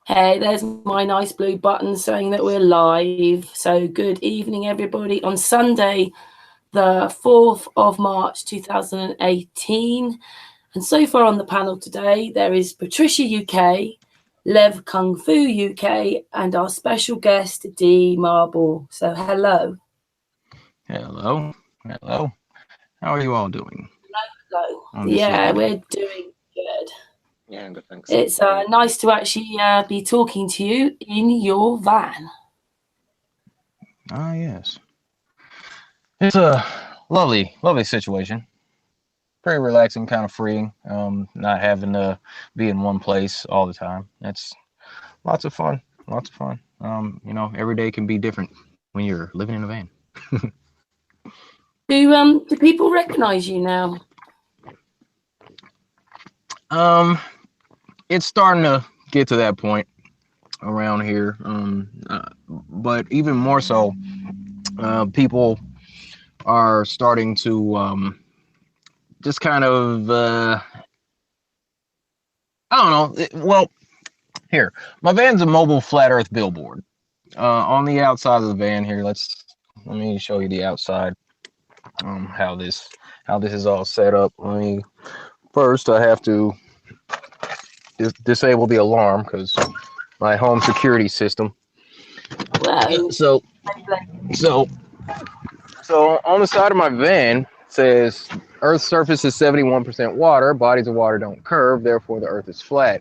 Hey, there's my nice blue button saying that we're live. So good evening, everybody. On Sunday, the 4th of March, 2018. And so far on the panel today, there is Patricia UK, LevKungfu UK, and our special guest, D.Marble. So hello. Hello. Hello. How are you all doing? Hello. On this Yeah, lovely we're day? doing good. Yeah, good, thanks. It's nice to actually be talking to you in your van. Ah, yes. It's a lovely, lovely situation. Pretty relaxing, kind of freeing. Not having to be in one place all the time. It's lots of fun. Lots of fun. Every day can be different when you're living in a van. Do people recognize you now? It's starting to get to that point around here. But even more so, people are starting to just kind of I don't know. Well, here, my van's a mobile flat Earth billboard. On the outside of the van here, let me show you the outside. How this is all set up. First I have to disable the alarm because my home security system. Wow. So so on the side of my van says Earth's surface is 71% water. Bodies of water don't curve, therefore the Earth is flat.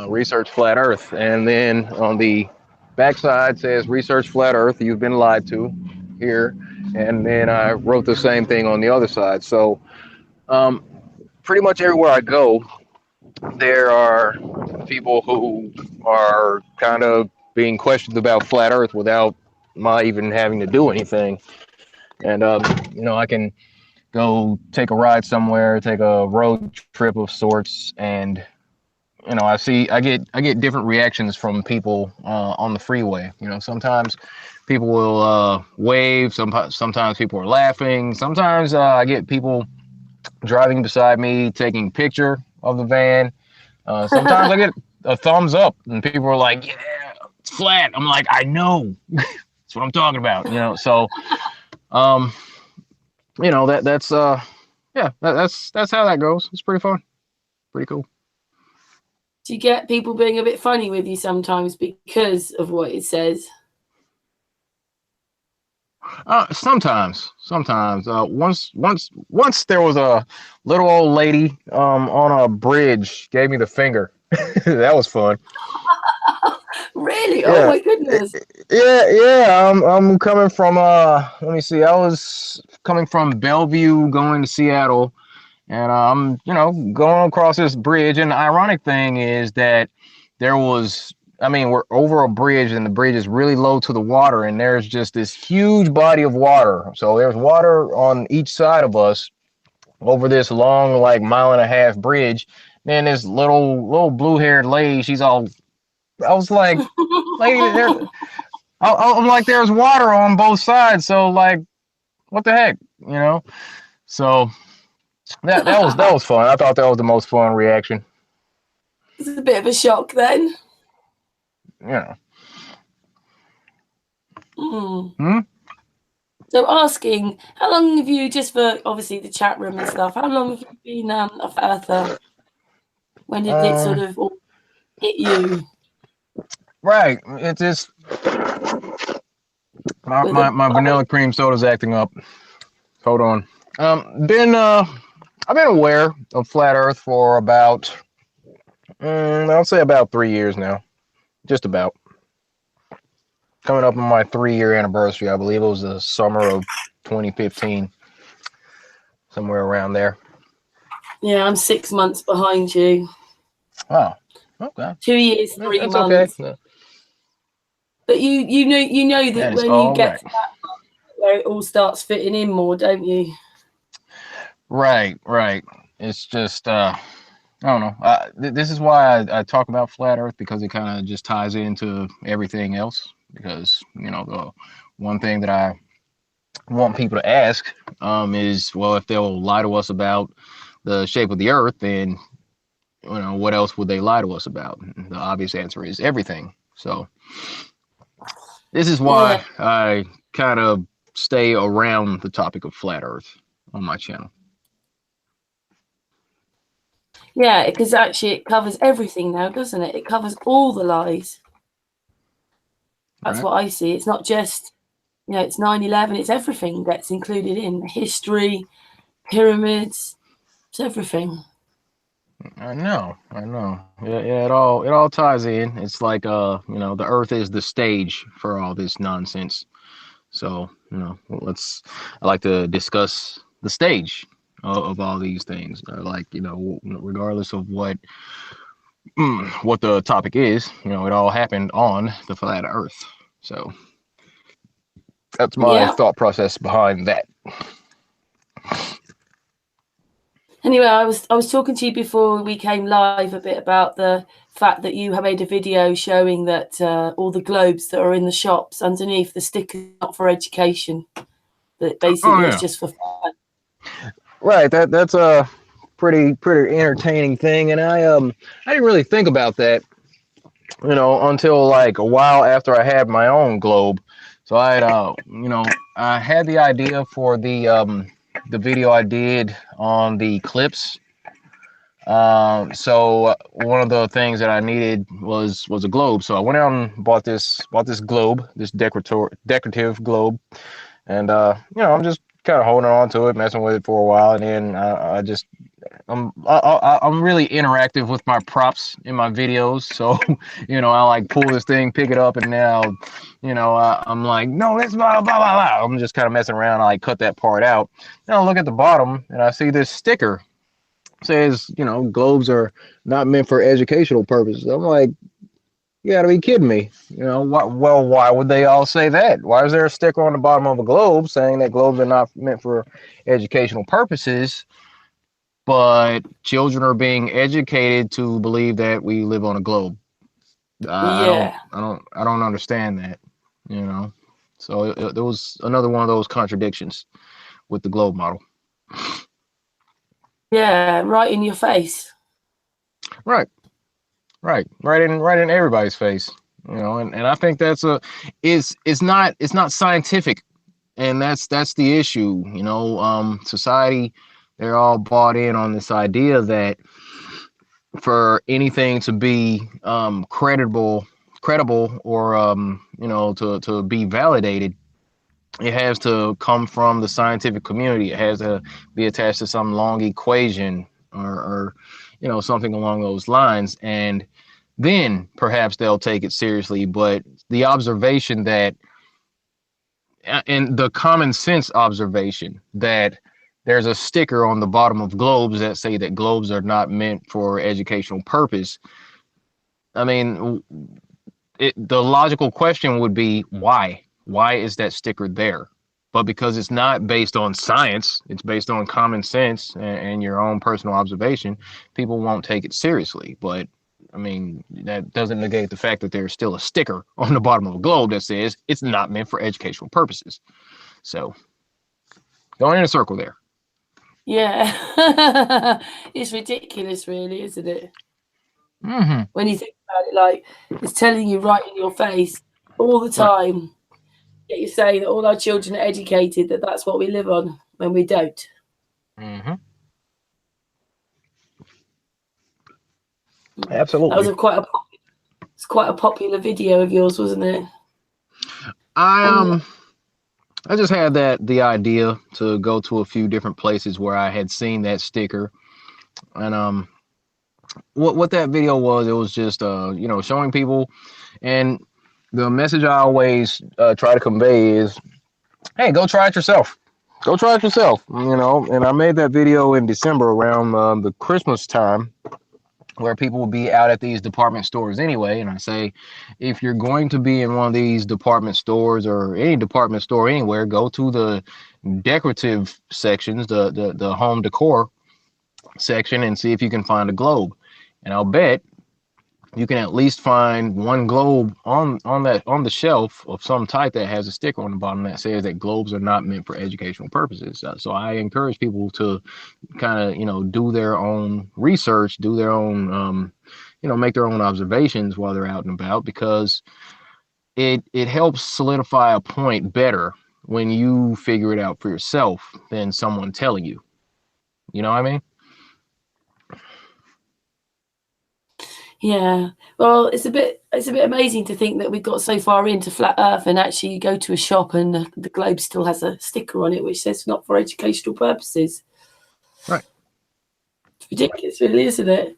Research flat Earth. And then on the backside says research flat Earth. You've been lied to here. And then I wrote the same thing on the other side. So pretty much everywhere I go, there are people who are kind of being questioned about flat Earth without my even having to do anything. And I can go take a ride somewhere, take a road trip of sorts, and I get different reactions from people on the freeway. Sometimes people will wave. Sometimes people are laughing. Sometimes I get people driving beside me taking a picture of the van. Sometimes I get a thumbs up, and people are like, "Yeah, it's flat." I'm like, "I know, that's what I'm talking about." So um, that's yeah, that's how that goes. It's pretty fun, pretty cool. Do you get people being a bit funny with you sometimes because of what it says? Sometimes. Once there was a little old lady on a bridge gave me the finger. That was fun. Really? Oh Yeah, my goodness. yeah. I'm coming from let me see. I was coming from Bellevue going to Seattle, and I'm going across this bridge. And the ironic thing is that there was. I mean, we're over a bridge, and the bridge is really low to the water, and there's just this huge body of water. So there's water on each side of us over this long, like mile-and-a-half bridge. Then this little blue-haired lady, she's all. I was like, lady, I'm like, there's water on both sides, so like, what the heck, So that was fun. I thought that was the most fun reaction. It's a bit of a shock then. You Mm. Hmm? So asking, how long have you, just for obviously the chat room and stuff, how long have you been a flat earther? When did it sort of all hit you? Right. It's just my vanilla cream soda's acting up. Hold on. Been I've been aware of flat Earth for about I'll say about 3 years now. Just about. Coming up on my 3 year anniversary. I believe it was the summer of 2015. Somewhere around there. Yeah, I'm 6 months behind you. Oh, okay. 2 years, 3 That's months. okay. But you know that That is when you all get right. to that point where it all starts fitting in more, don't you? Right. It's just I don't know. This is why I talk about flat Earth, because it kind of just ties into everything else. Because the one thing that I want people to ask is, well, if they'll lie to us about the shape of the Earth, then what else would they lie to us about? The obvious answer is everything. So this is why I kind of stay around the topic of flat Earth on my channel. Yeah, because actually it covers everything now, doesn't it? It covers all the lies. That's what I see. It's not just, it's 9/11. It's everything that's included in history, pyramids. It's everything. I know. Yeah, it all ties in. It's like the Earth is the stage for all this nonsense. So, I like to discuss the stage of all these things. Regardless of what the topic is, it all happened on the flat Earth. So that's my thought process behind that. Anyway, I was talking to you before we came live a bit about the fact that you have made a video showing that all the globes that are in the shops underneath the sticker not for education, that basically it's just for fun. Right. That's a pretty entertaining thing, and I didn't really think about that, until like a while after I had my own globe. So I had the idea for the video I did on the eclipse. So one of the things that I needed was a globe. So I went out and bought this globe, this decorative globe, and I'm just kind of holding on to it, messing with it for a while, and then I'm really interactive with my props in my videos. So I like pull this thing, pick it up, and now I'm like, no, let's blah blah blah blah. I'm just kind of messing around. I like cut that part out. Then I look at the bottom and I see this sticker. It says, globes are not meant for educational purposes. I'm like, you gotta be kidding me. Why would they all say that? Why is there a sticker on the bottom of a globe saying that globes are not meant for educational purposes, but children are being educated to believe that we live on a globe? I don't understand that, So there was another one of those contradictions with the globe model. Yeah, right in your face. Right in everybody's face, and I think that's it's not scientific, and that's the issue. Society, they're all bought in on this idea that for anything to be credible or to be validated, it has to come from the scientific community. It has to be attached to some long equation or something along those lines, and then perhaps they'll take it seriously. But the observation that, and the common sense observation that there's a sticker on the bottom of globes that say that globes are not meant for educational purpose. I mean, the logical question would be why? Why is that sticker there? But because it's not based on science, it's based on common sense and your own personal observation, people won't take it seriously. But I mean, that doesn't negate the fact that there's still a sticker on the bottom of a globe that says it's not meant for educational purposes. So going in a circle there. Yeah. It's ridiculous, really, isn't it? Mm-hmm. When you think about it, like, it's telling you right in your face all the time. Yet you say that all our children are educated, that's what we live on, when we don't. Mm-hmm. Absolutely. That was quite a popular video of yours, wasn't it? I just had the idea to go to a few different places where I had seen that sticker, and what that video was, it was just showing people, and the message I always try to convey is, hey, go try it yourself. Go try it yourself. And I made that video in December around the Christmas time, where people will be out at these department stores anyway. And I say, if you're going to be in one of these department stores or any department store anywhere, go to the decorative sections, the home decor section, and see if you can find a globe. And I'll bet you can at least find one globe on the shelf of some type that has a sticker on the bottom that says that globes are not meant for educational purposes. So I encourage people to kind of, you know, do their own research, do their own, you know, make their own observations while they're out and about, because it helps solidify a point better when you figure it out for yourself than someone telling you. You know what I mean? Yeah. Well, it's a bit amazing to think that we got so far into flat Earth, and actually you go to a shop and the globe still has a sticker on it which says not for educational purposes. Right. It's ridiculous, really, isn't it?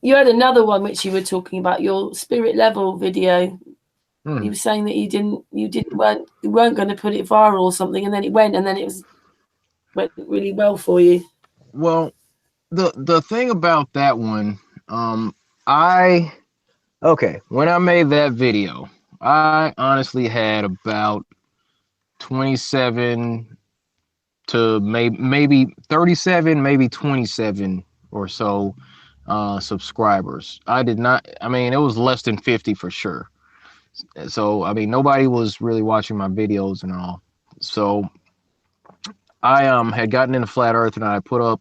You had another one which you were talking about, your spirit level video. You were saying that you weren't going to put it viral or something, and then it went, and then went really well for you. Well, the thing about that one, when I made that video, I honestly had about 27 to maybe 37, maybe 27 or so subscribers. I mean, it was less than 50 for sure. So, I mean, nobody was really watching my videos and all. So I had gotten into flat earth, and I put up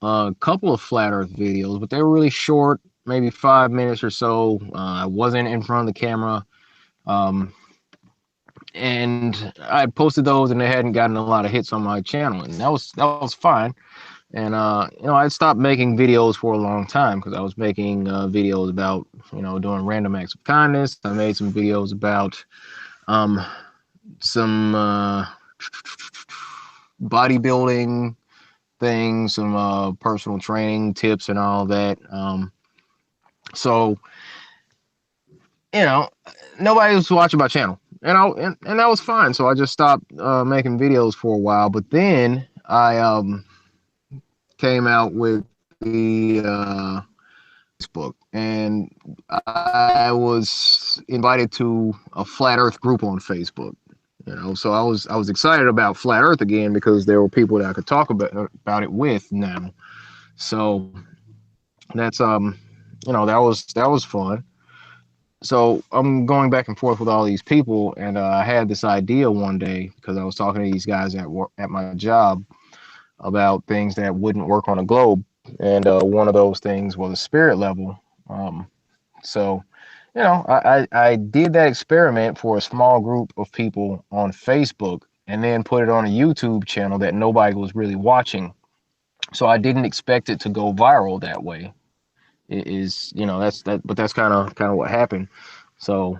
a couple of flat earth videos, but they were really short, maybe 5 minutes or so. I wasn't in front of the camera. And I posted those, and they hadn't gotten a lot of hits on my channel, and that was fine. And you know, I stopped making videos for a long time because I was making videos about, you know, doing random acts of kindness. I made some videos about some bodybuilding things, some personal training tips and all that. So, you know, nobody was watching my channel, and that was fine. So I just stopped making videos for a while. But then I came out with the Facebook, and I was invited to a flat Earth group on Facebook. You know, so I was excited about flat Earth again because there were people that I could talk about it with now. So that's you know, that was fun. So I'm going back and forth with all these people, and I had this idea one day because I was talking to these guys at work, at my job, about things that wouldn't work on a globe, and one of those things was a spirit level. So, you know, I did that experiment for a small group of people on Facebook, and then put it on a YouTube channel that nobody was really watching. So I didn't expect it to go viral that way. It is, you know, but that's kind of what happened. So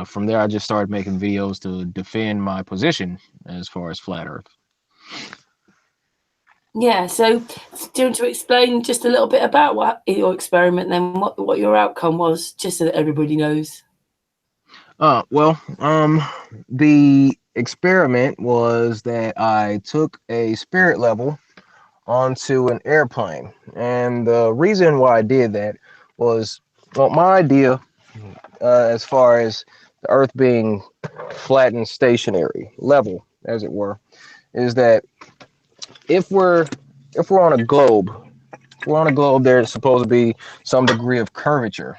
from there, I just started making videos to defend my position as far as flat Earth. Yeah, so do you want to explain just a little bit about what your experiment, then what your outcome was, just so that everybody knows? Well, the experiment was that I took a spirit level onto an airplane, and the reason why I did that was, well, my idea, as far as the Earth being flat and stationary, level, as it were, is that if we're on a globe, there's supposed to be some degree of curvature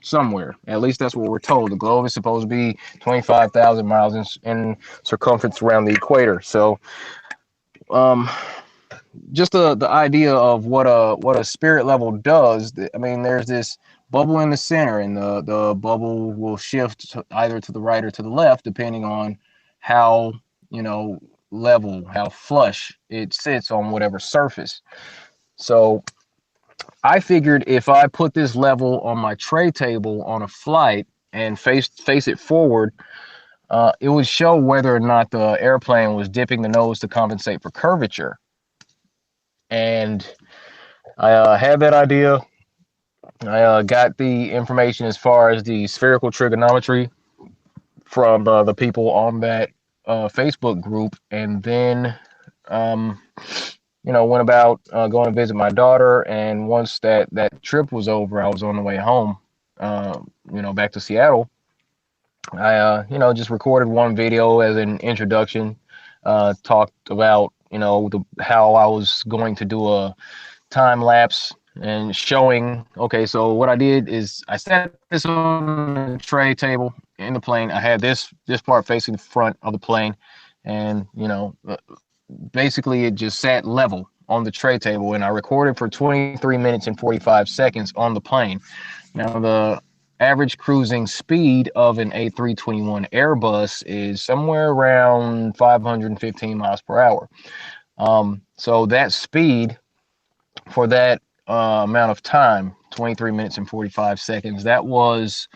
somewhere. At least that's what we're told. The globe is supposed to be 25,000 miles in circumference around the equator. So, just the idea of what a spirit level does. I mean, there's this bubble in the center, and the bubble will shift either to the right or to the left depending on how, you know, level, how flush it sits on whatever surface. So I figured if I put this level on my tray table on a flight and face it forward, it would show whether or not the airplane was dipping the nose to compensate for curvature. And I had that idea. I got the information as far as the spherical trigonometry from the people on that Facebook group, and then you know, went about going to visit my daughter. And once that trip was over, I was on the way home, you know, back to Seattle. I you know, just recorded one video as an introduction, talked about, you know, how I was going to do a time lapse and showing, okay, so what I did is I set this on a tray table in the plane. I had this part facing the front of the plane, and basically it just sat level on the tray table, and I recorded for 23 minutes and 45 seconds on the plane. Now the average cruising speed of an A321 Airbus is somewhere around 515 miles per hour. So that speed for that amount of time, 23 minutes and 45 seconds, that was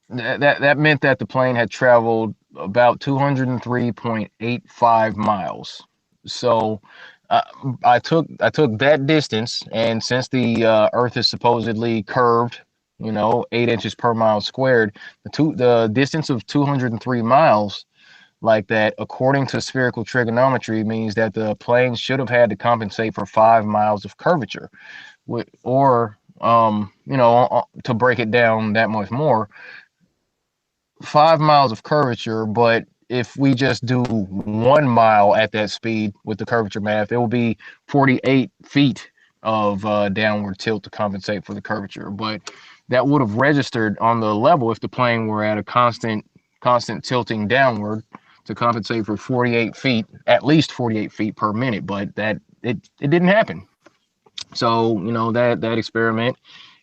that meant that the plane had traveled about 203.85 miles. So uh, I took that distance, and since the Earth is supposedly curved, 8 inches per mile squared, the distance of 203 miles like that, according to spherical trigonometry, means that the plane should have had to compensate for 5 miles of curvature, or to break it down that much more, 5 miles of curvature. But if we just do 1 mile at that speed with the curvature math, it will be 48 feet of downward tilt to compensate for the curvature. But that would have registered on the level if the plane were at a constant tilting downward to compensate for 48 feet, at least 48 feet per minute. But it didn't happen. So that experiment,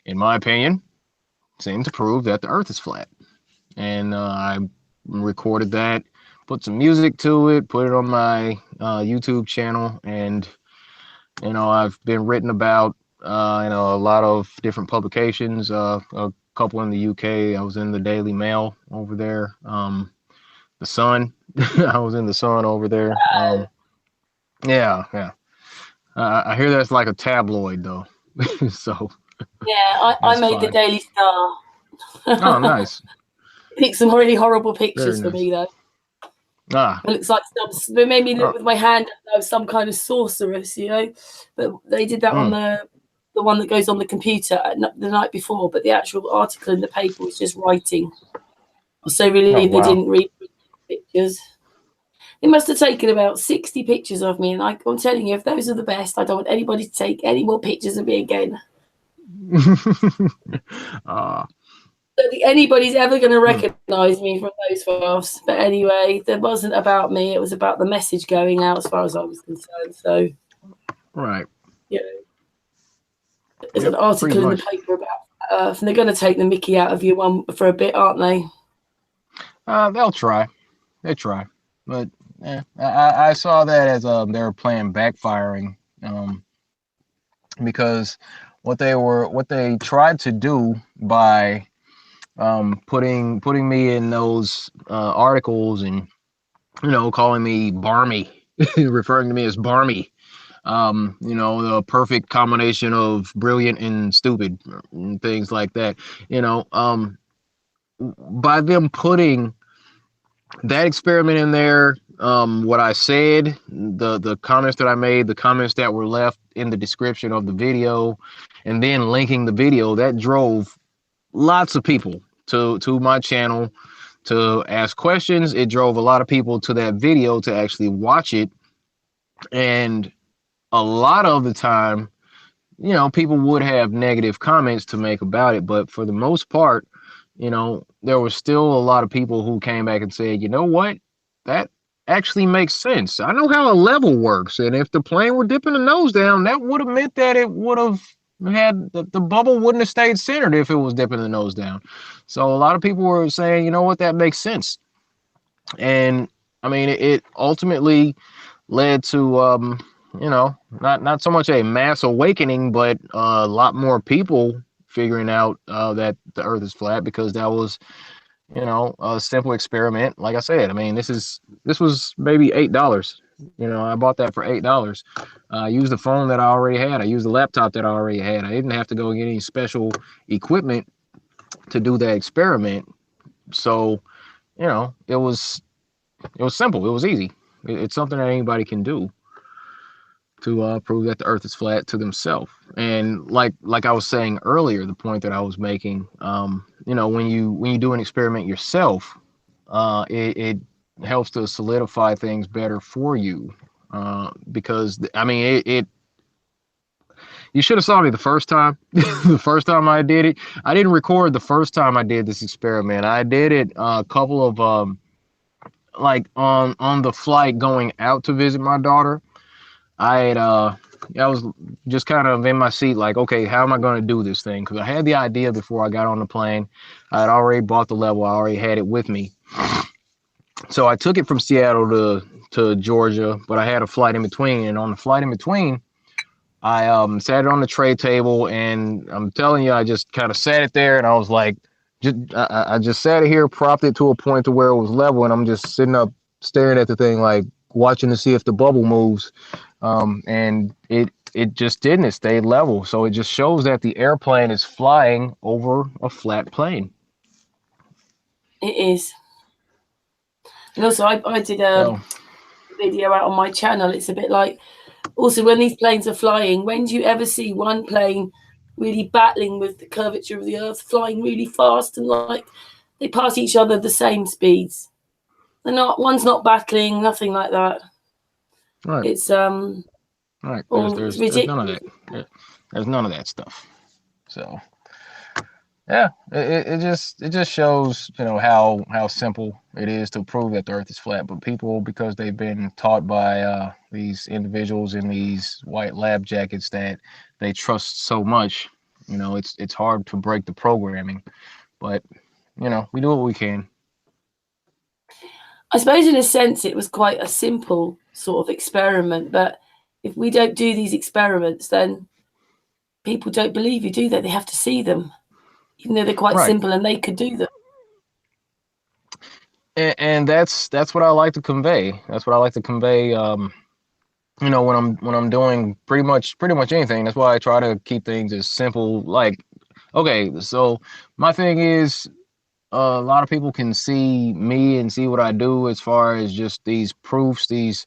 in my opinion, seemed to prove that the Earth is flat. And I recorded that, put some music to it, put it on my YouTube channel, and I've been written about a lot of different publications. A couple in the UK. I was in the Daily Mail over there. The Sun. I was in the Sun over there. Yeah. I hear that's like a tabloid though. So Yeah, I that's made the fine. Daily Star. Oh, nice. Picked some really horrible Very pictures for nice. me though. Ah. It looks like they made me look Oh, with my hand as some kind of sorceress, But they did that on mm, the one that goes on the computer the night before. But the actual article in the paper was just writing. I was so oh, relieved they wow. didn't read pictures. They must have taken about 60 pictures of me, and I'm telling you, if those are the best, I don't want anybody to take any more pictures of me again. uh, I don't think anybody's ever going to mm, recognise me from those photographs. But anyway, it wasn't about me. It was about the message going out as far as I was concerned. So, right. you know, there's an Yep. Pretty article in the much. paper about Earth, and they're going to take the mickey out of you one for a bit, aren't they? They'll try. They try. But I saw that as they were playing backfiring, because what they tried to do by putting me in those articles, and calling me barmy, referring to me as barmy, the perfect combination of brilliant and stupid, and things like that, by them putting that experiment in there, what I said, the comments that I made, the comments that were left in the description of the video, and then linking the video, that drove lots of people to my channel to ask questions. It drove a lot of people to that video to actually watch it, and a lot of the time, people would have negative comments to make about it, but for the most part, there was still a lot of people who came back and said, you know what, that actually makes sense. I know how a level works, and if the plane were dipping the nose down, that would have meant that it would have had the bubble wouldn't have stayed centered if it was dipping the nose down. So a lot of people were saying, you know what, that makes sense. And I mean, it ultimately led to not so much a mass awakening, but a lot more people figuring out that the Earth is flat, because that was a simple experiment. Like I said, I mean, this was maybe $8. I bought that for $8. I used the phone that I already had. I used the laptop that I already had. I didn't have to go get any special equipment to do that experiment. So it was simple. It was easy. It's something that anybody can do to prove that the Earth is flat to themselves. And like I was saying earlier, the point that I was making, when you do an experiment yourself, it helps to solidify things better for you, because I mean You should have saw me the first time. The first time I did it, I didn't record the first time I did this experiment. I did it a couple of like on the flight going out to visit my daughter. I was just kind of in my seat, like, okay, how am I going to do this thing? Because I had the idea before I got on the plane. I had already bought the level. I already had it with me. So I took it from Seattle to Georgia, but I had a flight in between. And on the flight in between, I sat it on the tray table, and I'm telling you, I just kind of sat it there, and I was like, I just sat it here, propped it to a point to where it was level, and I'm just sitting up staring at the thing, like watching to see if the bubble moves. And it just didn't. It stayed level. So it just shows that the airplane is flying over a flat plane. It is. And also, I did a video out on my channel. It's a bit like, also, when these planes are flying, when do you ever see one plane really battling with the curvature of the Earth, flying really fast, and like they pass each other the same speeds? They're not. One's not battling. Nothing like that. Right. It's right. There's none of that. There's none of that stuff. So yeah, it just shows, you know, how simple it is to prove that the Earth is flat. But people, because they've been taught by these individuals in these white lab jackets that they trust so much, you know, it's hard to break the programming. But you know, we do what we can. I suppose in a sense it was quite a simple sort of experiment, but if we don't do these experiments, then people don't believe you, do they? They have to see them, even though they're quite simple and they could do them. And that's what I like to convey. That's what I like to convey. You know, when I'm doing pretty much anything. That's why I try to keep things as simple. Like, okay, so my thing is, a lot of people can see me and see what I do as far as just these proofs, these,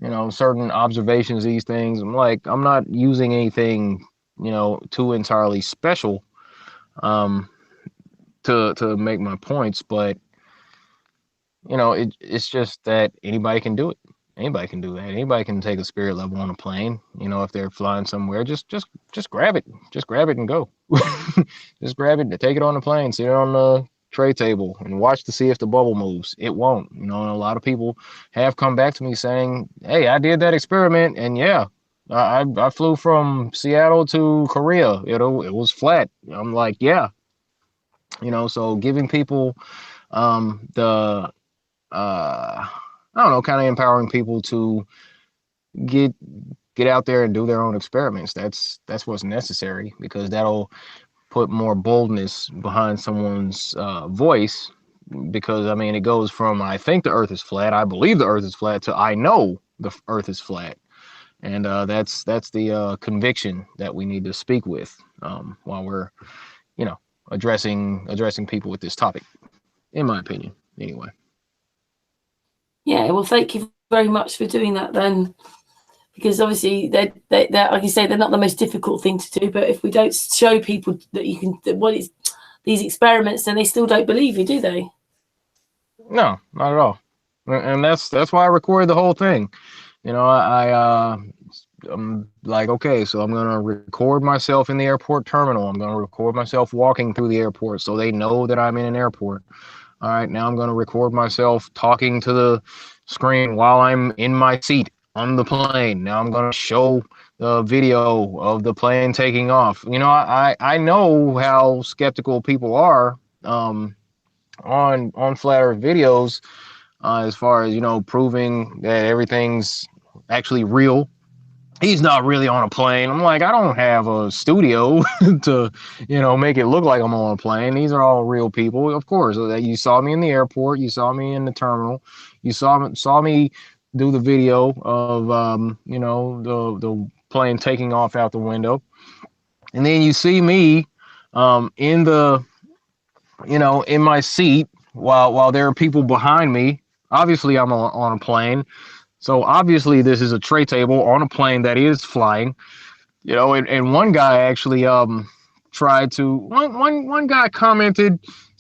you know, certain observations, these things. I'm like, I'm not using anything, you know, too entirely special to make my points, but you know, it's just that anybody can do it. Anybody can do that. Anybody can take a spirit level on a plane. You know, if they're flying somewhere, just grab it. Just grab it and go. Just grab it, take it on the plane, sit it on the tray table, and watch to see if the bubble moves. It won't. You know, and a lot of people have come back to me saying, "Hey, I did that experiment, and yeah, I flew from Seattle to Korea. It was flat." I'm like, yeah. You know, so giving people the I don't know, kind of empowering people to get out there and do their own experiments. That's what's necessary, because that'll put more boldness behind someone's voice. Because I mean, it goes from I think the Earth is flat, I believe the Earth is flat, to I know the Earth is flat, and that's the conviction that we need to speak with while we're, you know, addressing people with this topic, in my opinion, anyway. Yeah, well, thank you very much for doing that then, because obviously they're like you say, they're not the most difficult thing to do, but if we don't show people that you can, what is these experiments, then they still don't believe you, do they? No, not at all. And that's why I recorded the whole thing. You know, I'm like, okay, so I'm gonna record myself in the airport terminal. I'm gonna record myself walking through the airport, so they know that I'm in an airport. All right, now I'm going to record myself talking to the screen while I'm in my seat on the plane. Now I'm going to show the video of the plane taking off. You know, I know how skeptical people are on flat earth videos as far as, you know, proving that everything's actually real. He's not really on a plane. I'm like, I don't have a studio to, you know, make it look like I'm on a plane. These are all real people. Of course, you saw me in the airport. You saw me in the terminal. You saw me do the video of, you know, the plane taking off out the window. And then you see me in the, you know, in my seat while there are people behind me. Obviously, I'm on a plane. So obviously this is a tray table on a plane that is flying, you know, and one guy actually tried to, one guy commented,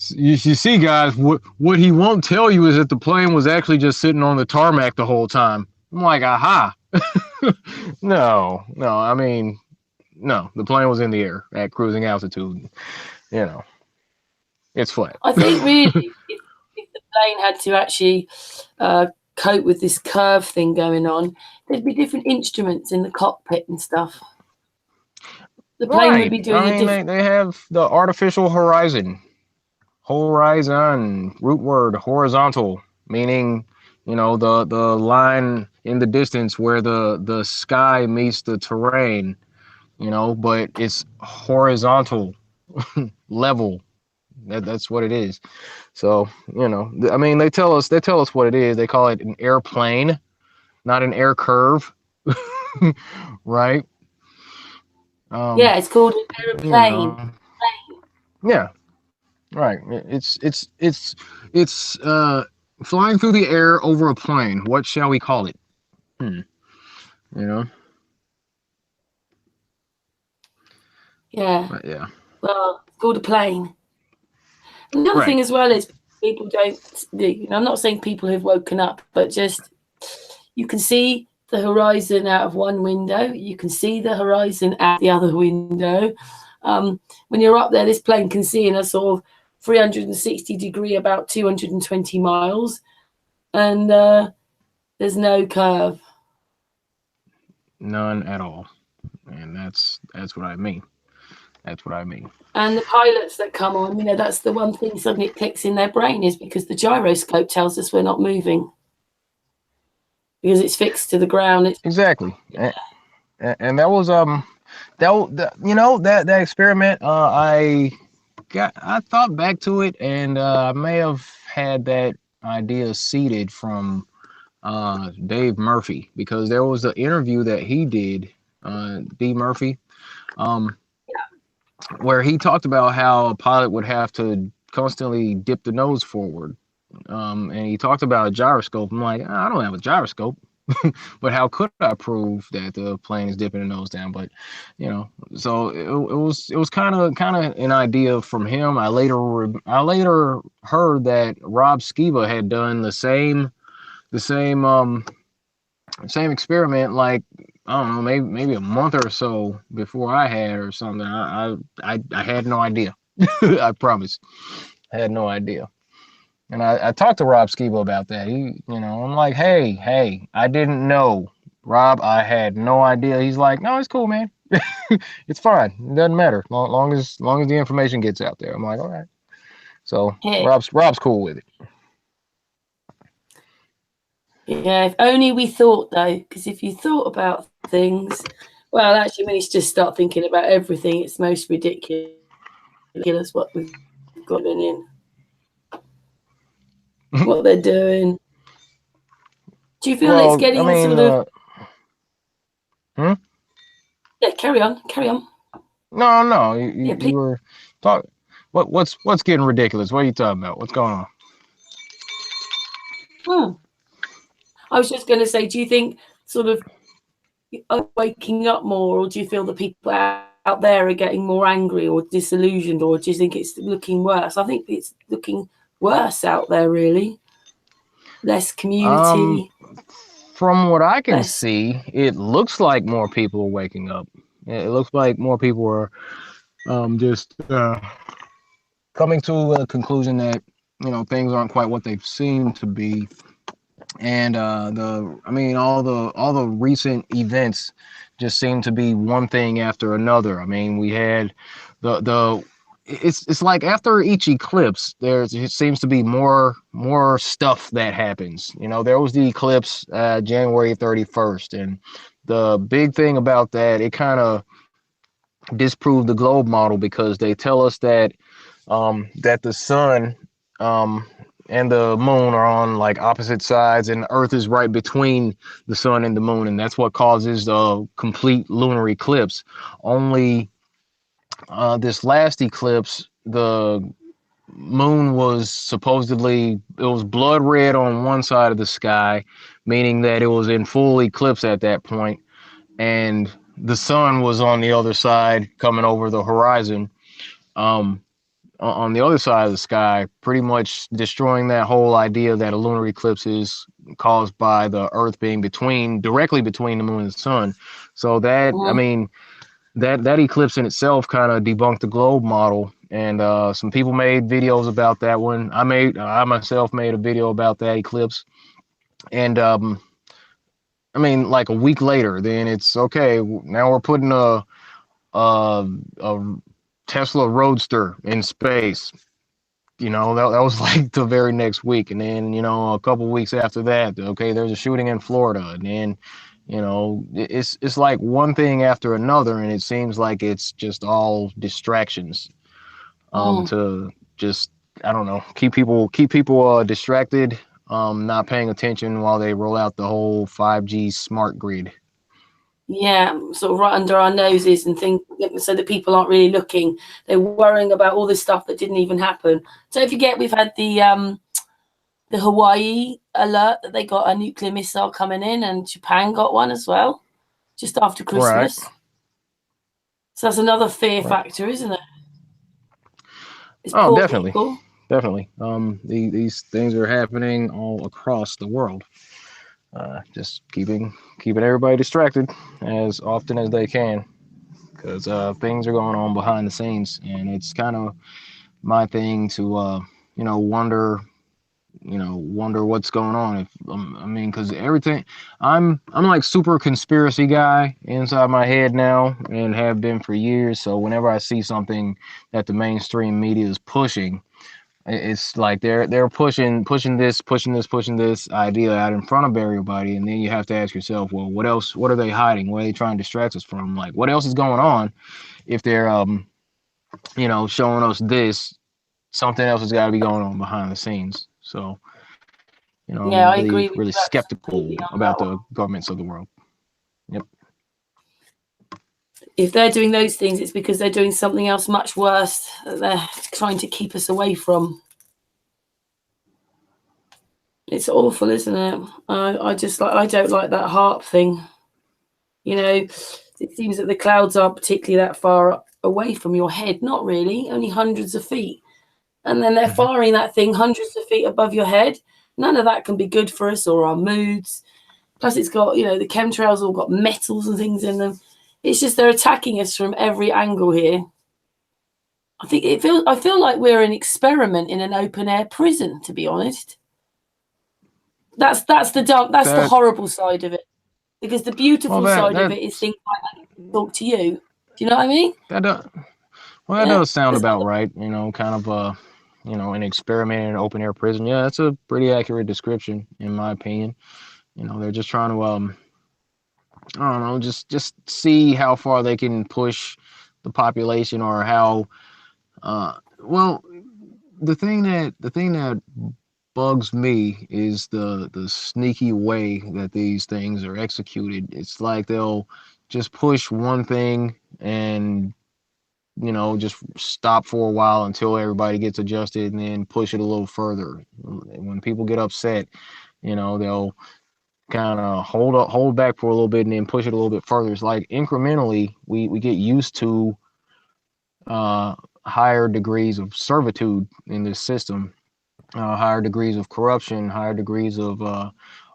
you see guys, what he won't tell you is that the plane was actually just sitting on the tarmac the whole time. I'm like, aha. No, I mean, No, the plane was in the air at cruising altitude. You know, it's flat. I think really, if the plane had to actually cope with this curve thing going on, there'd be different instruments in the cockpit and stuff. The plane would Right. be doing I a mean, different. they have the artificial horizon. Horizon, root word, horizontal, meaning, the line in the distance where the sky meets the terrain, but it's horizontal, level. That's what it is. So, I mean, they tell us what it is. They call it an airplane, not an air curve, right? Yeah, it's called an You aeroplane. know, yeah, right. It's flying through the air over a plane. What shall we call it? Hmm. You know, Yeah. but yeah. Well, it's called a plane. And the other Right. thing as well is people don't. I'm not saying people who've woken up, but just you can see the horizon out of one window. You can see the horizon out the other window. When you're up there, this plane can see in a sort of 360 degree, about 220 miles, and there's no curve. None at all. And that's what I mean. That's what I mean. And the pilots that come on, that's the one thing suddenly it clicks in their brain is because the gyroscope tells us we're not moving because it's fixed to the ground. Exactly. And that was that experiment. I thought back to it, and I may have had that idea seeded from Dave Murphy, because there was an interview that he did, D. Murphy, um, where he talked about how a pilot would have to constantly dip the nose forward. And he talked about a gyroscope. I'm like, I don't have a gyroscope, but how could I prove that the plane is dipping the nose down? But so it was kind of an idea from him. I later heard that Rob Skiba had done the same experiment, like, I don't know, maybe a month or so before I had, or something. I had no idea. I promise, I had no idea. And I talked to Rob Skibo about that. I'm like, hey, I didn't know, Rob. I had no idea. He's like, no, it's cool, man. It's fine. It doesn't matter. Long as the information gets out there. I'm like, all right. So Here. Rob's cool with it. Yeah, if only we thought, though, because if you thought about things, well, actually, when you just start thinking about everything, it's most ridiculous what we've got in, what they're doing. Do you feel it's Well, I getting mean, sort of? hmm? Yeah, carry on. No, Yeah, you please. were talking. What's getting ridiculous? What are you talking about? What's going on? I was just going to say, do you think sort of waking up more, or do you feel that people out there are getting more angry or disillusioned, or do you think it's looking worse? I think it's looking worse out there, really. Less community. From what I can Less. see, it looks like more people are waking up. It looks like more people are just coming to a conclusion that things aren't quite what they've seemed to be. And all the recent events just seem to be one thing after another. I mean, we had the it's like after each eclipse, it seems to be more stuff that happens. There was the eclipse January 31st, and the big thing about that, it kind of disproved the globe model, because they tell us that the sun and the moon are on like opposite sides, and the Earth is right between the sun and the moon, and that's what causes the complete lunar eclipse. Only this last eclipse, the moon was supposedly, it was blood red on one side of the sky, meaning that it was in full eclipse at that point, and the sun was on the other side coming over the horizon. On the other side of the sky, pretty much destroying that whole idea that a lunar eclipse is caused by the Earth being directly between the moon and the sun. So that, I mean, that eclipse in itself kind of debunked the globe model, and some people made videos about that one. I myself made a video about that eclipse, and I mean, like a week later, then it's okay. Now we're putting a Tesla Roadster in space. That was like the very next week, and then a couple weeks after that, okay, there's a shooting in Florida, and then it's like one thing after another, and it seems like it's just all distractions to just, I don't know, keep people distracted, not paying attention while they roll out the whole 5G smart grid. Yeah, sort of right under our noses, and think so that people aren't really looking. They're worrying about all this stuff that didn't even happen. Don't forget, we've had the Hawaii alert that they got a nuclear missile coming in, and Japan got one as well, just after Christmas. Right. So that's another fear factor, isn't it? It's Oh, poor definitely, people. definitely. These things are happening all across the world. Just keeping everybody distracted as often as they can, because things are going on behind the scenes, and it's kind of my thing to wonder what's going on. If I mean, because everything, I'm like super conspiracy guy inside my head now, and have been for years. So whenever I see something that the mainstream media is pushing, it's like they're pushing this idea out in front of everybody, and then you have to ask yourself, well, what else? What are they hiding? What are they trying to distract us from? Like, what else is going on? If they're showing us this, something else has got to be going on behind the scenes. So I'm Yeah, I really agree with really you skeptical absolutely on about that the one. governments of the world. Yep. If they're doing those things, it's because they're doing something else much worse that they're trying to keep us away from. It's awful, isn't it? I don't like that HARP thing. It seems that the clouds aren't particularly that far away from your head. Not really, only hundreds of feet. And then they're firing that thing hundreds of feet above your head. None of that can be good for us or our moods. Plus, it's got, the chemtrails all got metals and things in them. It's just they're attacking us from every angle here. I feel like we're an experiment in an open air prison, to be honest. That's the horrible side of it. Because the beautiful side of it is things like I get to talk to you. Do you know what I mean? that does, well, that Yeah. does sound about right. Kind of an experiment in an open air prison. Yeah, that's a pretty accurate description in my opinion. They're just trying to I don't know, just see how far they can push the population, or how well, the thing that bugs me is the sneaky way that these things are executed. It's like they'll just push one thing and just stop for a while until everybody gets adjusted, and then push it a little further. When people get upset, they'll kind of hold back for a little bit and then push it a little bit further. It's like incrementally we get used to higher degrees of servitude in this system, higher degrees of corruption, higher degrees of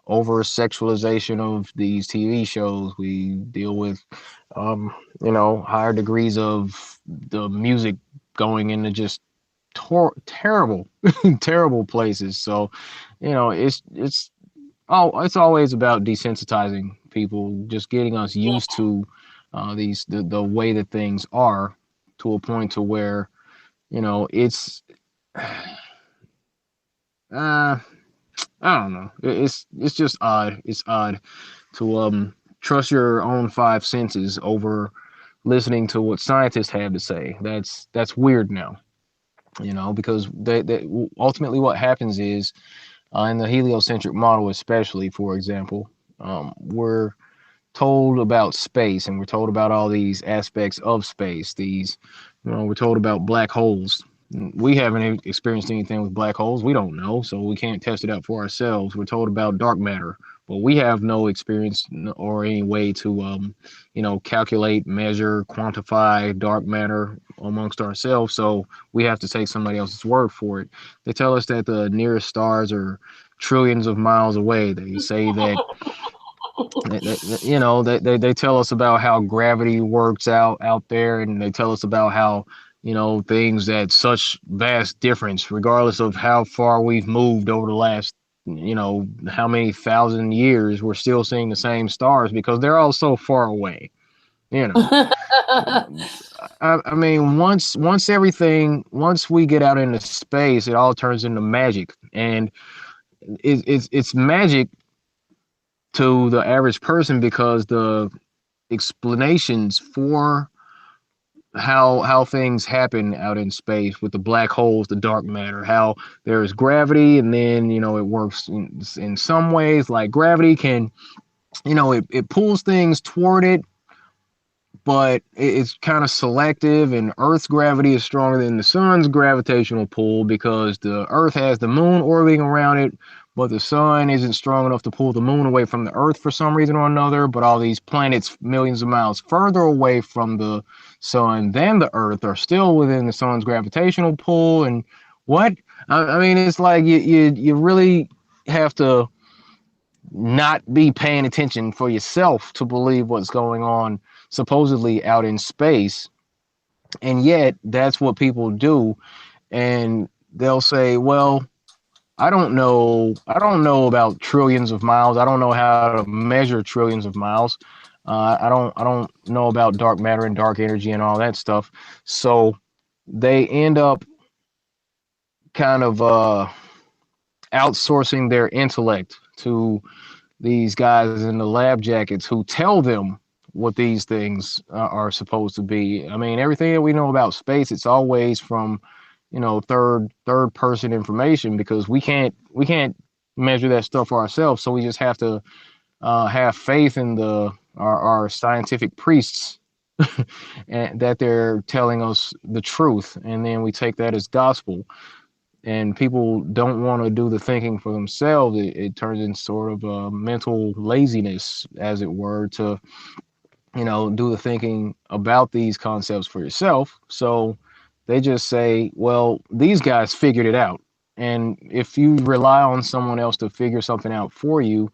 over sexualization of these TV shows. We deal with higher degrees of the music going into just terrible terrible places. So it's always about desensitizing people, just getting us Yeah. used to the way that things are, to a point to where it's I don't know. It's just odd. It's odd to trust your own five senses over listening to what scientists have to say. That's weird now. Because they ultimately what happens is, in the heliocentric model, especially, for example, we're told about space, and we're told about all these aspects of space. We're told about black holes. We haven't experienced anything with black holes. We don't know, so we can't test it out for ourselves. We're told about dark matter, but we have no experience or any way to, calculate, measure, quantify dark matter amongst ourselves. So we have to take somebody else's word for it. They tell us that the nearest stars are trillions of miles away. They say that You know, they tell us about how gravity works out there, and they tell us about how, you know, things at such vast difference, regardless of how far we've moved over the last, you know, how many thousand years, we're still seeing the same stars because they're all so far away. You know, I mean, once we get out into space, it all turns into magic, and it's magic to the average person because the explanations for how things happen out in space with the black holes, the dark matter, how there's gravity, and then, you know, it works in some ways. Like gravity can, you know, it pulls things toward it, but it's kind of selective, and Earth's gravity is stronger than the sun's gravitational pull because the Earth has the moon orbiting around it, but the sun isn't strong enough to pull the moon away from the Earth for some reason or another. But all these planets millions of miles further away from the sun than the Earth are still within the sun's gravitational pull. And what I mean, it's like you really have to not be paying attention for yourself to believe what's going on supposedly out in space. And yet that's what people do. And they'll say, well, I don't know about trillions of miles. I don't know how to measure trillions of miles. I don't know about dark matter and dark energy and all that stuff. So they end up kind of outsourcing their intellect to these guys in the lab jackets who tell them what these things are supposed to be. I mean, everything that we know about space, it's always from, you know, third person information because we can't measure that stuff ourselves. So we just have to have faith in our scientific priests and that they're telling us the truth, and then we take that as gospel. And people don't want to do the thinking for themselves. It turns into sort of a mental laziness, as it were, to, you know, do the thinking about these concepts for yourself. So they just say, well, these guys figured it out. And if you rely on someone else to figure something out for you,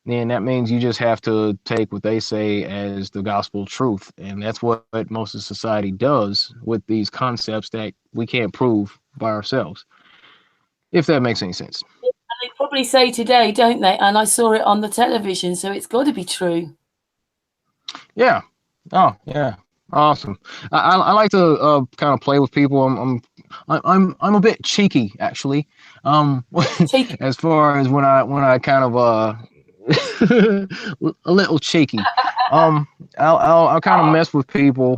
then that means you just have to take what they say as the gospel truth. And that's what most of society does with these concepts that we can't prove by ourselves, if that makes any sense. They probably say today, don't they? And I saw it on the television, so it's got to be true. Yeah. Oh, yeah. Awesome. I like to kind of play with people. I'm a bit cheeky actually. Um, Cheeky. as far as when I kind of a little cheeky. Um, I'll kind of mess with people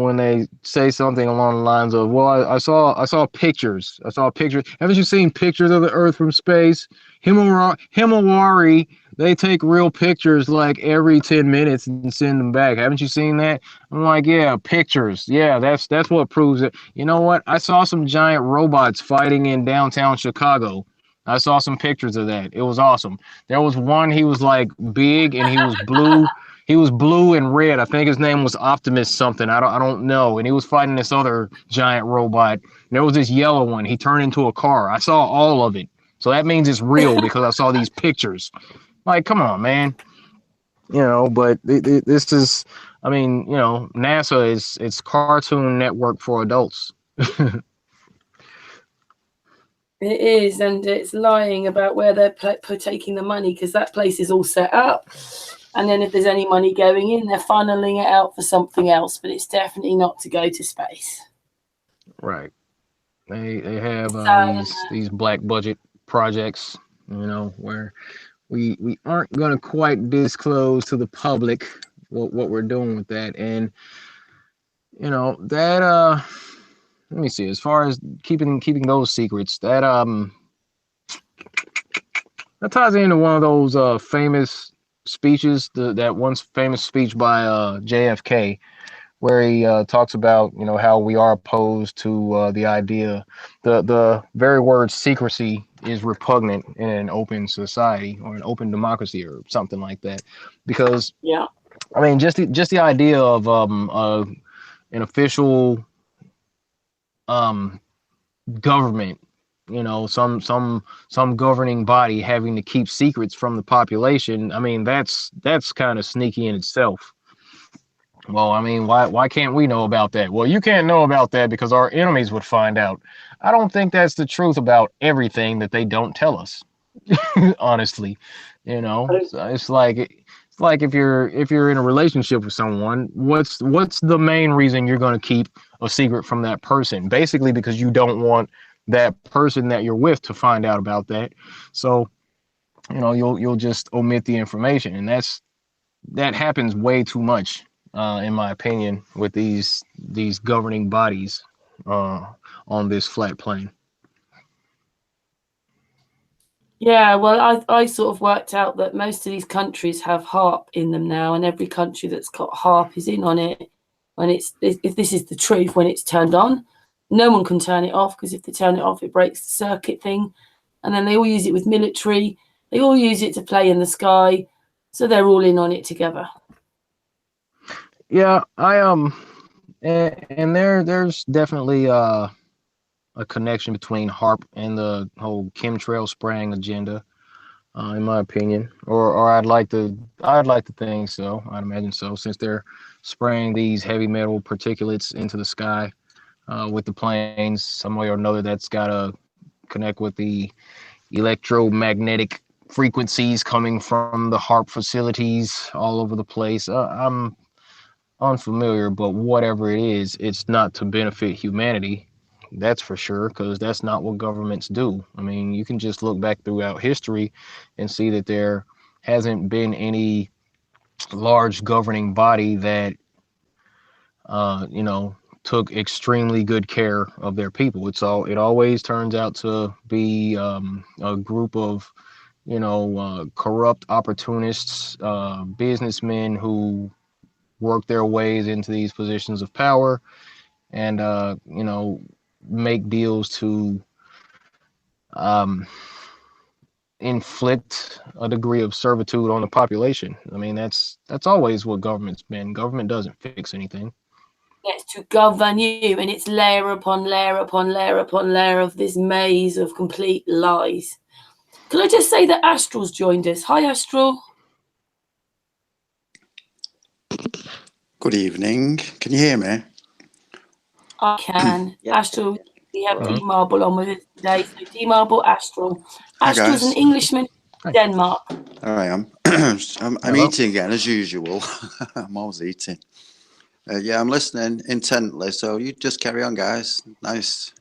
when they say something along the lines of, "Well, I saw pictures. I saw pictures. Haven't you seen pictures of the Earth from space? Himawari, they take real pictures like every 10 minutes and send them back. Haven't you seen that?" I'm like, "Yeah, pictures. Yeah, that's what proves it." You know what? I saw some giant robots fighting in downtown Chicago. I saw some pictures of that. It was awesome. There was one, he was like big and he was blue. He was blue and red. I think his name was Optimus something. I don't know. And he was fighting this other giant robot. And there was this yellow one. He turned into a car. I saw all of it. So that means it's real because I saw these pictures. Like, come on, man. You know, but this is, I mean, you know, NASA is, it's Cartoon Network for adults. It is, and it's lying about where they're taking the money, because that place is all set up. And then if there's any money going in, they're funneling it out for something else. But it's definitely not to go to space. Right. They have Sad. these black budget projects, you know, where we aren't going to quite disclose to the public what we're doing with that. And you know that let me see, as far as keeping those secrets, that ties into one of those famous speeches, that once famous speech by JFK, where he talks about, you know, how we are opposed to the idea, the very word secrecy is repugnant in an open society or an open democracy or something like that, because Yeah. I mean, just the idea of an official um government you know, some governing body having to keep secrets from the population. I mean, that's kind of sneaky in itself. Well, I mean, why can't we know about that? Well, you can't know about that because our enemies would find out. I don't think that's the truth about everything that they don't tell us. Honestly, you know, so it's like if you're in a relationship with someone, what's the main reason you're going to keep a secret from that person? Basically, because you don't want that person that you're with to find out about that. So, you know, you'll just omit the information, and that happens way too much, in my opinion, with these governing bodies on this flat plane. Yeah, well, I sort of worked out that most of these countries have HARP in them now, and every country that's got HARP is in on it. When if this is the truth, when it's turned on, no one can turn it off, because if they turn it off, it breaks the circuit thing. And then they all use it with military. They all use it to play in the sky, so they're all in on it together. Yeah, and there's definitely a connection between HARP and the whole chemtrail spraying agenda, in my opinion, or I'd like to think so. I'd imagine so, since they're spraying these heavy metal particulates into the sky with the planes, some way or another. That's gotta connect with the electromagnetic frequencies coming from the HARP facilities all over the place. I'm unfamiliar, but whatever it is, it's not to benefit humanity. That's for sure, because that's not what governments do. I mean, you can just look back throughout history and see that there hasn't been any large governing body that, you know, took extremely good care of their people. It always turns out to be a group of, you know, corrupt opportunists, businessmen who work their ways into these positions of power, and you know, make deals to um, inflict a degree of servitude on the population. I mean, that's always what government's been. Government doesn't fix anything. It's to govern you, and it's layer upon layer upon layer upon layer of this maze of complete lies. Can I just say that Astral's joined us? Hi, Astral. Good evening. Can you hear me? I can. Yeah. Astral, we have D.Marble on with us today. So D.Marble, Astral. Hi, Astral's guys. an Englishman from Denmark. There I am. I'm eating again, as usual. I'm always eating. Yeah, I'm listening intently, so you just carry on, guys. Nice.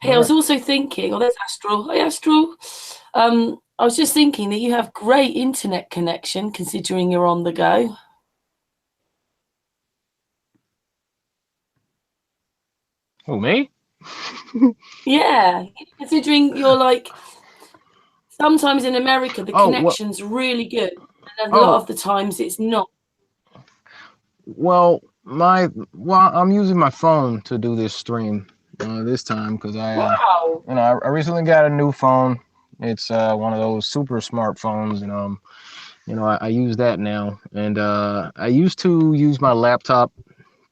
Hey, I was also thinking, oh, there's Astral. Hi, Astral. I was just thinking that you have great internet connection, considering you're on the go. Who, me? Yeah, considering you're like, sometimes in America the connection's really good, and a lot of the times it's not. Well, I'm using my phone to do this stream this time, because Wow. you know, I recently got a new phone. It's one of those super smartphones, and you know, I use that now. And I used to use my laptop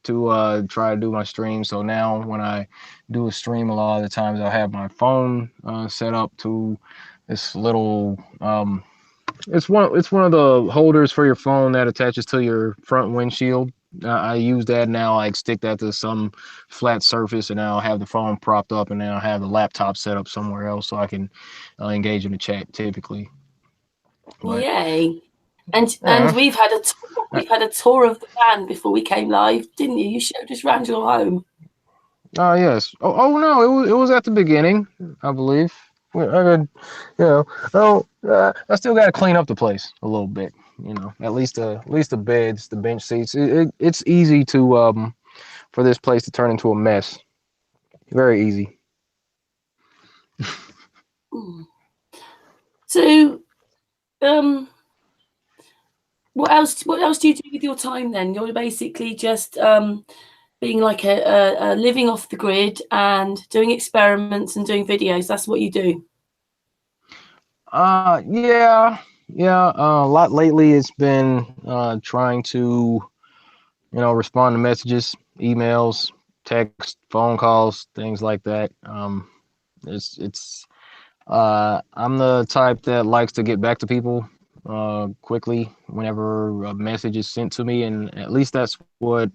to try to do my stream. So now when I do a stream, a lot of the times I'll have my phone set up to this little it's one of the holders for your phone that attaches to your front windshield. I use that now, like stick that to some flat surface, and I'll have the phone propped up, and then I'll have the laptop set up somewhere else so I can engage in the chat typically. But, yay. And we've had a tour of the van before we came live, didn't you? You showed us around your home. Yes. Oh no, it was at the beginning, I believe. I could, you know, I still got to clean up the place a little bit. You know, at least the beds, the bench seats. It's easy to for this place to turn into a mess. Very easy. So, what else do you do with your time then? You're basically just being like a living off the grid and doing experiments and doing videos. That's what you do. Yeah. A lot lately. It's been trying to, you know, respond to messages, emails, text, phone calls, things like that. It's I'm the type that likes to get back to people quickly whenever a message is sent to me, and at least that's what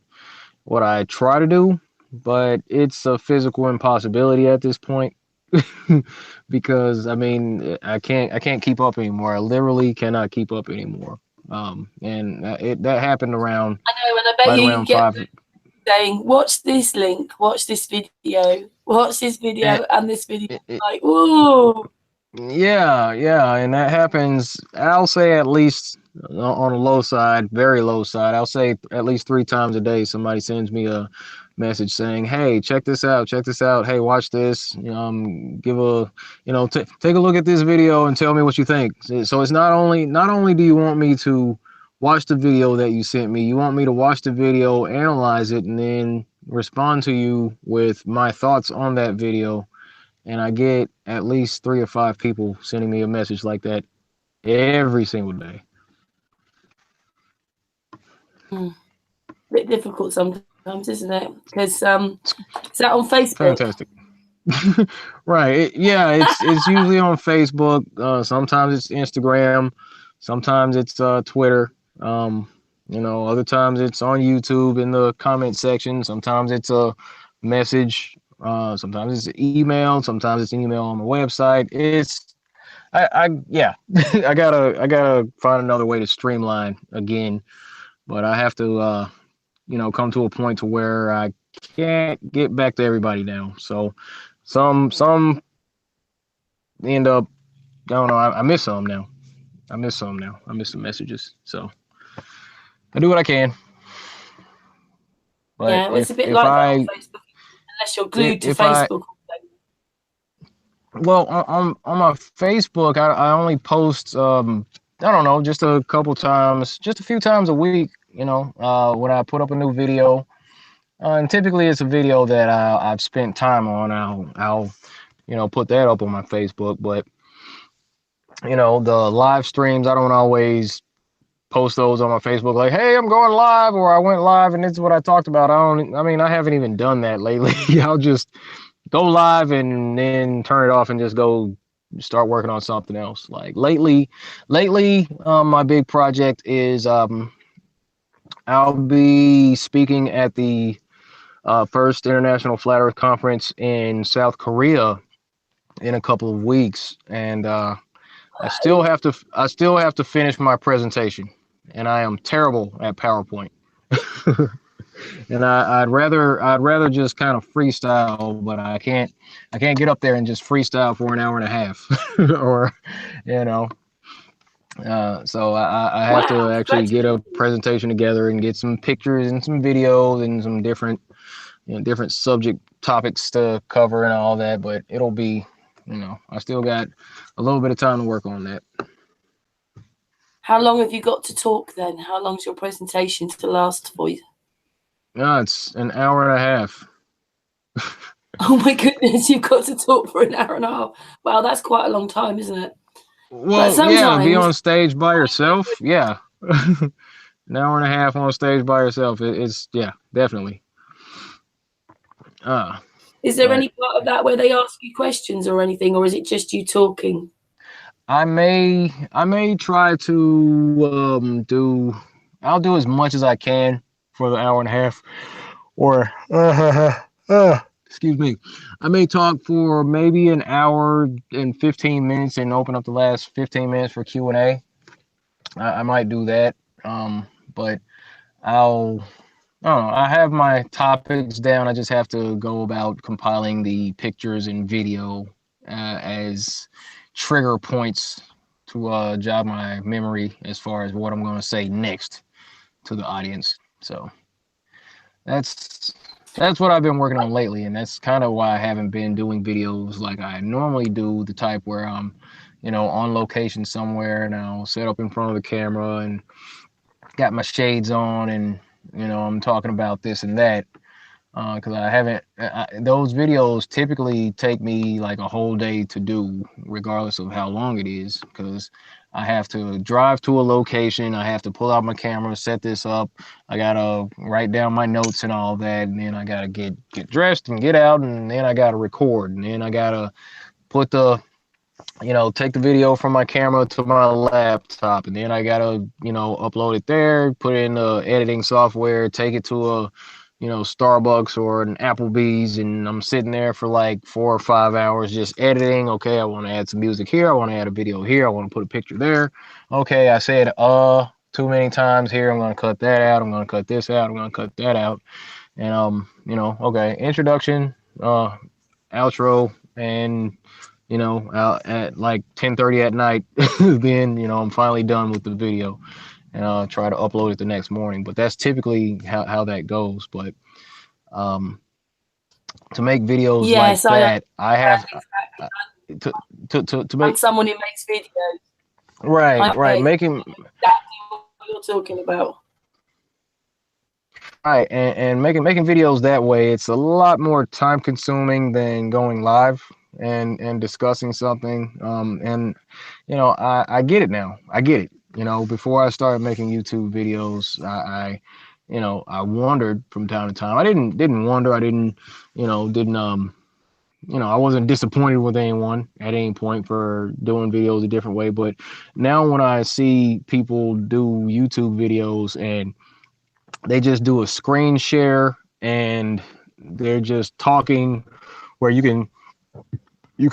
I try to do. But it's a physical impossibility at this point because I mean I can't keep up anymore. I literally cannot keep up anymore. And that happened around I know, and I bet right you around get 5. saying, watch this link, watch this video, watch this video, It, and this video. it, Like, whoa. yeah, and that happens. I'll say at least on a low side, very low side. I'll say at least 3 times a day. Somebody sends me a message saying, "Hey, check this out. Check this out. Hey, watch this. Give a, take a look at this video and tell me what you think." So it's not only do you want me to watch the video that you sent me, you want me to watch the video, analyze it, and then respond to you with my thoughts on that video. And I get at least 3 or 5 people sending me a message like that every single day. Bit difficult sometimes, isn't it? Because is that on Facebook? Fantastic. Right. It's usually on Facebook. Sometimes it's Instagram. Sometimes it's Twitter. Other times it's on YouTube in the comment section. Sometimes it's a message. Sometimes it's email. Sometimes it's email on the website. Yeah. I gotta find another way to streamline again, but I have to come to a point to where I can't get back to everybody now. So some end up, I don't know, I miss some now. I miss the messages. So I do what I can. But Yeah, well, it's a bit if like that on I Facebook, unless you're glued to if I Facebook. well on my Facebook I only post I don't know, just a couple times, just a few times a week, when I put up a new video. And typically it's a video that I've spent time on. I'll put that up on my Facebook. But the live streams, I don't always post those on my Facebook like, hey, I'm going live, or I went live and this is what I talked about. I haven't even done that lately. I'll just go live and then turn it off and just go start working on something else. Like lately, my big project is I'll be speaking at the first International Flat Earth Conference in South Korea in a couple of weeks, and I still have to finish my presentation, and I am terrible at PowerPoint. And I'd rather just kind of freestyle, but I can't get up there and just freestyle for an hour and a half, or so I have to actually get a presentation together and get some pictures and some videos and some different subject topics to cover and all that. But it'll be, I still got a little bit of time to work on that. How long have you got to talk then? How long's your presentation to last for you? No, it's an hour and a half. Oh my goodness, you've got to talk for an hour and a half. Wow, that's quite a long time, isn't it? Well, yeah, to be on stage by yourself, yeah. An hour and a half on stage by yourself, it's yeah, definitely. Is there any part of that where they ask you questions or anything, or is it just you talking? I may try to I'll do as much as I can for the hour and a half, or excuse me, I may talk for maybe an hour and 15 minutes and open up the last 15 minutes for Q&A. I might do that, but I don't know. I have my topics down. I just have to go about compiling the pictures and video as trigger points to jog my memory as far as what I'm going to say next to the audience. So that's what I've been working on lately, and that's kind of why I haven't been doing videos like I normally do, the type where I'm, on location somewhere and I'll set up in front of the camera and got my shades on and, I'm talking about this and that. because I haven't. Those videos typically take me like a whole day to do, regardless of how long it is, because I have to drive to a location. I have to pull out my camera, set this up. I gotta write down my notes and all that, and then I gotta get dressed and get out, and then I gotta record, and then I gotta put the take the video from my camera to my laptop, and then I gotta, upload it there, put it in the editing software, take it to a, Starbucks or an Applebee's, and I'm sitting there for like 4 or 5 hours just editing. Okay, I want to add some music here. I want to add a video here. I want to put a picture there. Okay, I said too many times here. I'm gonna cut that out. I'm gonna cut this out. I'm gonna cut that out. And okay, introduction, outro, and out at like 10:30 at night, then I'm finally done with the video, and I'll try to upload it the next morning. But that's typically how that goes. But to make videos like that, I have to make someone who makes videos. Right, making exactly what you're talking about. Right, and making videos that way, it's a lot more time consuming than going live and discussing something. And I get it now. I get it. Before I started making YouTube videos, I wondered from time to time. I didn't wonder. I didn't I wasn't disappointed with anyone at any point for doing videos a different way. But now when I see people do YouTube videos and they just do a screen share and they're just talking, where you can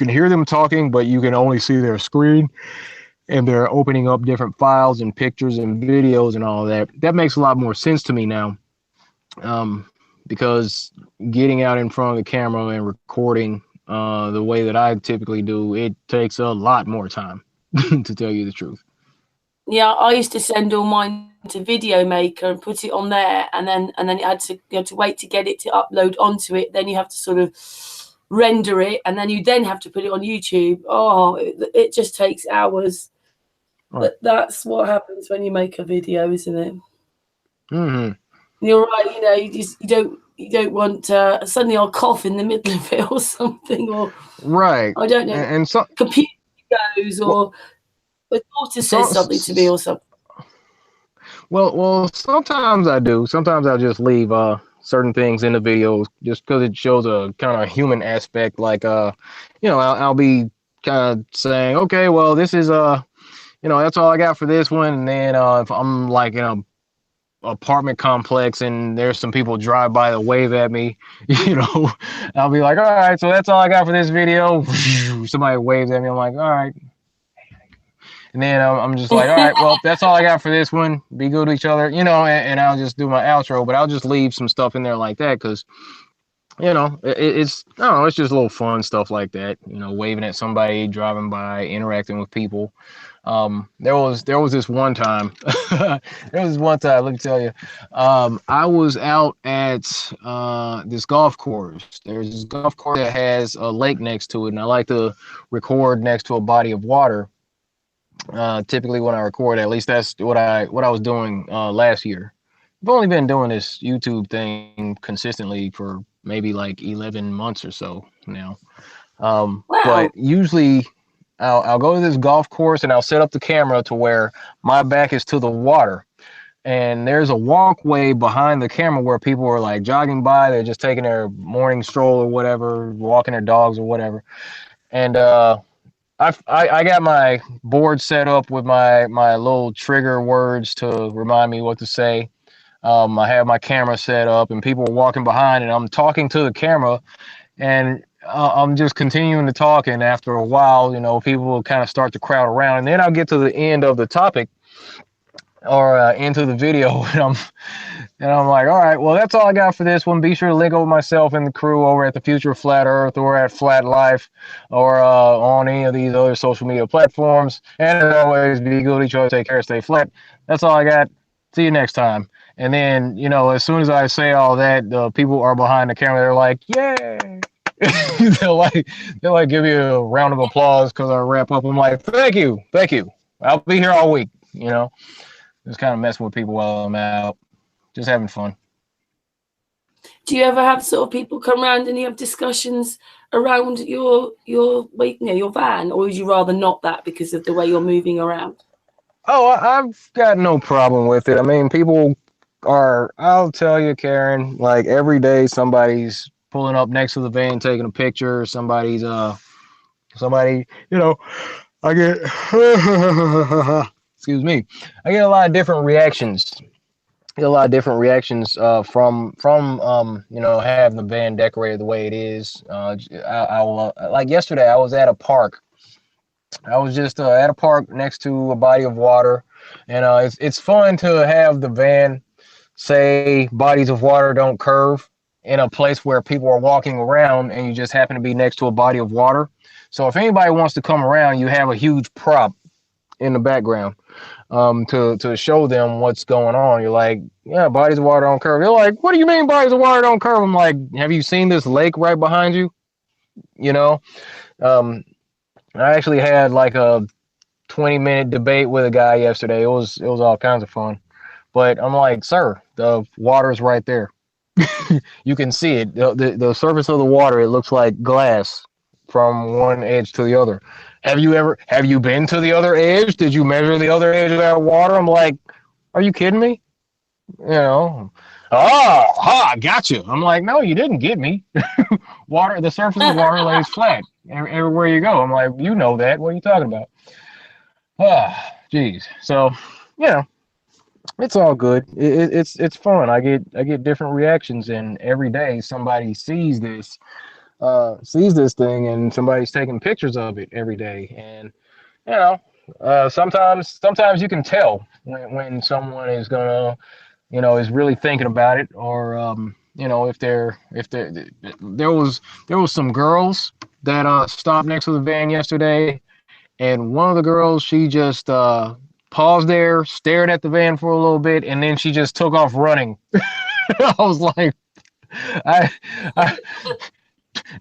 hear them talking, but you can only see their screen, and they're opening up different files and pictures and videos and all that. That makes a lot more sense to me now, because getting out in front of the camera and recording the way that I typically do, it takes a lot more time, to tell you the truth. Yeah, I used to send all mine to Video Maker and put it on there, and then you had to wait to get it to upload onto it. Then you have to sort of render it, and then you have to put it on YouTube. Oh, it just takes hours. Right. But that's what happens when you make a video, isn't it? Mm-hmm. You're right. You don't want suddenly I'll cough in the middle of it or something, or right. I don't know. And so computer goes, or the daughter says something to me or something. Well, sometimes I do. Sometimes I'll just leave certain things in the videos just because it shows a kind of human aspect. Like I'll be kind of saying, okay, well, this is that's all I got for this one. And then if I'm like in a apartment complex and there's some people drive by that wave at me, I'll be like, all right, so that's all I got for this video. Somebody waves at me. I'm like, all right. And then I'm just like, all right, well, that's all I got for this one. Be good to each other, and I'll just do my outro, but I'll just leave some stuff in there like that because, it's just a little fun stuff like that, waving at somebody, driving by, interacting with people. There was this one time, let me tell you, I was out at this golf course. There's this golf course that has a lake next to it, and I like to record next to a body of water. Typically when I record, at least that's what I was doing last year. I've only been doing this YouTube thing consistently for maybe like 11 months or so now. Wow. But usually I'll go to this golf course and I'll set up the camera to where my back is to the water. And there's a walkway behind the camera where people are like jogging by. They're just taking their morning stroll or whatever, walking their dogs or whatever. And I got my board set up with my little trigger words to remind me what to say. I have my camera set up and people are walking behind and I'm talking to the camera and I'm just continuing to talk. And after a while, people will kind of start to crowd around, and then I'll get to the end of the topic or into the video and I'm like, all right, well, that's all I got for this one. Be sure to link up with myself and the crew over at the Future of Flat Earth or at Flat Life or on any of these other social media platforms. And as always, be good to each other, take care, stay flat. That's all I got. See you next time. And then, as soon as I say all that, the people are behind the camera. They're like, yay. they'll like give you a round of applause because I wrap up. I'm like, thank you. I'll be here all week, Just kind of messing with people while I'm out. Just having fun. Do you ever have sort of people come around and you have discussions around your van, or would you rather not that because of the way you're moving around? Oh, I've got no problem with it. I mean, people are, I'll tell you, Karen, like every day somebody's pulling up next to the van taking a picture. Somebody, I get, excuse me, I get a lot of different reactions. From having the van decorated the way it is. I will, like yesterday, I was at a park. I was just at a park next to a body of water, and it's fun to have the van say bodies of water don't curve in a place where people are walking around, and you just happen to be next to a body of water. So if anybody wants to come around, you have a huge prop in the background to show them what's going on. You're like, yeah, bodies of water don't curve. They're like, what do you mean bodies of water don't curve? I'm like, have you seen this lake right behind you? You know, um, I actually had like a 20-minute debate with a guy yesterday. It was all kinds of fun. But I'm like, sir, the water's right there. You can see it. The surface of the water, it looks like glass from one edge to the other. Have you been to the other edge? Did you measure the other edge of that water? I'm like, are you kidding me? Gotcha. I'm like, no, you didn't get me. The surface of water lays flat everywhere you go. I'm like, you know that. What are you talking about? Geez. So, it's all good. It's fun. I get different reactions, and every day somebody sees this thing, and somebody's taking pictures of it every day. And sometimes you can tell when someone is gonna is really thinking about it, or if there was some girls that stopped next to the van yesterday, and one of the girls, she just paused there, stared at the van for a little bit, and then she just took off running. I was like, I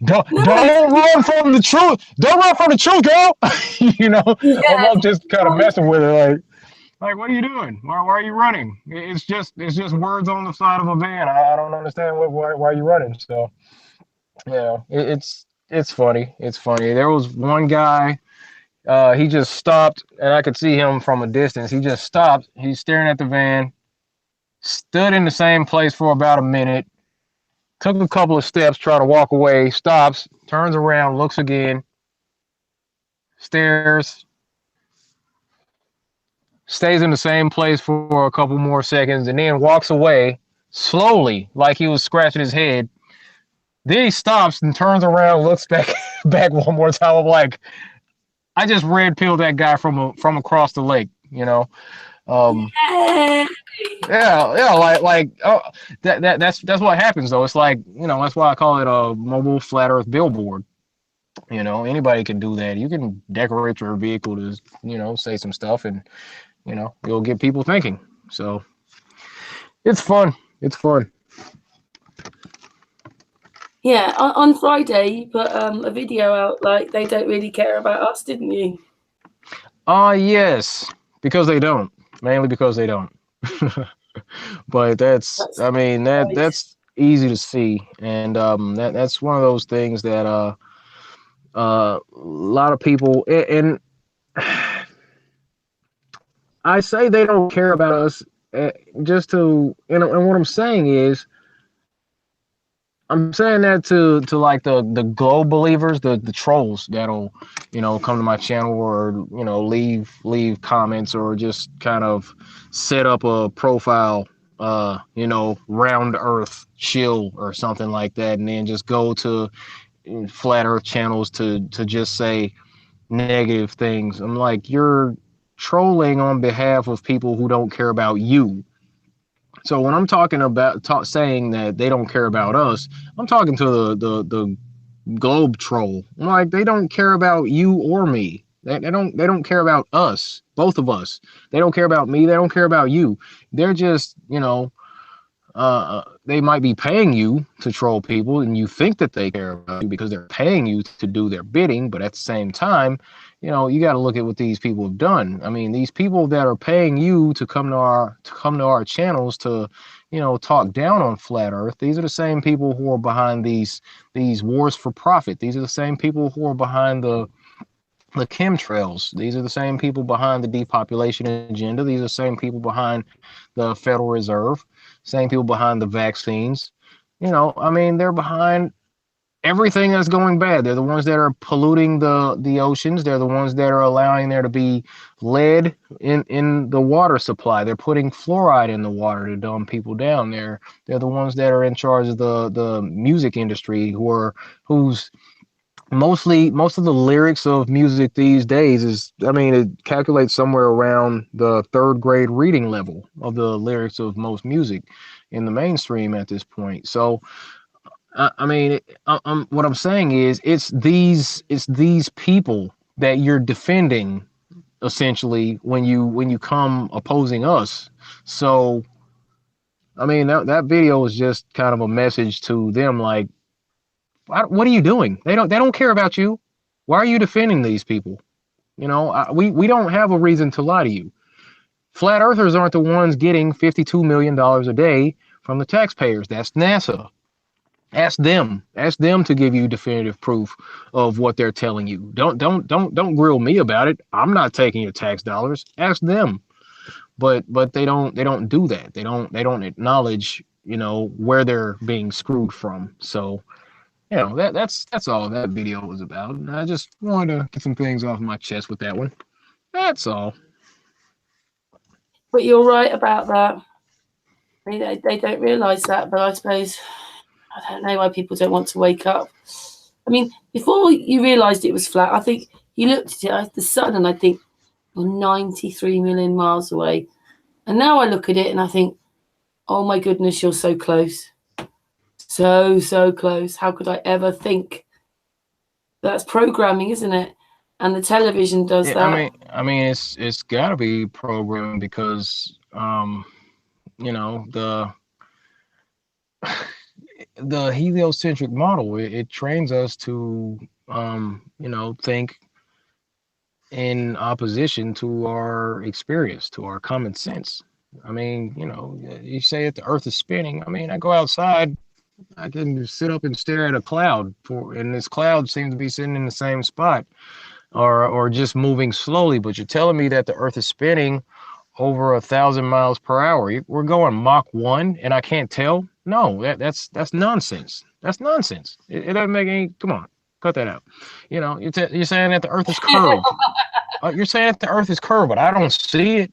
don't run from the truth. Don't run from the truth, girl. Yeah. I'm just kind of messing with her, like, what are you doing? Why are you running? It's just words on the side of a van. I don't understand why you're running. So, it's funny. It's funny. There was one guy. He just stopped, and I could see him from a distance. He just stopped. He's staring at the van, stood in the same place for about a minute, took a couple of steps, trying to walk away, stops, turns around, looks again, stares, stays in the same place for a couple more seconds, and then walks away slowly, like he was scratching his head. Then he stops and turns around, looks back one more time. I'm like, I just red pilled that guy from across the lake, Yeah, that's what happens though. It's like, that's why I call it a mobile flat earth billboard. Anybody can do that. You can decorate your vehicle to, say some stuff, and you'll get people thinking. So it's fun. It's fun. Yeah, on Friday you put a video out like they don't really care about us, didn't you? Yes, because they don't. Mainly because they don't. But that's easy to see, and that's one of those things that a lot of people, and I say they don't care about us, just to, and what I'm saying is, I'm saying that to like the globe believers, the trolls that'll come to my channel, or leave comments, or just kind of set up a profile, round earth shill or something like that, and then just go to flat earth channels to just say negative things. I'm like, you're trolling on behalf of people who don't care about you. So when I'm talking about saying that they don't care about us, I'm talking to the globe troll. I'm like, they don't care about you or me. They don't care about us, both of us. They don't care about me. They don't care about you. They're just, they might be paying you to troll people, and you think that they care about you because they're paying you to do their bidding. But at the same time, you got to look at what these people have done. I mean, these people that are paying you to come to our channels to, talk down on flat Earth. These are the same people who are behind these wars for profit. These are the same people who are behind the chemtrails. These are the same people behind the depopulation agenda. These are the same people behind the Federal Reserve, same people behind the vaccines. They're behind everything that's going bad. They're the ones that are polluting the oceans. They're the ones that are allowing there to be lead in the water supply. They're putting fluoride in the water to dumb people down. They're the ones that are in charge of the music industry, who's most of the lyrics of music these days it calculates somewhere around the third grade reading level of the lyrics of most music in the mainstream at this point. So what I'm saying is it's these people that you're defending essentially when you come opposing us. So that video is just kind of a message to them, like, what are you doing? They don't care about you. Why are you defending these people? We don't have a reason to lie to you. Flat earthers aren't the ones getting $52 million a day from the taxpayers. That's NASA. Ask them to give you definitive proof of what they're telling you. Don't grill me about it. I'm not taking your tax dollars. Ask them. But they don't do that. They don't acknowledge, where they're being screwed from. So, that's all that video was about. And I just wanted to get some things off my chest with that one. That's all. But you're right about that. They don't realise that, but I suppose I don't know why people don't want to wake up. Before you realised it was flat, I think you looked at it at the sun and I think we're 93 million miles away. And now I look at it and I think, oh my goodness, you're so close. So close. How could I ever think? That's programming, isn't it? And the television does that. It's got to be programming because, the heliocentric model, it trains us to, think in opposition to our experience, to our common sense. You say that the Earth is spinning. I go outside, I can sit up and stare at a cloud, and this cloud seems to be sitting in the same spot, or just moving slowly. But you're telling me that the Earth is spinning over 1,000 miles per hour. We're going Mach 1, and I can't tell. No, that's nonsense. That's nonsense. It doesn't make any. Come on, cut that out. You're saying that the Earth is curved. You're saying that the Earth is curved, but I don't see it.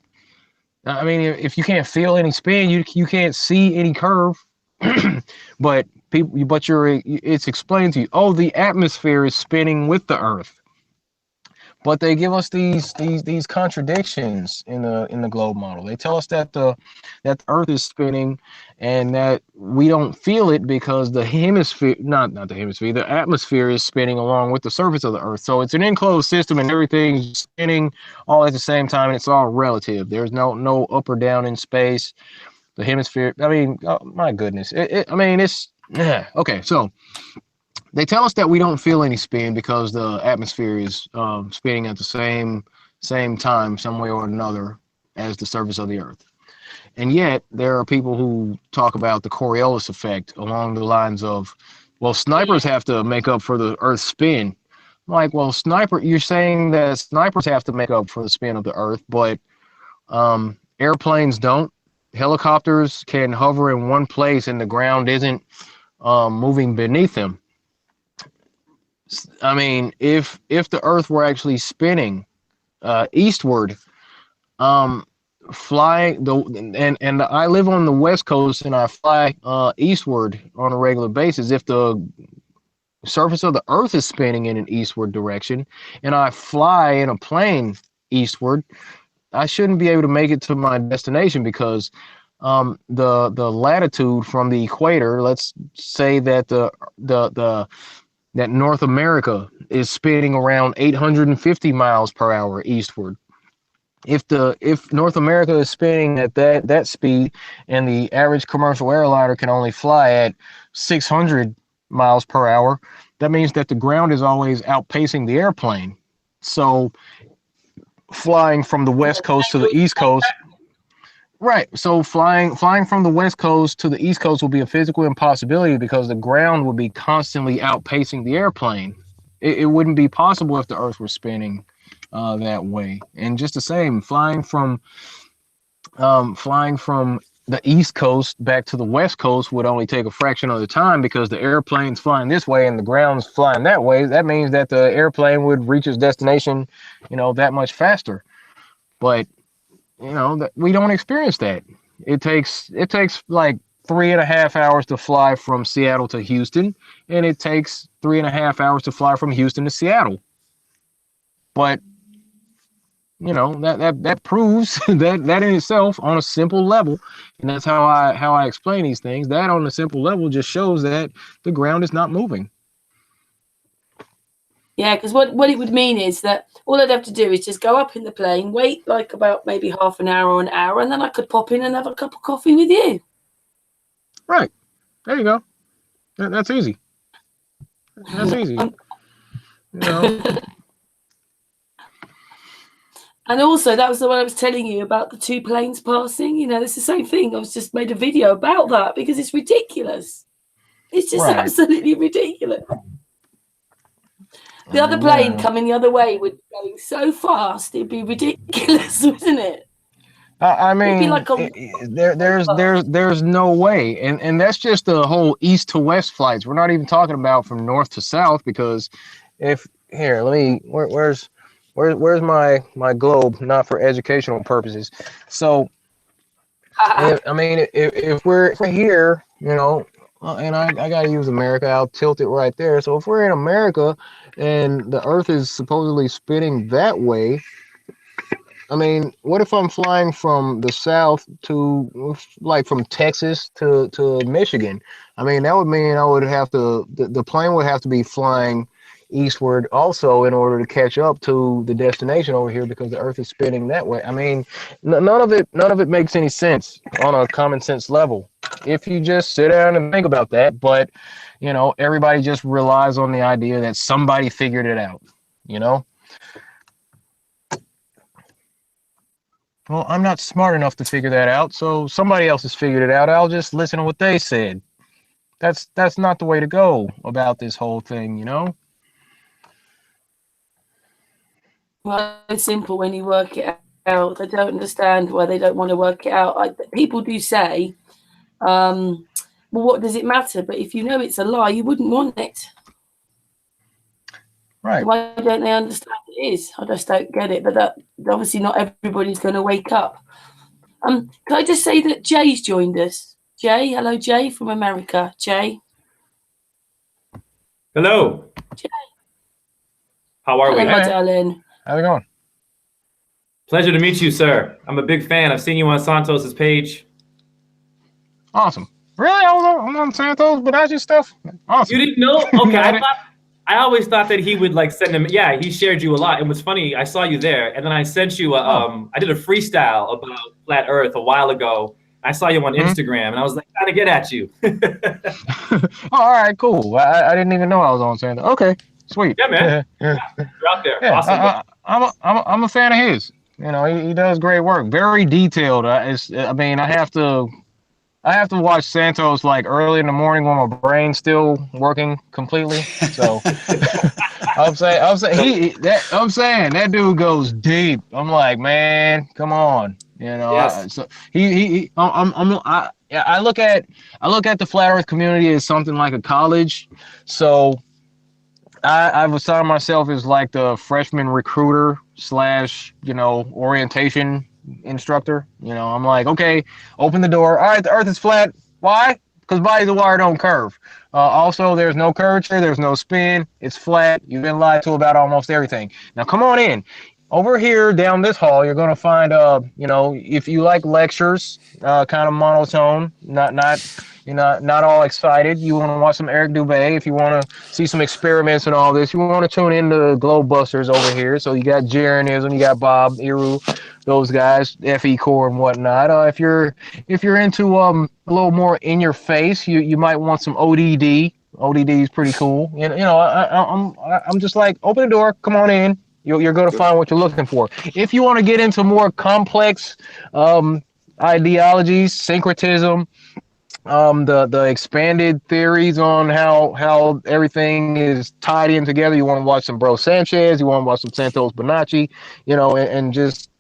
If you can't feel any spin, you can't see any curve. But it's explained to you. Oh, the atmosphere is spinning with the Earth. But they give us these contradictions in the globe model. They tell us that the Earth is spinning and that we don't feel it because the hemisphere, not the hemisphere, the atmosphere is spinning along with the surface of the Earth. So it's an enclosed system and everything's spinning all at the same time, and it's all relative. There's no up or down in space. The hemisphere, oh, my goodness. Okay, so they tell us that we don't feel any spin because the atmosphere is spinning at the same time, some way or another, as the surface of the Earth. And yet, there are people who talk about the Coriolis effect along the lines of, well, snipers have to make up for the Earth's spin. Like, well, you're saying that snipers have to make up for the spin of the Earth, but airplanes don't. Helicopters can hover in one place and the ground isn't moving beneath them. If the Earth were actually spinning eastward, I live on the West Coast and I fly eastward on a regular basis. If the surface of the Earth is spinning in an eastward direction and I fly in a plane eastward, I shouldn't be able to make it to my destination because the latitude from the equator, let's say that that North America is spinning around 850 miles per hour eastward. If North America is spinning at that speed and the average commercial airliner can only fly at 600 miles per hour, that means that the ground is always outpacing the airplane. So flying from the West Coast to the East Coast, Right. So flying from the West Coast to the East Coast will be a physical impossibility because the ground would be constantly outpacing the airplane. It wouldn't be possible if the Earth were spinning that way. And just the same, flying from the East Coast back to the West Coast would only take a fraction of the time because the airplane's flying this way and the ground's flying that way. That means that the airplane would reach its destination, that much faster. But that we don't experience that. It takes like 3.5 hours to fly from Seattle to Houston, and it takes 3.5 hours to fly from Houston to Seattle. But that proves that in itself on a simple level, and that's how I explain these things. That on a simple level just shows that the ground is not moving. Yeah, because what it would mean is that all I'd have to do is just go up in the plane, wait like about maybe half an hour or an hour, and then I could pop in and have a cup of coffee with you. Right. There you go. That's easy. That's easy. And also, that was the one I was telling you about the 2 planes passing. It's the same thing. I was just made a video about that because it's ridiculous. It's just absolutely ridiculous. The other plane coming the other way would be going so fast, it'd be ridiculous, wouldn't it? I mean, like there's no way, and that's just the whole east to west flights. We're not even talking about from north to south because where's my globe? Not for educational purposes. So, if we're here, and I gotta use America, I'll tilt it right there. So if we're in America and the Earth is supposedly spinning that way, what if I'm flying from the south to, like, from Texas to Michigan? That would mean I would have to, the plane would have to be flying eastward also in order to catch up to the destination over here because the Earth is spinning that way. None of it makes any sense on a common sense level if you just sit down and think about that. But everybody just relies on the idea that somebody figured it out. Well, I'm not smart enough to figure that out, so somebody else has figured it out. I'll just listen to what they said. That's not the way to go about this whole thing, Well, it's simple when you work it out. I don't understand why they don't want to work it out. People do say, well, what does it matter? But if you know it's a lie, you wouldn't want it. Right. Why don't they understand it is? I just don't get it. But that obviously not everybody's going to wake up. Can I just say that Jay's joined us? Jay, hello, Jay from America. Jay. Hello. Jay. How are we? Hello, my darling. How's it going? Pleasure to meet you, sir. I'm a big fan. I've seen you on Santos's page. Awesome. Really? I'm on Santos, but I just stuff. Awesome. You didn't know? Okay. I always thought that he would send him. Yeah, he shared you a lot. It was funny. I saw you there, and then I sent you I did a freestyle about flat Earth a while ago. I saw you on Instagram, and I was trying to get at you. All right, cool. I didn't even know I was on Santos. Okay, sweet. Yeah, man. You're out there. Yeah, Awesome. I'm a fan of his. He does great work. Very detailed. I have to watch Santos early in the morning when my brain's still working completely. So I'm saying that dude goes deep. I'm like, man, come on. Yes. I look at the flat Earth community as something like a college. So I've assigned myself as the freshman recruiter / orientation instructor. I'm like, okay, open the door. All right, the Earth is flat. Why? Because bodies of water don't curve. Also, there's no curvature, there's no spin. It's flat. You've been lied to about almost everything. Now come on in. Over here down this hall, you're gonna find if you like lectures, kind of monotone, not all excited. You want to watch some Eric Dubé. If you want to see some experiments and all this, you want to tune into Globe Busters over here. So you got Jeranism, you got Bob, Iru, those guys, FE Core and whatnot. If you're into a little more in your face, you might want some ODD. ODD is pretty cool. I'm just open the door, come on in. You're going to find what you're looking for. If you want to get into more complex ideologies, syncretism, the expanded theories on how everything is tied in together. You want to watch some Bro Sanchez, you want to watch some Santos Bonacci, you know, and just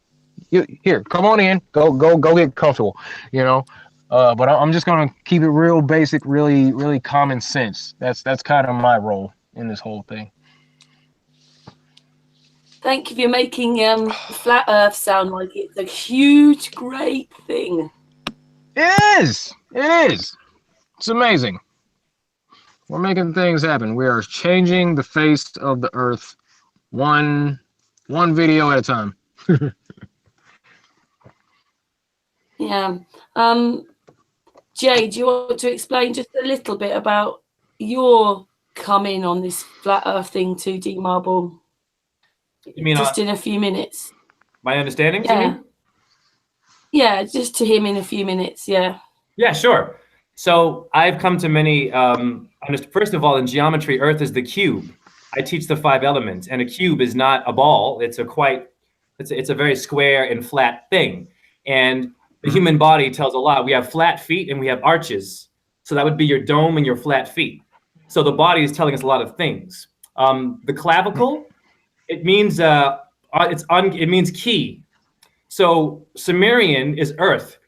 here, come on in, go get comfortable, you know. But I'm just gonna keep it real basic, really common sense. That's kind of my role in this whole thing. Thank you for making flat Earth sound like it's a huge, great thing. It is. It's amazing. We're making things happen. We are changing the face of the Earth, one video at a time. Yeah. Jay, do you want to explain just a little bit about your coming on this flat Earth thing to D.Marble? You mean just in a few minutes? My understanding? Yeah. Yeah, just to him in a few minutes. Yeah. Yeah, sure. So I've come to many. First of all, in geometry, Earth is the cube. I teach the 5 elements, and a cube is not a ball. It's a very square and flat thing. And the human body tells a lot. We have flat feet and we have arches. So that would be your dome and your flat feet. So the body is telling us a lot of things. The clavicle, it means it means key. So Sumerian is earth.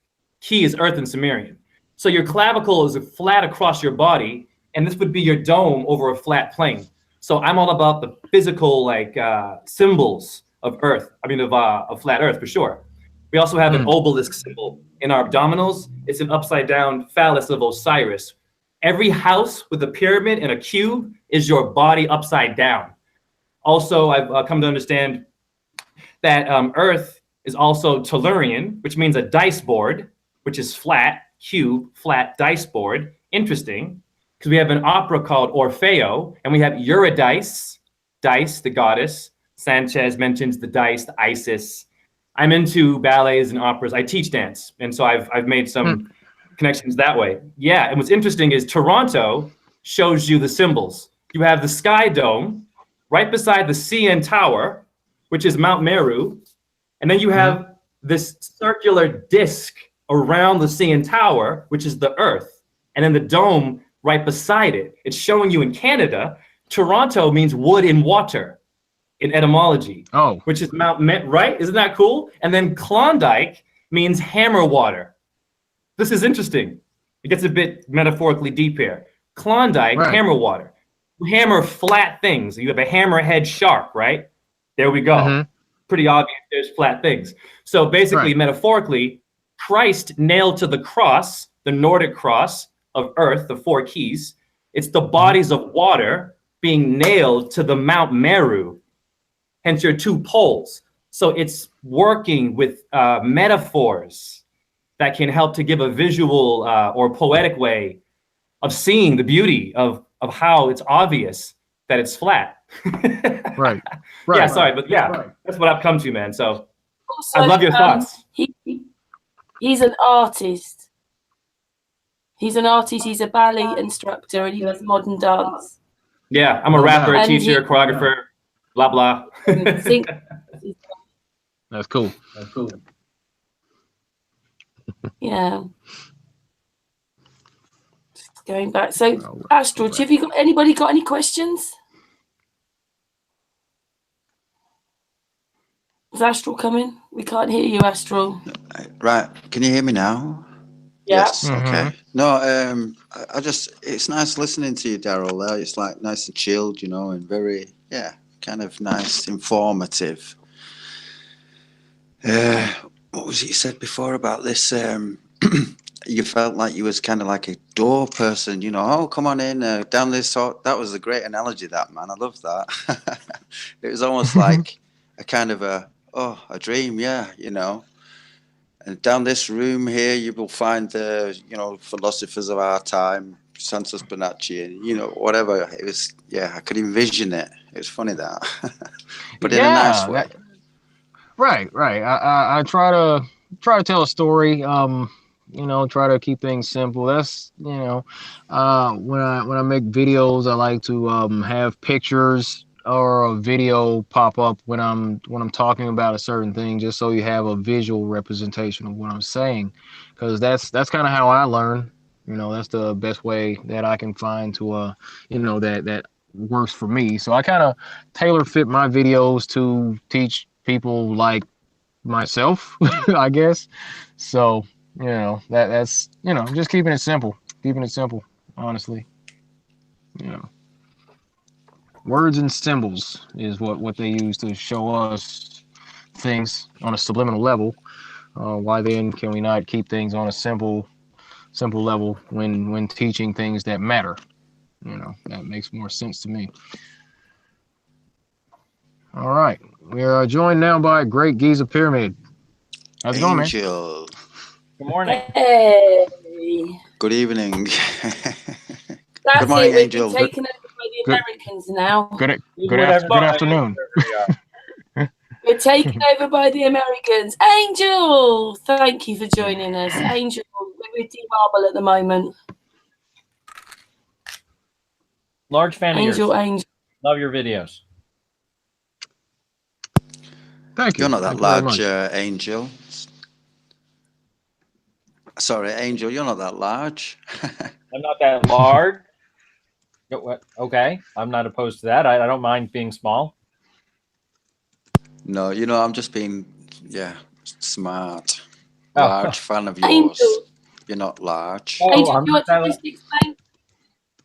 Key is earth in Sumerian. So your clavicle is flat across your body, and this would be your dome over a flat plane. So I'm all about the physical symbols of earth. I mean of flat earth for sure. We also have an obelisk symbol in our abdominals. It's an upside down phallus of Osiris. Every house with a pyramid and a cube is your body upside down. Also, I've come to understand that Earth is also Tellurian, which means a dice board, which is flat, cube, flat dice board. Interesting, because we have an opera called Orfeo, and we have Eurydice, dice, the goddess. Sanchez mentions the dice, the Isis. I'm into ballets and operas. I teach dance, and so I've made some connections that way. Yeah, and what's interesting is Toronto shows you the symbols. You have the Sky Dome right beside the CN Tower, which is Mount Meru, and then you have this circular disc around the CN Tower, which is the Earth, and then the dome right beside it. It's showing you in Canada, Toronto means wood and water in etymology, which is right? Isn't that cool? And then Klondike means hammer water. This is interesting. It gets a bit metaphorically deep here. Klondike, hammer water. You hammer flat things. You have a hammerhead shark, right? There we go. Pretty obvious there's flat things. So basically, metaphorically, Christ nailed to the cross, the Nordic cross of Earth, the 4 keys. It's the bodies of water being nailed to the Mount Meru, hence your 2 poles. So it's working with metaphors that can help to give a visual or poetic way of seeing the beauty of how it's obvious that it's flat. Right. Yeah, sorry, but that's what I've come to, man. So also, I love your thoughts. He's an artist. He's an artist. He's a ballet instructor, and he does modern dance. Yeah, I'm a rapper, a teacher, choreographer, blah blah. That's cool. Yeah. Just going back. So, Astral, have you got anybody got any questions? Is Astral coming? We can't hear you, Astral. Right. Can you hear me now? Yeah. Yes. Okay. No, I just, it's nice listening to you, Daryl. It's like nice and chilled, you know, and very, kind of nice, informative. What was it you said before about this? You felt like you was kind of like a door person, you know. Oh, come on in, down this. That was a great analogy, that, man. I love that. It was almost like a kind of a dream, you know. And down this room here, you will find the, you know, philosophers of our time, Santos Bonacci, and, you know, whatever. It was, I could envision it. It was funny that, but in a nice way. Right. I try to tell a story. You know, try to keep things simple. That's, you know, when I make videos, I like to have pictures or a video pop up when I'm talking about a certain thing, just so you have a visual representation of what I'm saying, because that's kind of how I learn. You know, that's the best way that I can find to you know, that works for me. So I kind of tailor fit my videos to teach people like myself, I guess. So, you know, that's, you know, just keeping it simple, honestly. You know, words and symbols is what they use to show us things on a subliminal level. Why then can we not keep things on a simple level when teaching things that matter? You know, that makes more sense to me. All right, we are joined now by Great Giza Pyramid. How's it going, man? Angel. Good morning. Hey, Good evening. that's Good morning, it. We've Angel. been taken over by the Good. Americans now. Good afternoon. We're taken over by the Americans. Angel, thank you for joining us. Angel, we're with D.Marble at the moment. Large fan of Angel, yours. Angel. Love your videos. Thank you. You're not that Thank you very large, much. Angel. Sorry, Angel, you're not that large. I'm not that large. Okay, I'm not opposed to that. I don't mind being small. No, you know, I'm just being, yeah, smart. Oh. Large fan of yours. Angel. You're not large. Oh, Angel, I'm do you want not to that just explain?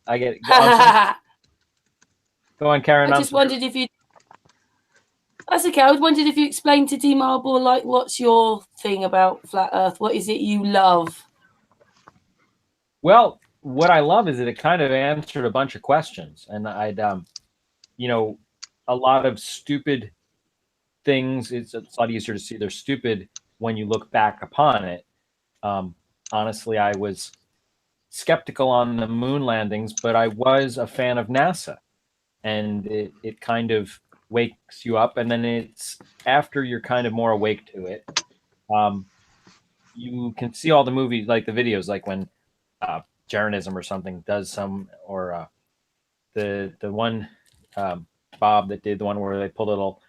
I get it. Oh, go on, Karen. I just wondered if you. That's okay. I wondered if you explained to D.Marble, like, what's your thing about flat Earth? What is it you love? Well, what I love is that it kind of answered a bunch of questions, and I'd, you know, a lot of stupid things. It's a lot easier to see they're stupid when you look back upon it. Honestly, I was skeptical on the moon landings, but I was a fan of NASA, and it kind of wakes you up, and then it's after you're kind of more awake to it. You can see all the movies, like the videos, like when Jeranism or something does some, or the one Bob that did the one where they pull a little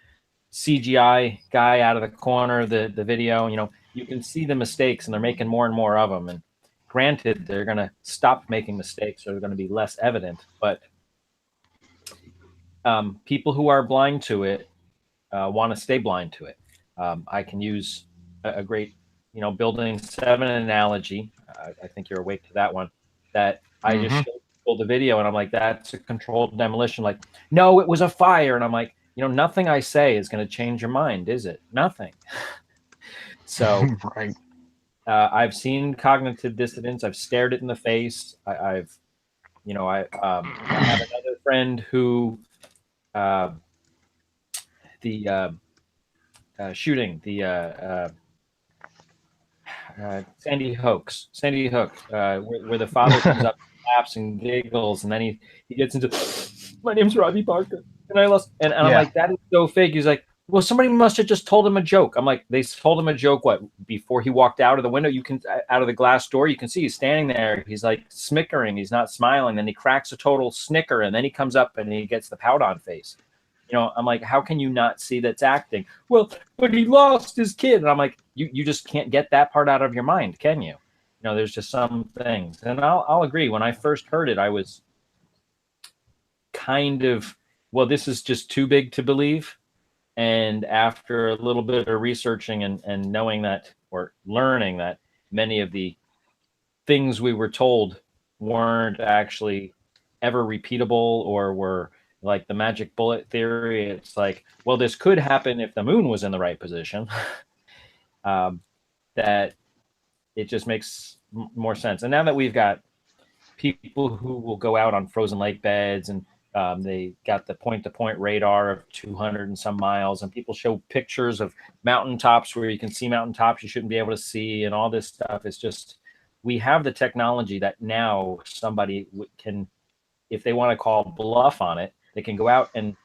CGI guy out of the corner of the video. You know, you can see the mistakes, and they're making more and more of them. And granted, they're going to stop making mistakes, or they're going to be less evident. But people who are blind to it want to stay blind to it. I can use a great, you know, Building 7 analogy. I think you're awake to that one. That I just showed people the video, and I'm like, that's a controlled demolition. Like, no, it was a fire. And I'm like, you know, nothing I say is going to change your mind, is it? Nothing. So Right. I've seen cognitive dissonance. I've stared it in the face. I've, you know, I have another friend who the shooting, the Sandy Hook, where the father comes up, laughs and giggles, and then he gets into, my name's Robbie Parker, and I lost, and I'm like, that is so fake. He's like, well, somebody must have just told him a joke. I'm like, they told him a joke, what, before he walked out of the window? You can, out of the glass door, you can see he's standing there. He's like smickering. He's not smiling. Then he cracks a total snicker, and then he comes up and he gets the pout on face. You know, I'm like, how can you not see that's acting? Well, but he lost his kid. And I'm like, you just can't get that part out of your mind, can you? You know, there's just some things. And I'll agree. When I first heard it, I was kind of, well, this is just too big to believe. And after a little bit of researching and knowing that, or learning that many of the things we were told weren't actually ever repeatable, or were like the magic bullet theory, it's like, well, this could happen if the moon was in the right position. That it just makes more sense. And now that we've got people who will go out on frozen lake beds, and they got the point-to-point radar of 200 and some miles, and people show pictures of mountaintops where you can see mountaintops you shouldn't be able to see, and all this stuff. It's just, we have the technology that now somebody can, if they want to call bluff on it, they can go out and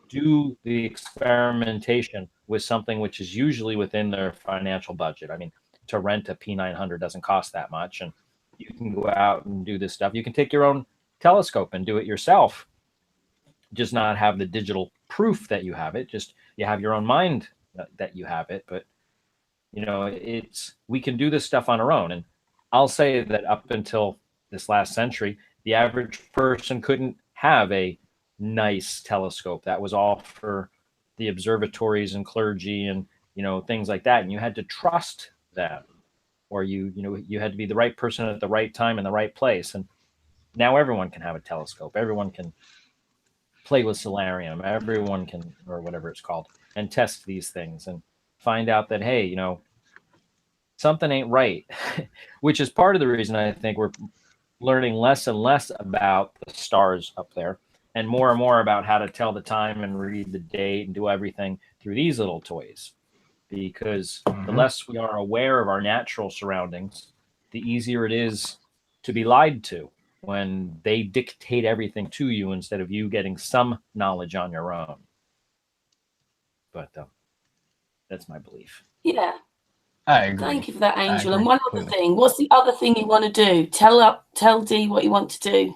do the experimentation with something which is usually within their financial budget. I mean, to rent a P900 doesn't cost that much, and you can go out and do this stuff. You can take your own telescope and do it yourself, just not have the digital proof that you have it. Just you have your own mind that you have it. But you know, we can do this stuff on our own. And I'll say that up until this last century, the average person couldn't have a nice telescope. That was all for the observatories and clergy and, you know, things like that. And you had to trust them, or you had to be the right person at the right time in the right place. And now everyone can have a telescope. Everyone can play with solarium. Everyone can, or whatever it's called, and test these things and find out that, hey, you know, something ain't right, which is part of the reason I think we're learning less and less about the stars up there and more about how to tell the time and read the date and do everything through these little toys. Because the less we are aware of our natural surroundings, the easier it is to be lied to when they dictate everything to you instead of you getting some knowledge on your own. But that's my belief. Yeah. I agree. Thank you for that, Angel. agree And one other thing, what's the other thing you want to do? Tell D what you want to do.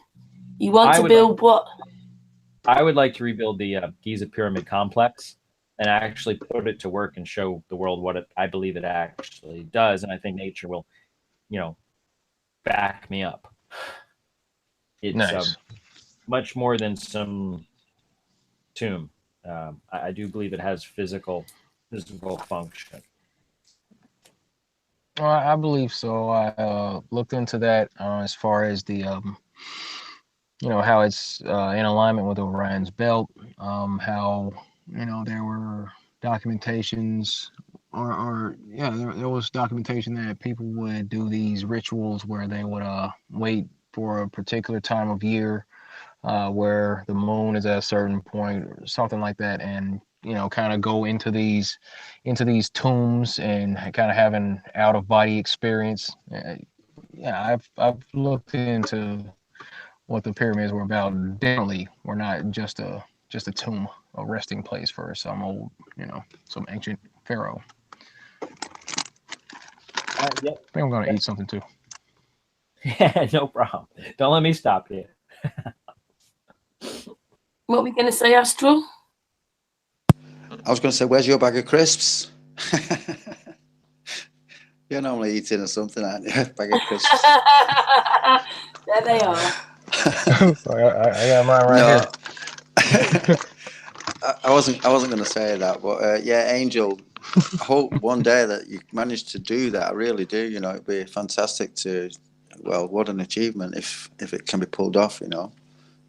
You want to build what? I would like to rebuild the Giza Pyramid complex and actually put it to work and show the world what I believe it actually does. And I think nature will, you know, back me up. It's nice. Much more than some tomb. I do believe it has physical function. Well, I believe so. I looked into that as far as the, you know, how it's in alignment with Orion's belt, how, you know, there were documentations there was documentation that people would do these rituals where they would wait for a particular time of year where the moon is at a certain point or something like that, and you know, kind of go into these tombs and kind of have an out of body experience. Yeah, I've looked into what the pyramids were about. Definitely, we're not just a tomb, a resting place for some old, you know, some ancient pharaoh. Yep. I think I'm gonna eat something too. Yeah, no problem. Don't let me stop you. What are we going to say, Astral? I was going to say, where's your bag of crisps? You're normally eating or something, aren't you? Bag of crisps. There they are. So I got mine right here. I wasn't going to say that, but yeah, Angel, I hope one day that you manage to do that. I really do. You know, it'd be fantastic to. Well, what an achievement if it can be pulled off. You know,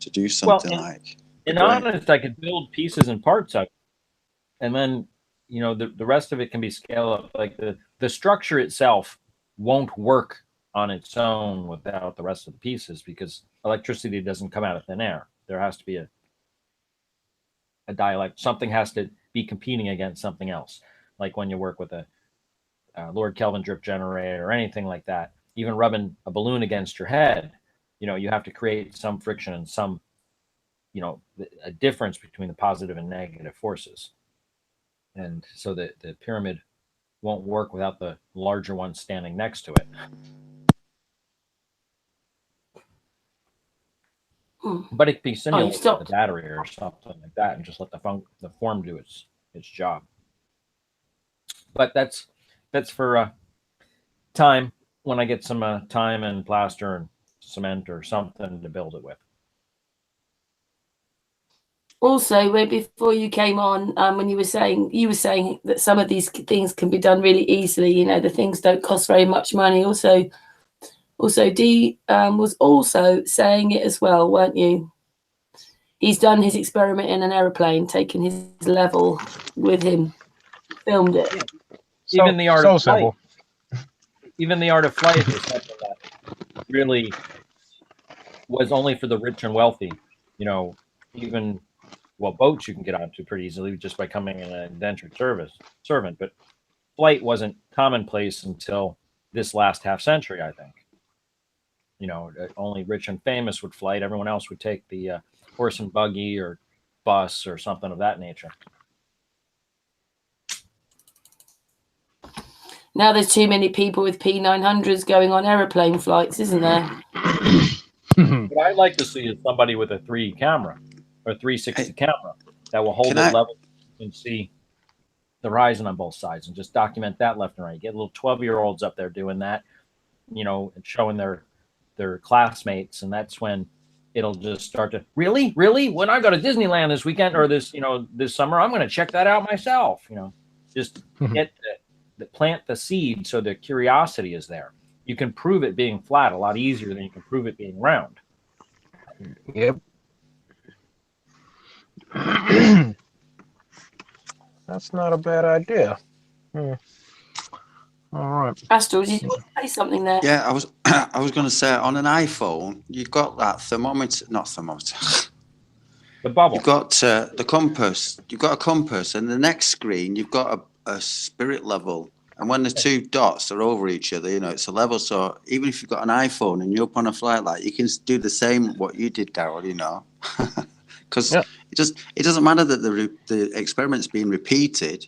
to do something like. In honest, I could build pieces and parts of it, and then, you know, the rest of it can be scaled up. Like the structure itself won't work on its own without the rest of the pieces, because electricity doesn't come out of thin air. There has to be a dialect. Something has to be competing against something else. Like when you work with a Lord Kelvin drip generator or anything like that, even rubbing a balloon against your head, you know, you have to create some friction and some, you know, a difference between the positive and negative forces. And so the pyramid won't work without the larger one standing next to it. But it can be simulated with a battery or something like that, and just let the form do its job. But that's for time, when I get some time and plaster and cement or something to build it with. Also, before you came on, when you were saying that some of these things can be done really easily. You know, the things don't cost very much money. Also, D was also saying it as well, weren't you? He's done his experiment in an aeroplane, taken his level with him, filmed it. Yeah. Even the art of flight. Even the art of flight was something that really was only for the rich and wealthy. You know, even boats you can get onto pretty easily just by coming in an indentured servant. But flight wasn't commonplace until this last half century, I think. You know, only rich and famous would flight. Everyone else would take the horse and buggy or bus or something of that nature. Now there's too many people with P900s going on aeroplane flights, isn't there? What I'd like to see is somebody with a 3 camera or 360 camera. that will hold Can it I- level and see the horizon on both sides, and just document that left and right. Get little 12-year-olds up there doing that, you know, and showing their classmates, and that's when it'll just start to really when I go to Disneyland this weekend or this, you know, this summer, I'm going to check that out myself. You know, just get the plant the seed so the curiosity is there. You can prove it being flat a lot easier than you can prove it being round. Yep. That's not a bad idea. All right. Astral, did you want to say something there? Yeah, I was going to say, on an iPhone, you've got that thermometer, not thermometer. The bubble. You've got the compass. You've got a compass, and the next screen you've got a spirit level. And when the two dots are over each other, you know, it's a level. So even if you've got an iPhone and you're up on a flight, like, you can do the same what you did, Darryl. You know, because it doesn't matter that the experiment's being repeated.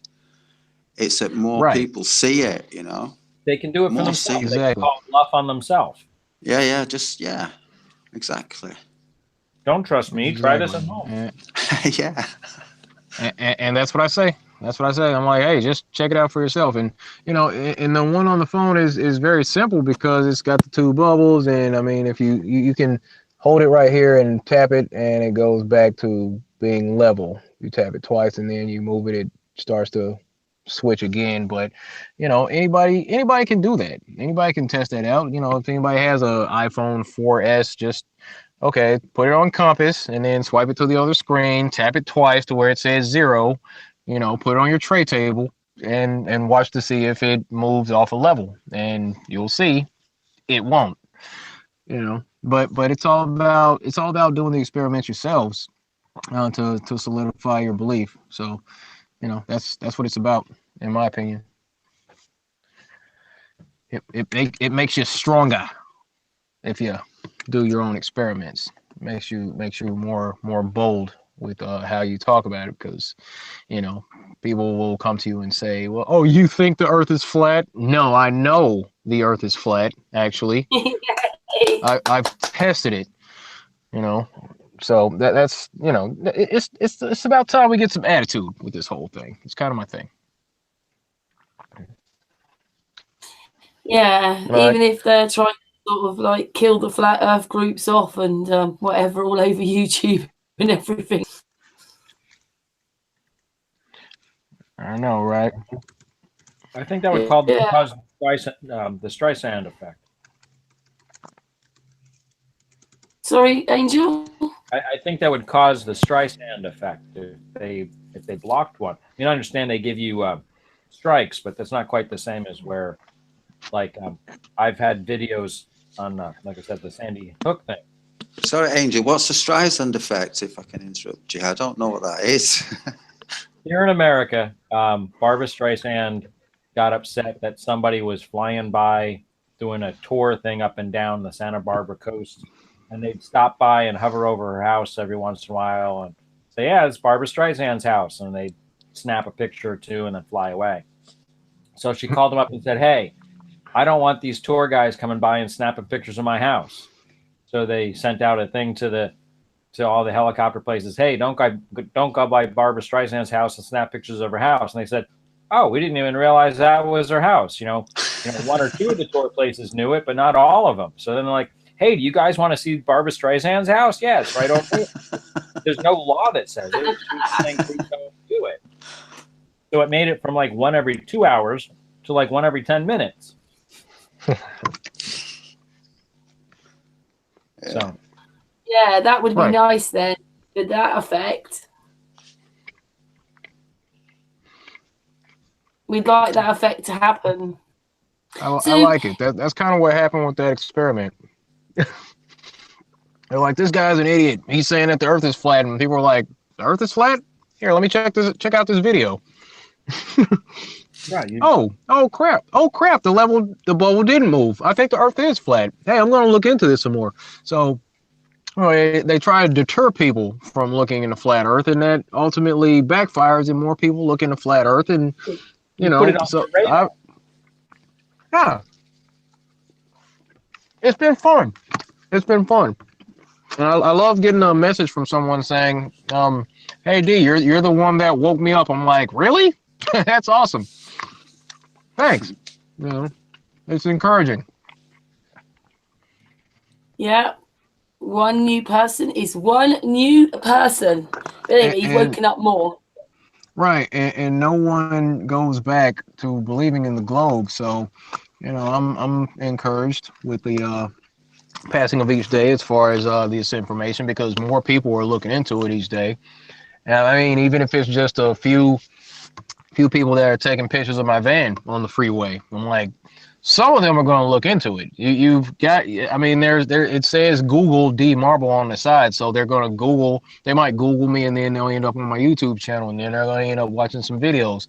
It's that more people see it. You know, they can do it for more themselves. exactly. They can call bluff on themselves. Yeah, exactly. Don't trust me. Try this at home. Yeah. And that's what I say. That's what I say. I'm like, hey, just check it out for yourself. And, you know, and the one on the phone is very simple because it's got the two bubbles. And I mean, if you can hold it right here and tap it, and it goes back to being level. You tap it twice and then you move it, it starts to switch again. But, you know, anybody can do that. Anybody can test that out. You know, if anybody has a iPhone 4S, just okay, put it on compass and then swipe it to the other screen, tap it twice to where it says 0, you know, put it on your tray table and watch to see if it moves off a level, and you'll see it won't, you know, but it's all about doing the experiments yourselves to solidify your belief. So, you know, that's what it's about, in my opinion. It makes you stronger if you do your own experiments. Makes you more bold with how you talk about it, because, you know, people will come to you and say, well, oh, you think the earth is flat? No, I know the earth is flat, actually. I've tested it, you know. So that's, you know, it's about time we get some attitude with this whole thing. It's kind of my thing. Yeah, Right. even if they're trying to sort of like kill the flat earth groups off and whatever all over YouTube and everything. I know, right? I think that would cause the Streisand effect. Sorry, Angel? I think that would cause the Streisand effect if they blocked one. I mean, I understand they give you strikes, but that's not quite the same as where, like, I've had videos on, like I said, the Sandy Hook thing. Sorry, Angel, what's the Streisand effect, if I can interrupt you? I don't know what that is. Here in America, Barbra Streisand got upset that somebody was flying by doing a tour thing up and down the Santa Barbara coast, and they'd stop by and hover over her house every once in a while and say, yeah, it's Barbra Streisand's house, and they'd snap a picture or two and then fly away. So she called them up and said, hey, I don't want these tour guys coming by and snapping pictures of my house. So they sent out a thing to all the helicopter places. Hey, don't go by Barbra Streisand's house and snap pictures of her house. And they said, oh, we didn't even realize that was her house. You know, one or two of the tour places knew it, but not all of them. So then they're like, hey, do you guys want to see Barbra Streisand's house? Yeah, it's right over here. There's no law that says it. She's saying please don't do it. So it made it from like one every 2 hours to like one every 10 minutes. So Yeah, that would be Right. nice then, with that effect. We'd like that effect to happen. I So- like it. That's kind of what happened with that experiment. They're like, this guy's an idiot. He's saying that the earth is flat, and people were like, the earth is flat? Here, let me check out this video. right, Oh crap. The bubble didn't move. I think the earth is flat. Hey, I'm going to look into this some more. So they try to deter people from looking into flat earth, and that ultimately backfires, and more people look into flat earth, and you know, put it on so your radar. yeah. It's been fun. And I love getting a message from someone saying, "Hey D, you're the one that woke me up." I'm like, really? That's awesome. Thanks. You know, it's encouraging. Yeah. One new person is one new person. But anyway, you've woken up more. Right, and no one goes back to believing in the globe. So, you know, I'm encouraged with the passing of each day as far as this information, because more people are looking into it each day. And I mean, even if it's just a few people that are taking pictures of my van on the freeway, I'm like, some of them are going to look into it. You've got, I mean, it says Google D.Marble on the side, so they're going to Google. They might Google me, and then they'll end up on my YouTube channel, and then they're going to end up watching some videos.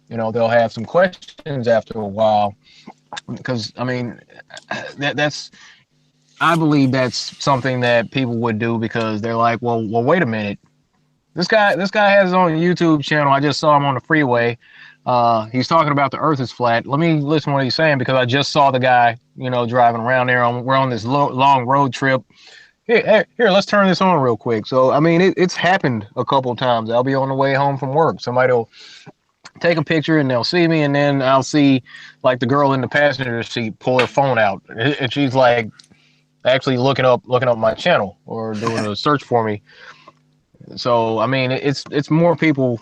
You know, they'll have some questions after a while, because I mean, that's. I believe that's something that people would do, because they're like, well, wait a minute. This guy has his own YouTube channel. I just saw him on the freeway. He's talking about the Earth is flat. Let me listen to what he's saying, because I just saw the guy, you know, driving around there. We're on this long road trip. Here, let's turn this on real quick. So, I mean, it's happened a couple of times. I'll be on the way home from work. Somebody will take a picture and they'll see me, and then I'll see like the girl in the passenger seat pull her phone out, and she's like actually looking up my channel or doing a search for me. So I mean, it's more people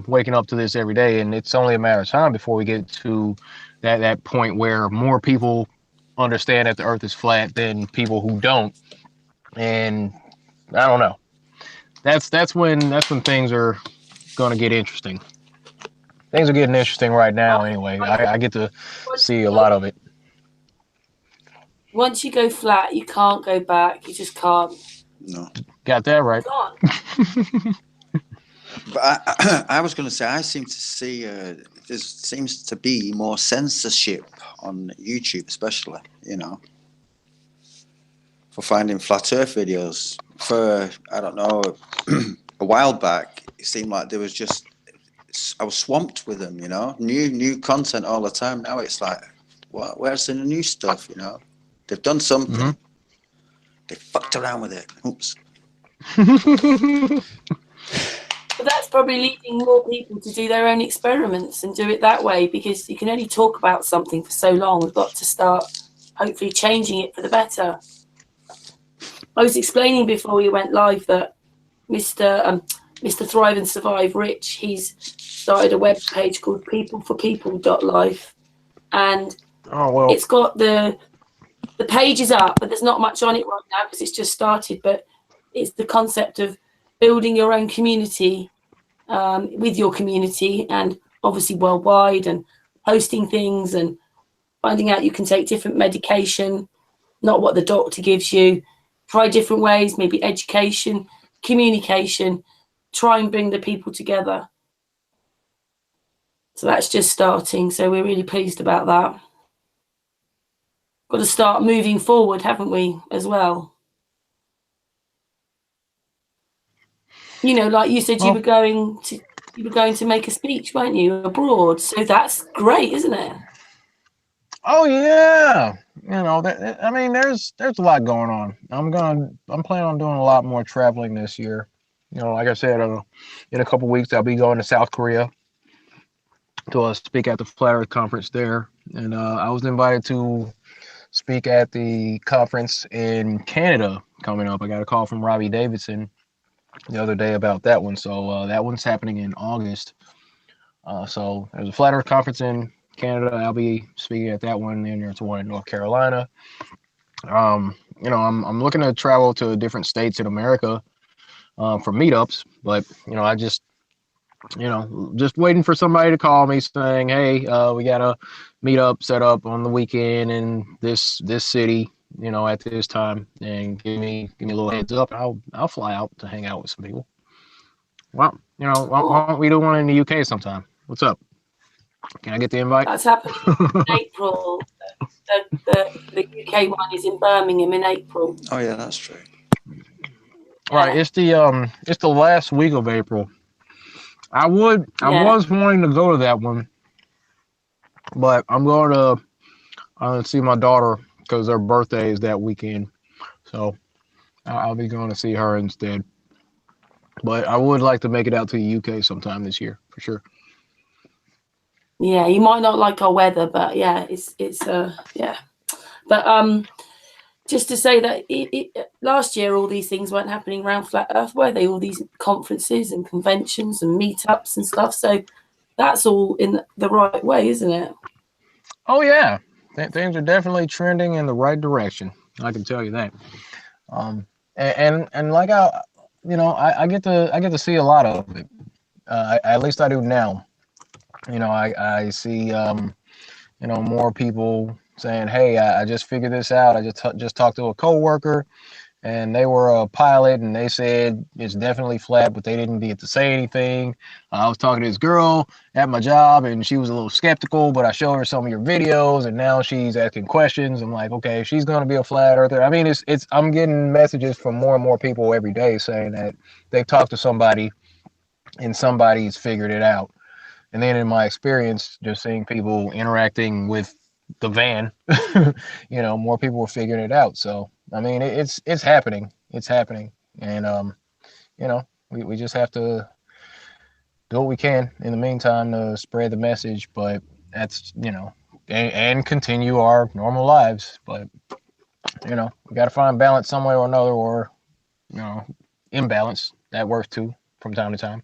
waking up to this every day, and it's only a matter of time before we get to that point where more people understand that the Earth is flat than people who don't. And I don't know. That's when things are going to get interesting. Things are getting interesting right now. Anyway, I get to see a lot of it. Once you go flat, you can't go back. You just can't. No. Got that right. But I was going to say, I seem to see there seems to be more censorship on YouTube, especially, you know, for finding flat Earth videos. For, I don't know, a while back, it seemed like there was just, I was swamped with them, you know, new content all the time. Now it's like, what? Where's the new stuff, you know? They've done something. Mm-hmm. They fucked around with it. Oops. But that's probably leading more people to do their own experiments and do it that way, because you can only talk about something for so long. We've got to start hopefully changing it for the better. I was explaining before we went live that Mr. Thrive and Survive Rich, he's started a web page called peopleforpeople.life, and it's got the page is up, but there's not much on it right now because it's just started. But it's the concept of building your own community with your community, and obviously worldwide, and hosting things and finding out you can take different medication, not what the doctor gives you. Try different ways, maybe education, communication, try and bring the people together. So that's just starting. So we're really pleased about that. Got to start moving forward, haven't we, as well? You know, like you said, you were going to make a speech, weren't you, abroad? So that's great, isn't it? Oh yeah. You know, I mean, there's a lot going on. I'm planning on doing a lot more traveling this year. You know, like I said, in a couple of weeks I'll be going to South Korea to speak at the Flat Earth conference there, and I was invited to speak at the conference in Canada coming up. I got a call from Robbie Davidson the other day about that one. So that one's happening in August. So there's a Flat Earth conference in Canada. I'll be speaking at that one. Then there's one in North Carolina. You know, I'm looking to travel to different states in America for meetups, but you know, I just waiting for somebody to call me saying, hey, we got a meetup set up on the weekend in this city, you know, at this time, and give me a little heads up. I'll fly out to hang out with some people. Well, you know, why don't we do one in the UK sometime? What's up? Can I get the invite? That's happening in April. The UK one is in Birmingham in April. Oh yeah, that's true. Right, it's the last week of April. I was wanting to go to that one, but I'm going to see my daughter because her birthday is that weekend. So I'll be going to see her instead. But I would like to make it out to the UK sometime this year for sure. Yeah, you might not like our weather, but yeah, it's yeah. But just to say that last year all these things weren't happening around Flat Earth, were they? All these conferences and conventions and meetups and stuff. So that's all in the right way, isn't it? Oh yeah, things are definitely trending in the right direction. I can tell you that. And like I get to see a lot of it. At least I do now. I see more people saying, "Hey, I just figured this out. I just talked to a coworker, and they were a pilot, and they said it's definitely flat, but they didn't get to say anything. I was talking to this girl at my job, and she was a little skeptical, but I showed her some of your videos, and now she's asking questions. I'm like, okay, she's going to be a flat earther. I mean, it's I'm getting messages from more and more people every day saying that they've talked to somebody, and somebody's figured it out. And then in my experience, just seeing people interacting with the van, more people were figuring it out. So I mean, it's happening. It's happening, and we just have to do what we can in the meantime to spread the message. But that's and continue our normal lives. But we got to find balance some way or another, or imbalance that works too from time to time.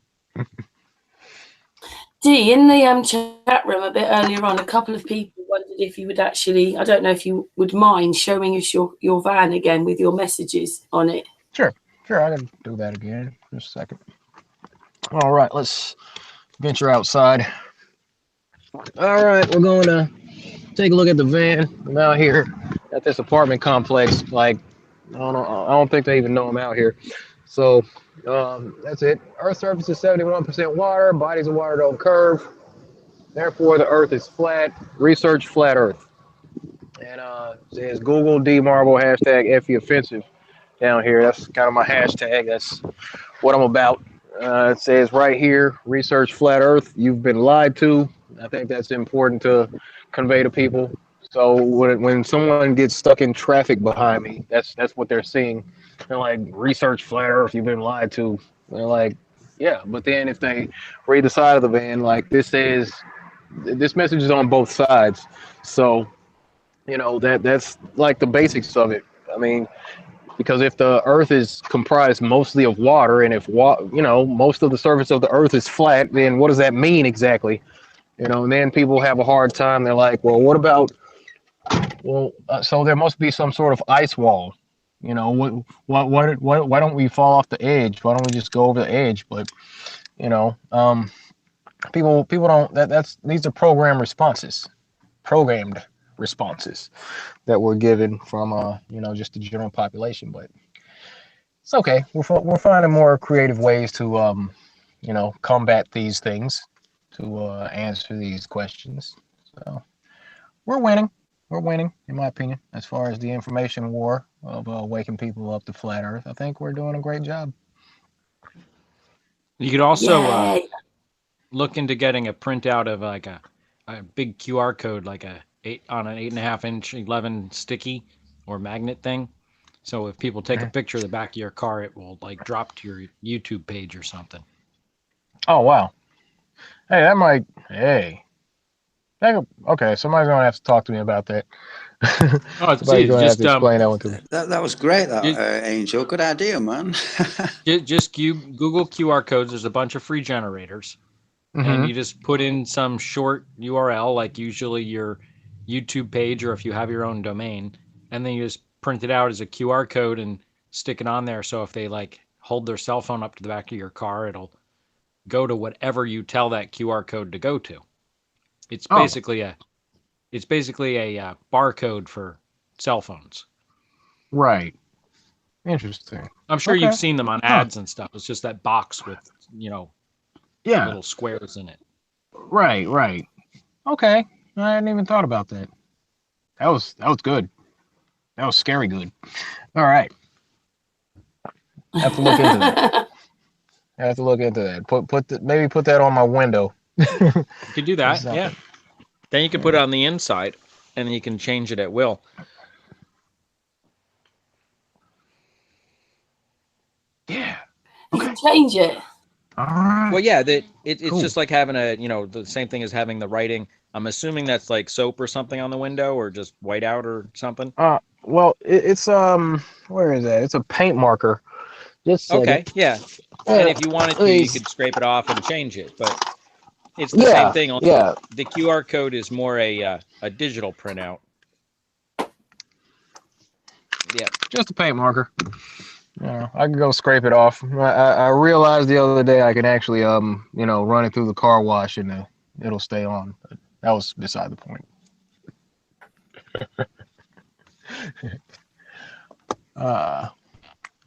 Dee, in the chat room a bit earlier on, a couple of people wondered if you would actually, I don't know if you would mind showing us your van again with your messages on it. Sure, I can do that again. Just a second. All right, let's venture outside. All right, we're going to take a look at the van. I'm out here at this apartment complex. Like, I don't think they even know I'm out here. So that's it. Earth's surface is 71% water. Bodies of water don't curve. Therefore, the Earth is flat. Research flat Earth. And it says Google D.Marble hashtag Effie offensive down here. That's kind of my hashtag. That's what I'm about. It says right here, research flat Earth. You've been lied to. I think that's important to convey to people. So when someone gets stuck in traffic behind me, that's what they're seeing. They're like, research flat Earth. You've been lied to. They're like, yeah. But then if they read the side of the van, like this says, this message is on both sides. So that's like the basics of it. I mean, because if the Earth is comprised mostly of water, and if most of the surface of the Earth is flat, then what does that mean exactly? And then people have a hard time. They're like, well, what about? Well, so there must be some sort of ice wall. Why don't we fall off the edge? Why don't we just go over the edge? But people don't. These are programmed responses that were given from just the general population. But it's okay. We're finding more creative ways to combat these things, to answer these questions. So we're winning in my opinion, as far as the information war of waking people up to flat Earth. I think we're doing a great job. You could also look into getting a printout of like a big QR code, like on an 8.5 inch 11 sticky or magnet thing. So if people take a picture of the back of your car, it will like drop to your YouTube page or something. Oh wow! Hey, that might. Hey. Okay, somebody's gonna have to talk to me about that. Oh, it's somebody's gonna have just to explain that one to me. That was great, Angel. Good idea, man. just Google QR codes. There's a bunch of free generators. And you just put in some short URL, like usually your YouTube page, or if you have your own domain, and then you just print it out as a QR code and stick it on there. So if they like hold their cell phone up to the back of your car, it'll go to whatever you tell that QR code to go to. It's basically a barcode for cell phones. Right. Interesting. I'm sure you've seen them on ads and stuff. It's just that box with little squares in it. Right. Okay. I hadn't even thought about that. That was good. That was scary good. All right. I have to look into that. Maybe put that on my window. You could do that, yeah. Then you can put it on the inside, and then you can change it at will. You can change it. All right. Well, yeah, it's Cool. just like having the same thing as having the writing. I'm assuming that's like soap or something on the window, or just whiteout or something. Well, it's where is that? It's a paint marker. Just a Okay, second. yeah. And if you wanted to, you could scrape it off and change it. But it's the same thing. Only Yeah. the QR code is more a digital printout. Yeah. Just a paint marker. I can go scrape it off. I realized the other day I can actually run it through the car wash and it'll stay on. But that was beside the point.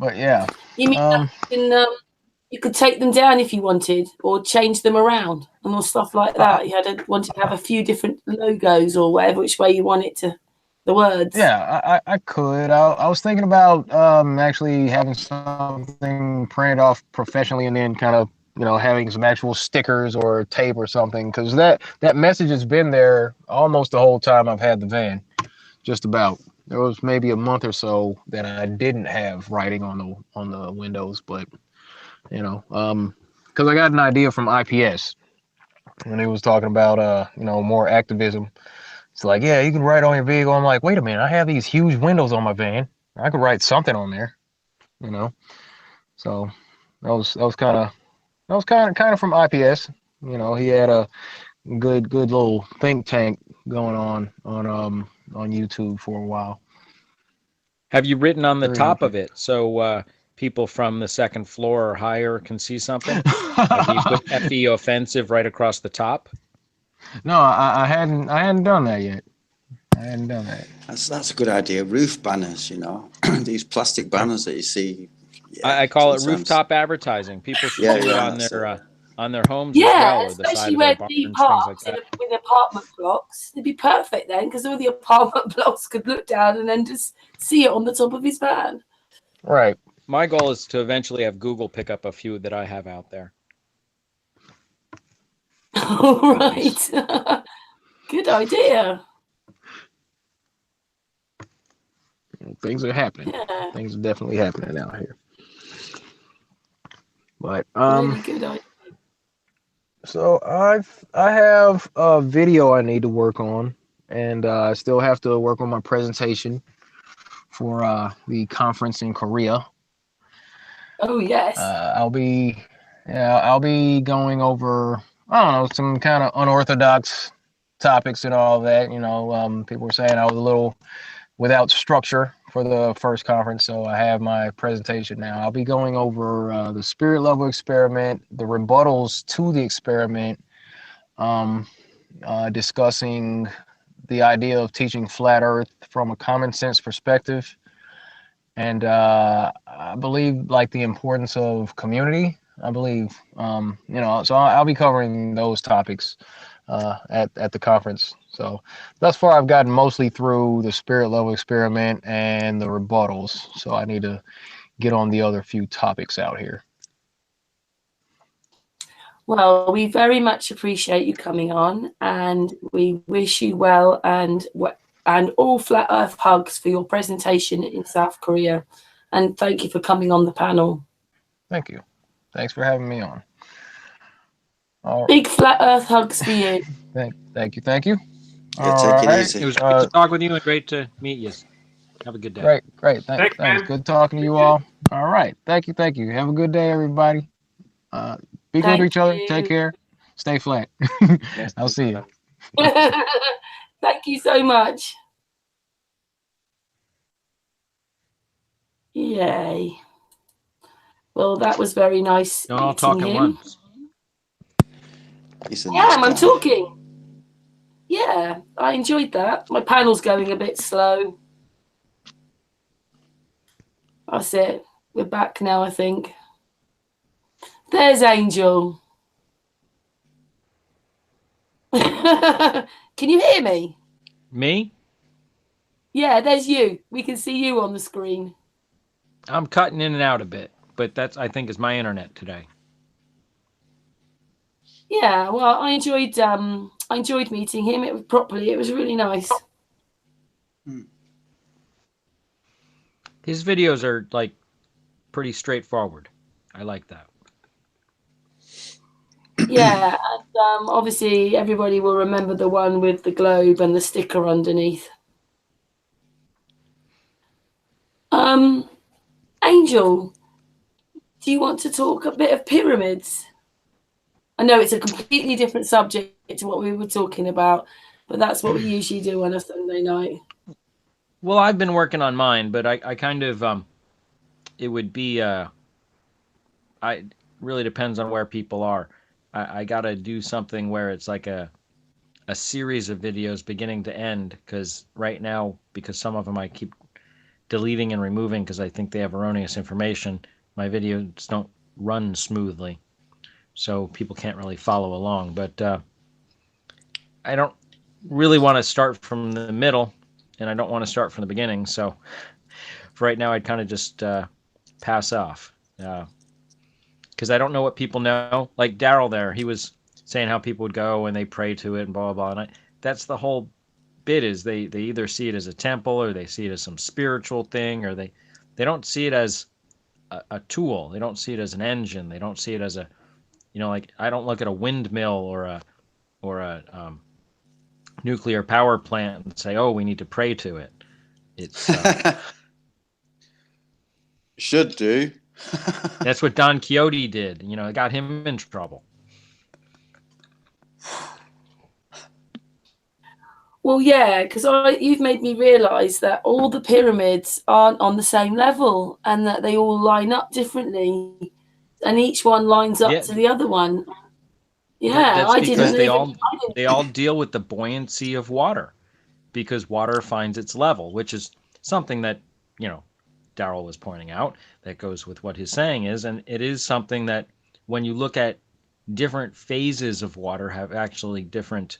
But yeah. You mean you could take them down if you wanted, or change them around and all stuff like that. You wanted to have a few different logos or whatever, which way you want it to, the words. Yeah, I could. I was thinking about actually having something printed off professionally and then kind of having some actual stickers or tape or something, because that message has been there almost the whole time I've had the van. Just about. There was maybe a month or so that I didn't have writing on the windows, but because I got an idea from IPS when he was talking about more activism. It's like, yeah, you can write on your vehicle. I'm like, wait a minute, I have these huge windows on my van. I could write something on there, So that was kind of from IPS. He had a good little think tank going on YouTube for a while. Have you written on the top of it so people from the second floor or higher can see something? Have you put FE offensive right across the top? No, I hadn't done that yet. I hadn't done that. That's a good idea. Roof banners, these plastic banners that you see. Yeah, I call it rooftop advertising. People should do it on their homes as well, or the side of their barns, things like that. With apartment blocks, it'd be perfect then, because all the apartment blocks could look down and then just see it on the top of his van. Right. My goal is to eventually have Google pick up a few that I have out there. All right. Good idea. Things are happening. Yeah. Things are definitely happening out here. But really good idea. So I have a video I need to work on, and I still have to work on my presentation for the conference in Korea. Oh yes. I'll be going over, I don't know, some kind of unorthodox topics and all that. People were saying I was a little without structure for the first conference, so I have my presentation now. I'll be going over the spirit level experiment, the rebuttals to the experiment, discussing the idea of teaching flat Earth from a common sense perspective, and I believe like the importance of community. I believe, so I'll be covering those topics at the conference. So thus far, I've gotten mostly through the spirit level experiment and the rebuttals. So I need to get on the other few topics out here. Well, we very much appreciate you coming on, and we wish you well and all flat Earth hugs for your presentation in South Korea. And thank you for coming on the panel. Thank you. Thanks for having me on. Big flat Earth hugs for you. Thank you. Yeah, take it easy. It was great to talk with you and great to meet you. Have a good day. Great. Thanks. Good talking to you all. All right. Thank you. Have a good day, everybody. Be good to each other. Take care. Stay flat. I'll see you. Thank you so much. Yay. Well, that was very nice. Don't all talk at once. I'm talking. Yeah, I enjoyed that. My panel's going a bit slow. That's it. We're back now, I think. There's Angel. Can you hear me? Me? Yeah, there's you. We can see you on the screen. I'm cutting in and out a bit, but that's, I think, is my internet today. Yeah, well, I enjoyed meeting him. It was really nice. His videos are like pretty straightforward. I like that. Yeah, and obviously everybody will remember the one with the globe and the sticker underneath. Angel, do you want to talk a bit of pyramids? I know it's a completely different subject to what we were talking about, but that's what we usually do on a Sunday night. Well, I've been working on mine, but I kind of it would be I really depends on where people are. I gotta do something where it's like a series of videos beginning to end, because right now, because some of them I keep deleting and removing because I think they have erroneous information, my videos don't run smoothly, so people can't really follow along. But I don't really want to start from the middle, and I don't want to start from the beginning. So for right now, I'd kind of just pass off, because I don't know what people know. Like Daryl there, he was saying how people would go and they pray to it and blah blah blah. And that's the whole bit, is they either see it as a temple, or they see it as some spiritual thing, or they don't see it as a tool. They don't see it as an engine. They don't see it as a, like, I don't look at a windmill or a nuclear power plant and say, oh, we need to pray to it. It's should do. that's what Don Quixote did. It got him in trouble. Well, yeah, because you've made me realise that all the pyramids aren't on the same level, and that they all line up differently, and each one lines up to the other one. Yeah, that's I because didn't. they all deal with the buoyancy of water, because water finds its level, which is something that Daryl was pointing out, that goes with what his saying is, and it is something that when you look at different phases of water have actually different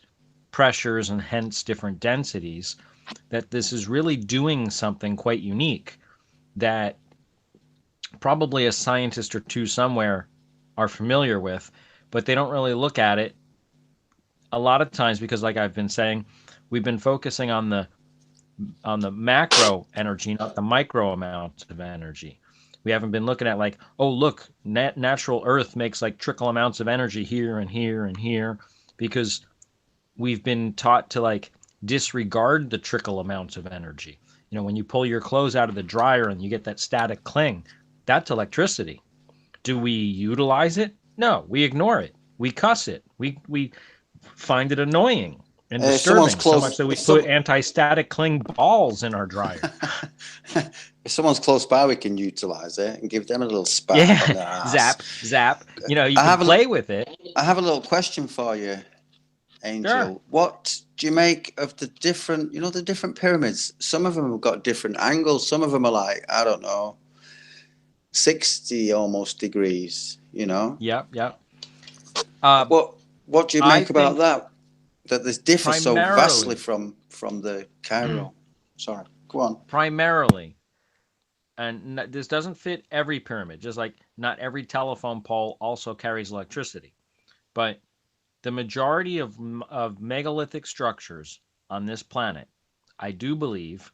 pressures and hence different densities, that this is really doing something quite unique that probably a scientist or two somewhere are familiar with, but they don't really look at it a lot of times, because, like I've been saying, we've been focusing on the macro energy, not the micro amount of energy. We haven't been looking at, like, oh, look, natural earth makes like trickle amounts of energy here and here and here, because we've been taught to like disregard the trickle amounts of energy. When you pull your clothes out of the dryer and you get that static cling, that's electricity. Do we utilize it? No, we ignore it. We cuss it. We find it annoying and disturbing, so much that we put anti-static cling balls in our dryer. If someone's close by, we can utilize it and give them a little spat. Yeah, zap. You can play with it. I have a little question for you, Angel. Sure. What do you make of the different, the different pyramids? Some of them have got different angles. Some of them are like, I don't know, 60 almost degrees, Yep. What do you make about that? That this differs so vastly from the Cairo. Sorry, go on. Primarily, and this doesn't fit every pyramid, just like not every telephone pole also carries electricity, but the majority of megalithic structures on this planet, I do believe,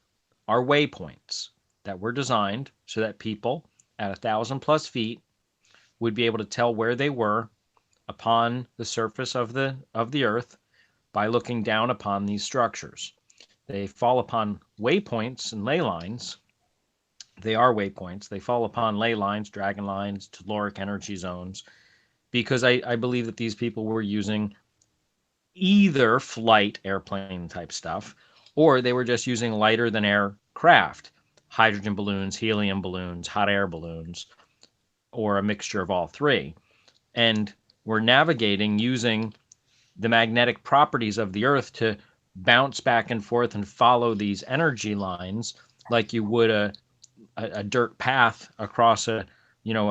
are waypoints that were designed so that people at 1,000+ feet would be able to tell where they were upon the surface of the earth by looking down upon these structures. They fall upon waypoints and ley lines. They are waypoints. They fall upon ley lines, dragon lines, telluric energy zones, because I believe that these people were using either flight airplane type stuff, or they were just using lighter than air craft, hydrogen balloons, helium balloons, hot air balloons, or a mixture of all three. And we're navigating using the magnetic properties of the earth to bounce back and forth and follow these energy lines like you would a dirt path across a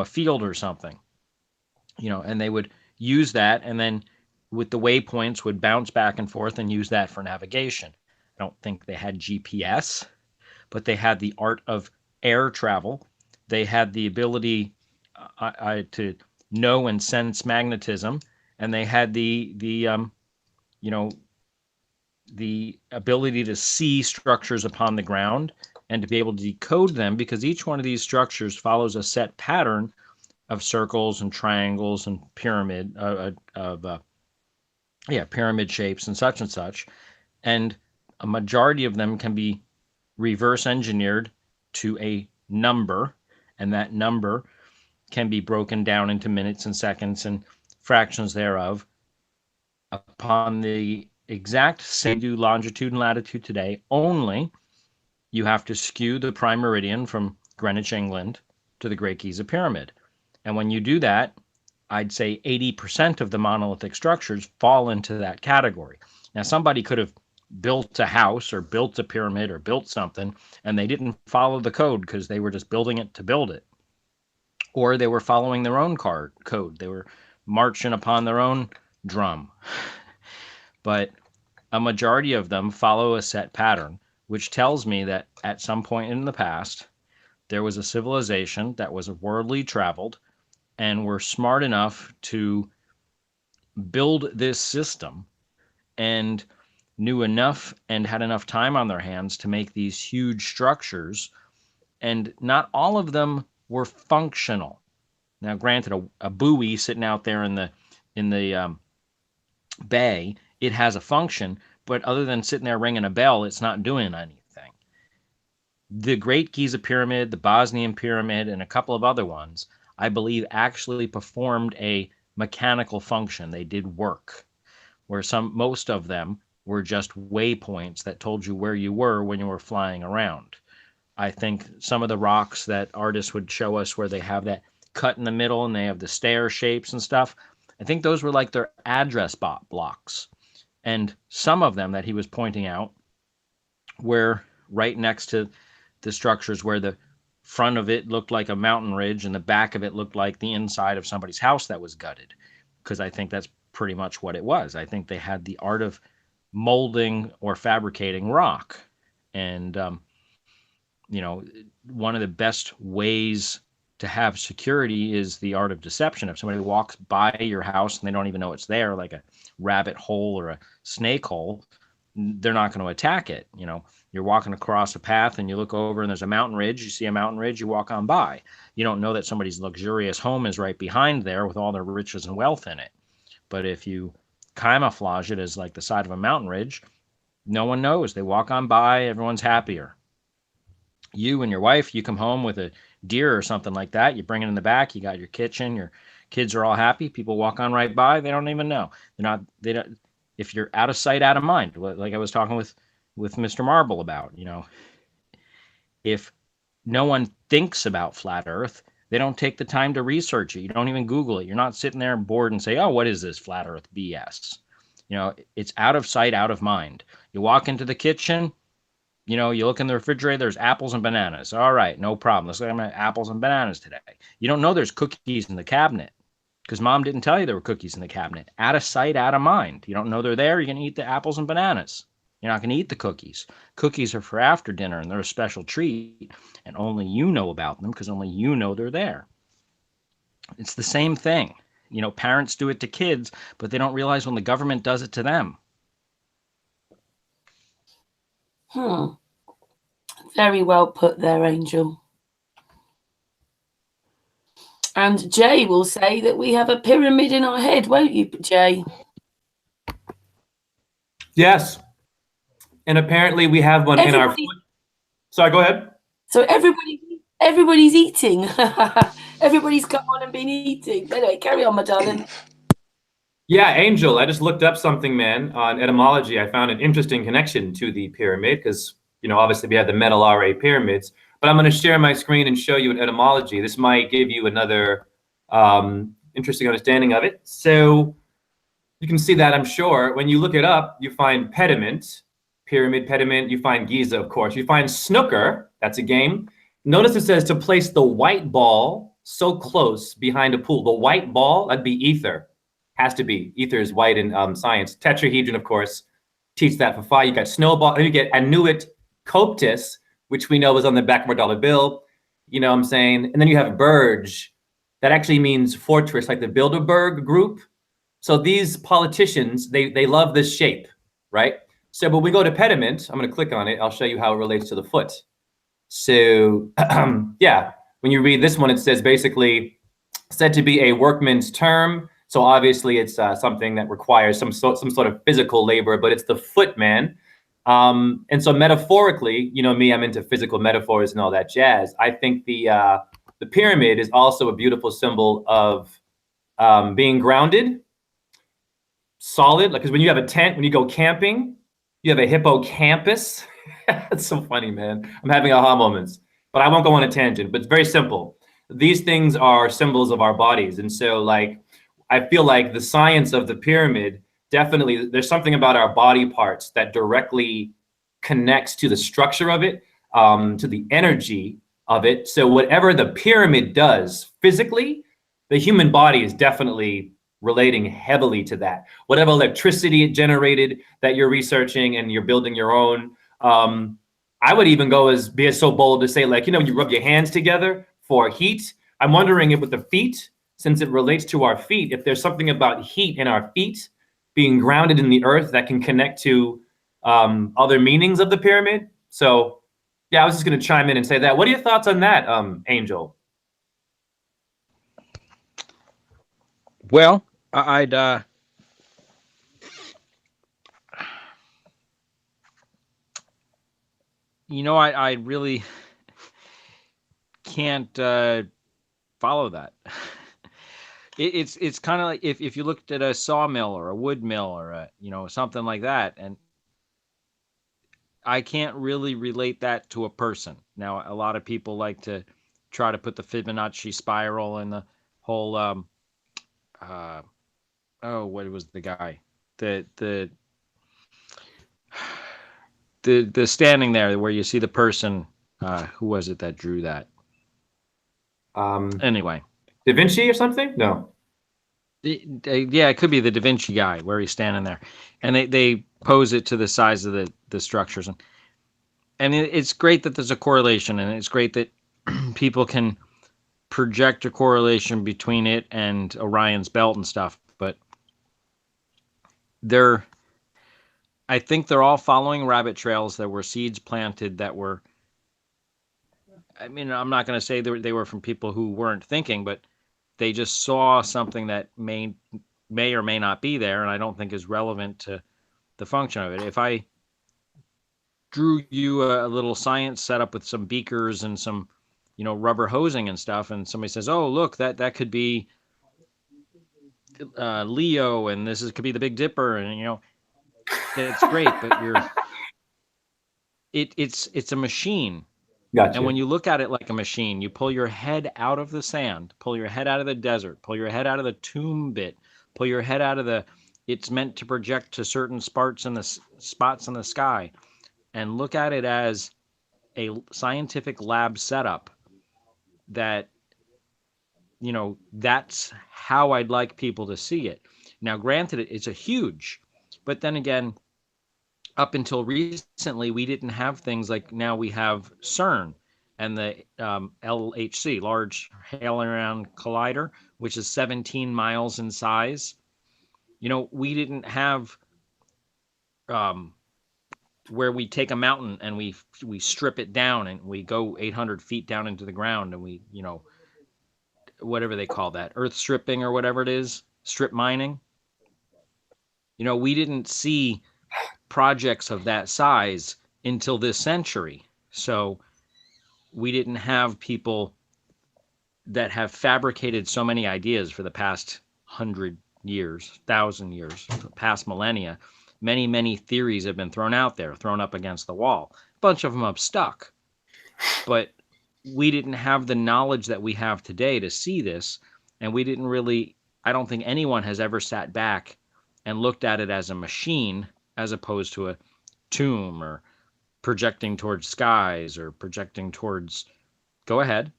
field or something. And they would use that, and then with the waypoints would bounce back and forth and use that for navigation. I don't think they had GPS, but they had the art of air travel. They had the ability to know and sense magnetism, and they had the ability to see structures upon the ground and to be able to decode them, because each one of these structures follows a set pattern of circles and triangles and pyramid pyramid shapes and such, and a majority of them can be reverse engineered to a number, and that number can be broken down into minutes and seconds and fractions thereof upon the exact same do longitude and latitude today, only you have to skew the prime meridian from Greenwich, England to the Great Giza Pyramid. And when you do that, I'd say 80% of the monolithic structures fall into that category. Now, somebody could have built a house or built a pyramid or built something, and they didn't follow the code because they were just building it to build it. Or they were following their own code. They were marching upon their own drum. But a majority of them follow a set pattern, which tells me that at some point in the past, there was a civilization that was worldly traveled and were smart enough to build this system and knew enough and had enough time on their hands to make these huge structures. And not all of them were functional. Now, granted, a buoy sitting out there in the bay, it has a function, but other than sitting there ringing a bell, it's not doing anything. The Great Giza Pyramid, the Bosnian Pyramid, and a couple of other ones, I believe, actually performed a mechanical function. They did work, where most of them were just waypoints that told you where you were when you were flying around. I think some of the rocks that artists would show us where they have that cut in the middle and they have the stair shapes and stuff, I think those were like their address blocks. And some of them that he was pointing out were right next to the structures where the front of it looked like a mountain ridge and the back of it looked like the inside of somebody's house that was gutted. Because I think that's pretty much what it was. I think they had the art of molding or fabricating rock. And, one of the best ways to have security is the art of deception. If somebody walks by your house and they don't even know it's there, like a rabbit hole or a snake hole, they're not going to attack it. You're walking across a path and you look over and there's a mountain ridge. You see a mountain ridge, you walk on by. You don't know that somebody's luxurious home is right behind there with all their riches and wealth in it. But if you camouflage it as like the side of a mountain ridge, no one knows. They walk on by, everyone's happier. You and your wife, you come home with a deer or something like that, you bring it in the back, you got your kitchen, your kids are all happy, people walk on right by, they don't even know. They don't, if you're out of sight, out of mind, like I was talking with Mr. Marble about, if no one thinks about flat Earth, they don't take the time to research it. You don't even Google it. You're not sitting there bored and say, oh, what is this flat Earth BS? It's out of sight, out of mind. You walk into the kitchen, you look in the refrigerator, there's apples and bananas. All right, no problem. Let's look at apples and bananas today. You don't know there's cookies in the cabinet because mom didn't tell you there were cookies in the cabinet. Out of sight, out of mind. You don't know they're there. You're going to eat the apples and bananas. You're not going to eat the cookies. Cookies are for after dinner, and they're a special treat, and only you know about them because only you know they're there. It's the same thing. Parents do it to kids, but they don't realize when the government does it to them. Very well put there, Angel. And Jay will say that we have a pyramid in our head, won't you, Jay? Yes. And apparently we have one in our foot. Sorry, go ahead. So everybody's eating. Everybody's come on and been eating. Anyway, carry on, my darling. Yeah, Angel, I just looked up something, man, on etymology. I found an interesting connection to the pyramid because, obviously we have the metal RA pyramids. But I'm going to share my screen and show you an etymology. This might give you another interesting understanding of it. So you can see that, I'm sure. When you look it up, you find pediment, pyramid, pediment. You find Giza, of course. You find snooker. That's a game. Notice it says to place the white ball so close behind a pool. The white ball, that'd be ether. Has to be. Ether is white in science. Tetrahedron, of course, teach that for fire. You got snowball. Then you get Anuit Coptis, which we know is on the back of our dollar bill. You know what I'm saying? And then you have Burj. That actually means fortress, like the Bilderberg group. So these politicians, they love this shape, right? So when we go to pediment, I'm going to click on it. I'll show you how it relates to the foot. So yeah, when you read this one, it says basically said to be a workman's term. So obviously it's something that requires some sort of physical labor, but it's the footman. And so metaphorically, you know me, I'm into physical metaphors and all that jazz. I think the pyramid is also a beautiful symbol of being grounded, solid. Like, because when you have a tent, when you go camping, you have a hippocampus. That's so funny, man. I'm having aha moments, but I won't go on a tangent. But it's very simple. These things are symbols of our bodies, and so like I feel like the science of the pyramid definitely, there's something about our body parts that directly connects to the structure of it, to the energy of it. So whatever the pyramid does physically, the human body is definitely relating heavily to that. Whatever electricity it generated that you're researching and you're building your own. I would even go as be so bold to say, like, you know, you rub your hands together for heat. I'm wondering if with the feet, since it relates to our feet, if there's something about heat in our feet being grounded in the earth that can connect to other meanings of the pyramid. So yeah, I was just going to chime in and say that. What are your thoughts on that, Angel? Well, I'd you know, I really can't follow that. It's kind of like if you looked at a sawmill or a wood mill or a, you know, something like that, and I can't really relate that to a person. Now, a lot of people like to try to put the Fibonacci spiral and the whole oh, what was the guy? The standing there where you see the person. Who was it that drew that? Anyway, Da Vinci or something? No. Yeah, it could be the Da Vinci guy where he's standing there, and they pose it to the size of the structures, and it's great that there's a correlation, and it's great that people can project a correlation between it and Orion's belt and stuff, but I think they're all following rabbit trails. There were seeds planted that were, I mean, I'm not going to say they were from people who weren't thinking, but they just saw something that may or may not be there, and I don't think is relevant to the function of it. If I drew you a little science setup with some beakers and some, you know, rubber hosing and stuff, and somebody says, "Oh, look, that could be Leo, and could be the Big Dipper," and you know, that's great, but it's a machine. Gotcha. And when you look at it like a machine, you pull your head out of the sand, pull your head out of the desert, pull your head out of the tomb bit, pull your head out of it's meant to project to certain spots in the sky, and look at it as a scientific lab setup that, you know, that's how I'd like people to see it. Now, granted, it's a huge, but then again, up until recently, we didn't have things like now we have CERN and the LHC, Large Hadron Collider, which is 17 miles in size. You know, we didn't have where we take a mountain and we strip it down and we go 800 feet down into the ground and we, you know, whatever they call that, earth stripping or whatever it is, strip mining. You know, we didn't see projects of that size until this century. So we didn't have people that have fabricated so many ideas for the past 100 years, 1,000 years, past millennia. Many theories have been thrown out there, thrown up against the wall. A bunch of them have stuck. But we didn't have the knowledge that we have today to see this. And we didn't really, I don't think anyone has ever sat back and looked at it as a machine as opposed to a tomb or projecting towards skies or projecting towards. Go ahead.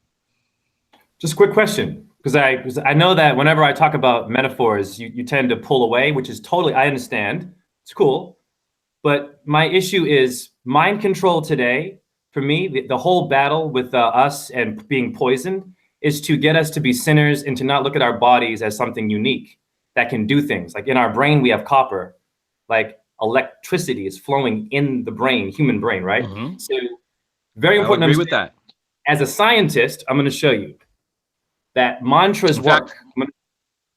Just a quick question, because I know that whenever I talk about metaphors, you tend to pull away, which is totally, I understand. It's cool. But my issue is mind control today. For me, the whole battle with us and being poisoned is to get us to be sinners and to not look at our bodies as something unique that can do things. Like in our brain, we have copper. Like electricity is flowing in the brain, human brain, right? So very important. I agree with that. As a scientist, I'm going to show you. that mantras In fact, work. I'm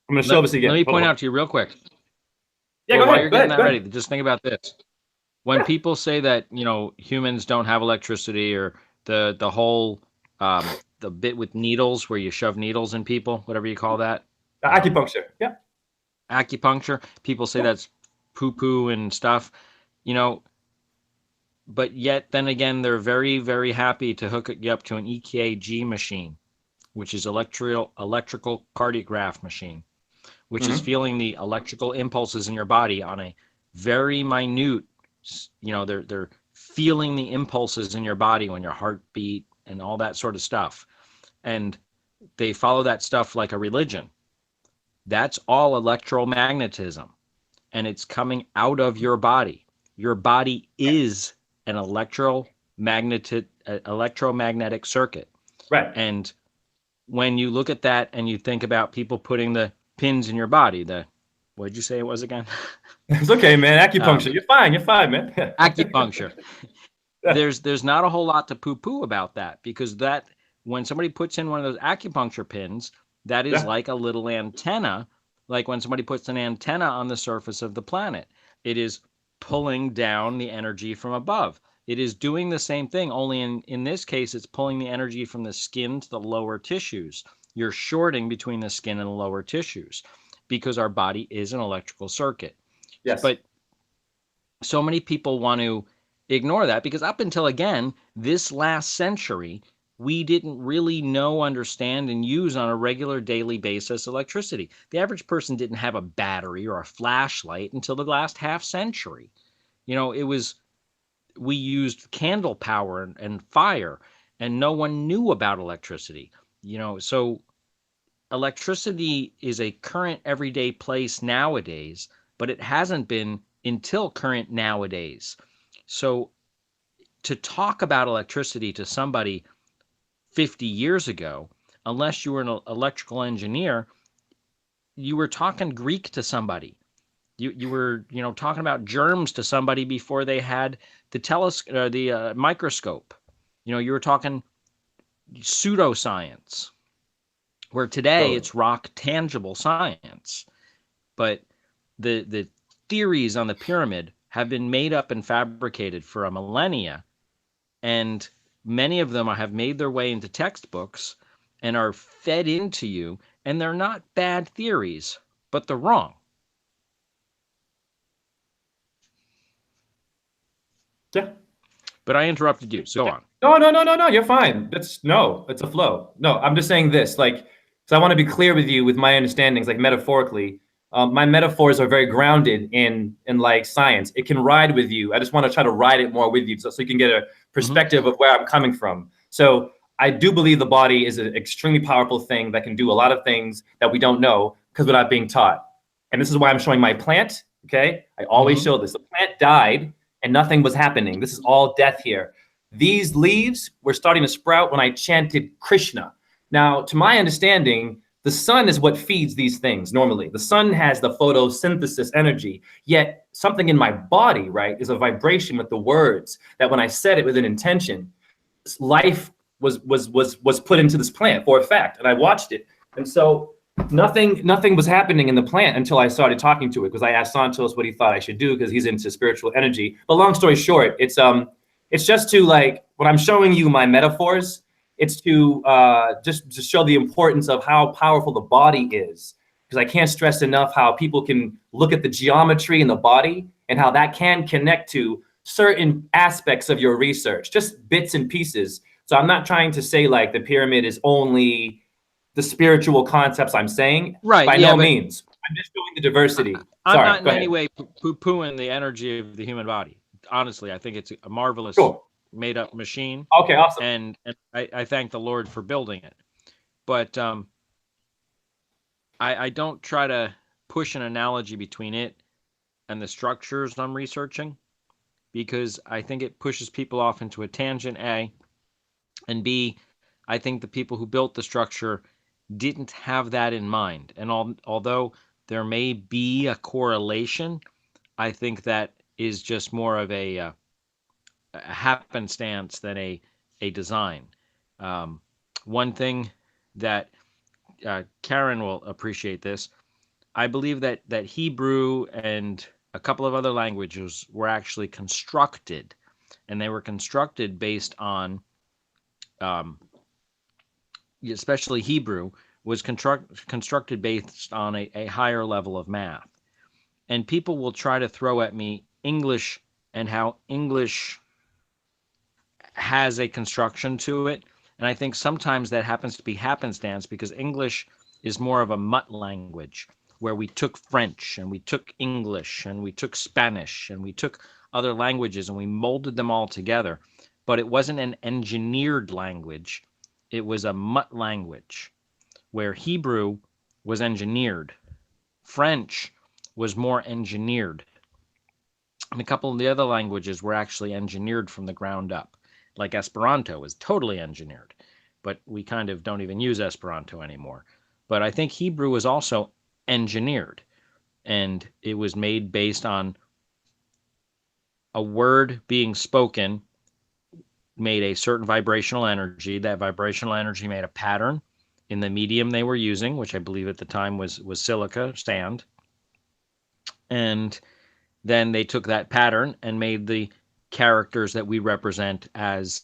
going to show this again. Let me Hold point on. out to you real quick. Yeah, Well, go while ahead. you're Go getting ahead. that Go ahead. ready, just think about this. When people say that, you know, humans don't have electricity, or the whole the bit with needles where you shove needles in people, whatever you call that, Acupuncture. Yeah. acupuncture, people say that's poo-poo and stuff, you know, but yet then again, they're very, very happy to hook you up to an EKG machine, which is electrical cardiograph machine, which is Mm-hmm. feeling the electrical impulses in your body on a very minute, you know, they're feeling the impulses in your body when your heartbeat and all that sort of stuff. And they follow that stuff like a religion. That's all electromagnetism, and it's coming out of your body. Your body is an electromagnetic circuit. Right. And when you look at that and you think about people putting the pins in your body, what did you say it was again? It's okay, man. Acupuncture. You're fine. You're fine, man. Acupuncture. There's not a whole lot to poo-poo about that, because that, when somebody puts in one of those acupuncture pins, that is like a little antenna, like when somebody puts an antenna on the surface of the planet. It is pulling down the energy from above. It is doing the same thing, only in this case, it's pulling the energy from the skin to the lower tissues. You're shorting between the skin and the lower tissues, because our body is an electrical circuit. Yes. But so many people want to ignore that, because up until, again, this last century, we didn't really know, understand, and use on a regular daily basis electricity. The average person didn't have a battery or a flashlight until the last half century. You know, we used candle power and fire, and no one knew about electricity. You know, so electricity is a current everyday place nowadays, but it hasn't been until current nowadays. So to talk about electricity to somebody 50 years ago, unless you were an electrical engineer, you were talking Greek to somebody. You were, you know, talking about germs to somebody before they had the microscope. You know, you were talking pseudoscience, where today it's rock tangible science. But the theories on the pyramid have been made up and fabricated for a millennia, and many of them have made their way into textbooks and are fed into you, and they're not bad theories, but they're wrong. Yeah. But I interrupted you, so go on. No. You're fine. It's a flow. No, I'm just saying this, like, so I want to be clear with you with my understandings, like metaphorically. My metaphors are very grounded in like science. It can ride with you. I just want to try to ride it more with you, so you can get a perspective of where I'm coming from. So I do believe the body is an extremely powerful thing that can do a lot of things that we don't know because we're not being taught. And this is why I'm showing my plant. Okay, I always show this. The plant died and nothing was happening. This is all death here. These leaves were starting to sprout when I chanted Krishna. Now, to my understanding, the sun is what feeds these things normally. The sun has the photosynthesis energy, yet something in my body, right, is a vibration with the words that when I said it with an intention, life was put into this plant for a fact, and I watched it. And so nothing was happening in the plant until I started talking to it, because I asked Santos what he thought I should do, because he's into spiritual energy. But long story short, it's just to, like, when I'm showing you my metaphors, it's to just show the importance of how powerful the body is, because I can't stress enough how people can look at the geometry in the body and how that can connect to certain aspects of your research, just bits and pieces. So I'm not trying to say like the pyramid is only the spiritual concepts I'm saying. Right. By no means. I'm just showing the diversity. I'm Sorry, not in go any ahead. way poo-pooing the energy of the human body. Honestly, I think it's a marvelous made-up machine. Okay, awesome. And I thank the Lord for building it. But I don't try to push an analogy between it and the structures I'm researching, because I think it pushes people off into a tangent, A, and B, I think the people who built the structure didn't have that in mind. And although there may be a correlation, I think that is just more of a happenstance than a design. One thing that Karen will appreciate this. I believe that Hebrew and a couple of other languages were actually constructed, and they were constructed based on, especially Hebrew was constructed based on a higher level of math. And people will try to throw at me English and how English has a construction to it. And I think sometimes that happens to be happenstance because English is more of a mutt language where we took French and we took English and we took Spanish and we took other languages and we molded them all together. But it wasn't an engineered language. It was a mutt language where Hebrew was engineered. French was more engineered. And a couple of the other languages were actually engineered from the ground up. Like Esperanto was totally engineered, but we kind of don't even use Esperanto anymore. But I think Hebrew was also engineered, and it was made based on a word being spoken made a certain vibrational energy. That vibrational energy made a pattern in the medium they were using, which I believe at the time was silica, sand. And then they took that pattern and made the characters that we represent as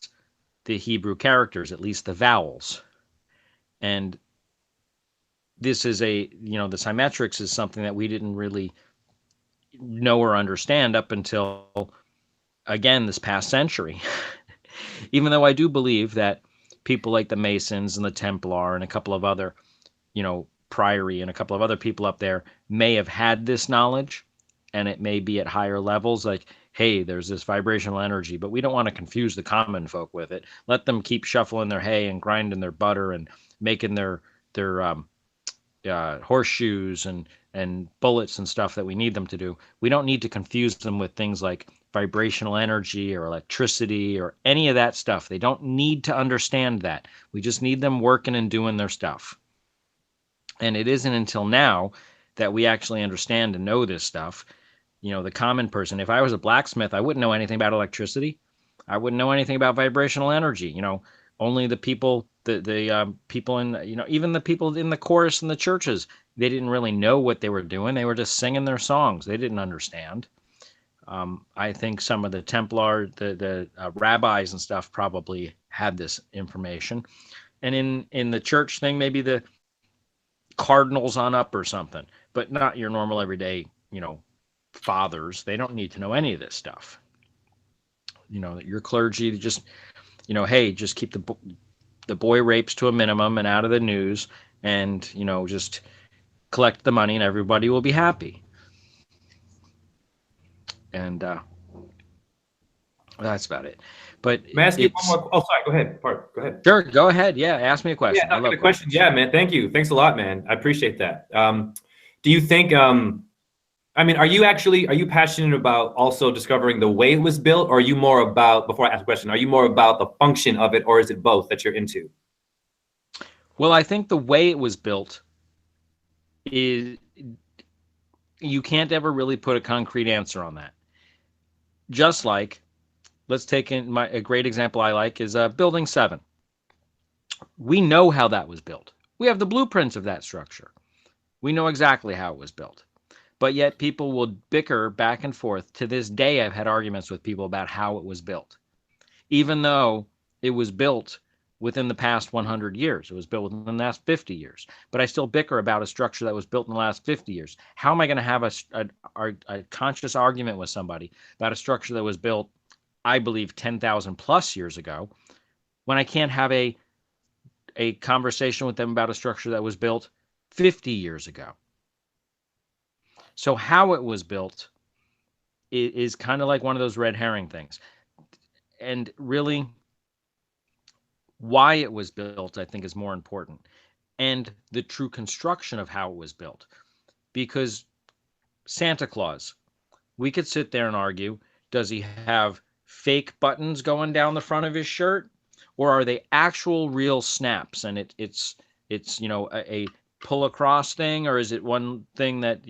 the Hebrew characters, at least the vowels. And this is the symmetrics is something that we didn't really know or understand up until, again, this past century. Even though I do believe that people like the Masons and the Templar and a couple of other, Priory and a couple of other people up there may have had this knowledge, and it may be at higher levels, like, hey, there's this vibrational energy, but we don't want to confuse the common folk with it. Let them keep shuffling their hay and grinding their butter and making their horseshoes and bullets and stuff that we need them to do. We don't need to confuse them with things like vibrational energy or electricity or any of that stuff. They don't need to understand that. We just need them working and doing their stuff. And it isn't until now that we actually understand and know this stuff. The common person, if I was a blacksmith, I wouldn't know anything about electricity. I wouldn't know anything about vibrational energy. Only the people, the people in, even the people in the chorus in the churches, they didn't really know what they were doing. They were just singing their songs. They didn't understand. I think some of the Templar, the rabbis and stuff probably had this information. And in the church thing, maybe the cardinals on up or something, but not your normal everyday, fathers. They don't need to know any of this stuff. Your clergy just, hey, just keep the boy rapes to a minimum and out of the news, and just collect the money and everybody will be happy. And that's about it. But may I ask you one more? Oh, sorry. Go ahead. Go ahead. Sure. Go ahead. Yeah. Ask me a question. Yeah, I love questions. Yeah, man. Thank you. Thanks a lot, man. I appreciate that. Do you think? Are you passionate about also discovering the way it was built, or are you more about? Before I ask a question, are you more about the function of it, or is it both that you're into? Well, I think the way it was built is. You can't ever really put a concrete answer on that. Just like, let's take a great example I like is Building 7. We know how that was built. We have the blueprints of that structure. We know exactly how it was built. But yet people will bicker back and forth. To this day, I've had arguments with people about how it was built. Even though it was built within the past 100 years. It was built within the last 50 years. But I still bicker about a structure that was built in the last 50 years. How am I going to have a conscious argument with somebody about a structure that was built, I believe, 10,000 plus years ago, when I can't have a conversation with them about a structure that was built 50 years ago? So how it was built is kind of like one of those red herring things. And really, why it was built, I think, is more important. And the true construction of how it was built. Because Santa Claus, we could sit there and argue, does he have fake buttons going down the front of his shirt? Or are they actual real snaps? And it's a pull across thing? Or is it one thing that,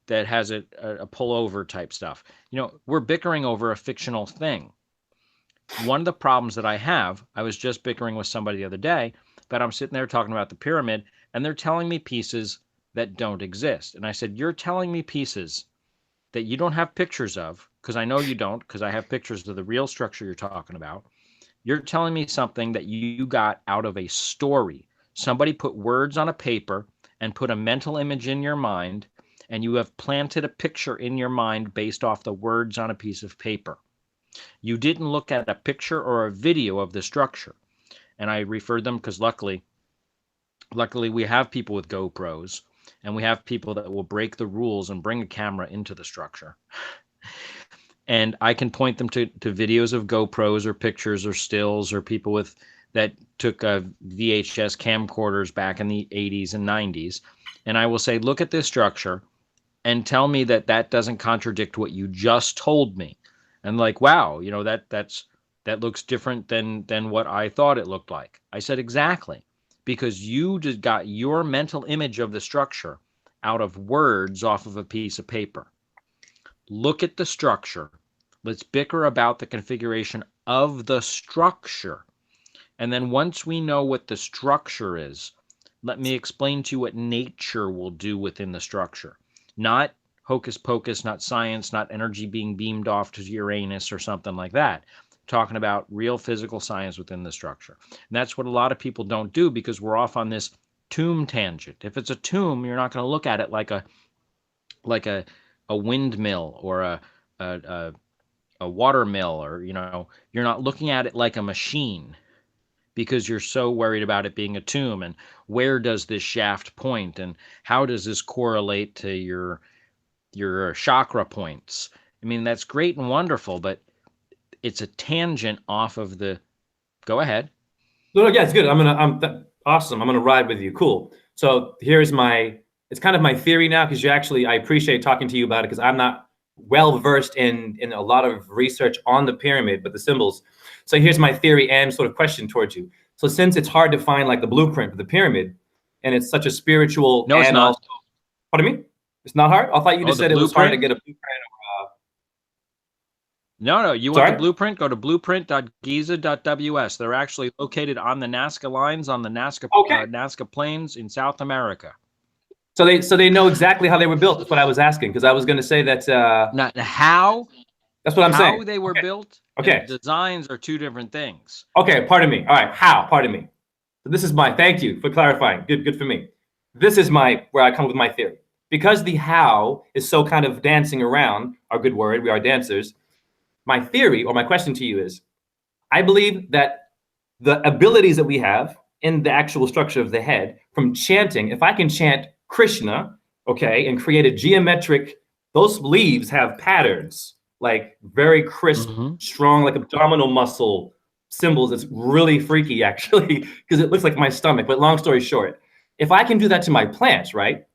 that has a pullover type stuff? We're bickering over a fictional thing. One of the problems that I was just bickering with somebody the other day, but I'm sitting there talking about the pyramid, and they're telling me pieces that don't exist. And I said, you're telling me pieces that you don't have pictures of, because I know you don't, because I have pictures of the real structure you're talking about. You're telling me something that you got out of a story. Somebody put words on a paper and put a mental image in your mind, and you have planted a picture in your mind based off the words on a piece of paper. You didn't look at a picture or a video of the structure. And I referred them because luckily we have people with GoPros, and we have people that will break the rules and bring a camera into the structure. And I can point them to videos of GoPros or pictures or stills or people with that took VHS camcorders back in the 80s and 90s. And I will say, look at this structure and tell me that that doesn't contradict what you just told me. And like, wow, you know, that looks different than what I thought it looked like. I said, exactly, because you just got your mental image of the structure out of words off of a piece of paper. Look at the structure. Let's bicker about the configuration of the structure. And then once we know what the structure is, let me explain to you what nature will do within the structure. Not hocus pocus, not science, not energy being beamed off to Uranus or something like that. Talking about real physical science within the structure. And that's what a lot of people don't do, because we're off on this tomb tangent. If it's a tomb, you're not going to look at it like a windmill or a water mill, or, you know, you're not looking at it like a machine, because you're so worried about it being a tomb, and where does this shaft point, and how does this correlate to your chakra points. I mean, that's great and wonderful, but it's a tangent off of the. Go ahead. No, yeah, it's good. Awesome. I'm gonna ride with you. Cool. So here's it's kind of my theory now, because I appreciate talking to you about it, because I'm not well versed in a lot of research on the pyramid, but the symbols. So here's my theory and sort of question towards you. So since it's hard to find like the blueprint of the pyramid, and it's such a spiritual, no, it's and not. also, pardon me, it's not hard. I thought you just said it was hard to get a blueprint. No, you want the blueprint? Go to blueprint.giza.ws. They're actually located on the Nazca lines, on the Nazca plains in South America. So they know exactly how they were built. That's what I was asking, because I was going to say that. Not how. That's what I'm saying. How they were built. Okay. And the designs are two different things. Okay, pardon me. All right, how? Pardon me. So this is thank you for clarifying. Good for me. This is where I come with my theory. Because the how is so kind of dancing around, our good word, we are dancers. My theory, or my question to you is, I believe that the abilities that we have in the actual structure of the head from chanting, if I can chant Krishna, okay, and create a geometric, those leaves have patterns, like very crisp, strong, like abdominal muscle symbols. It's really freaky, actually, because it looks like my stomach. But long story short, if I can do that to my plants, right,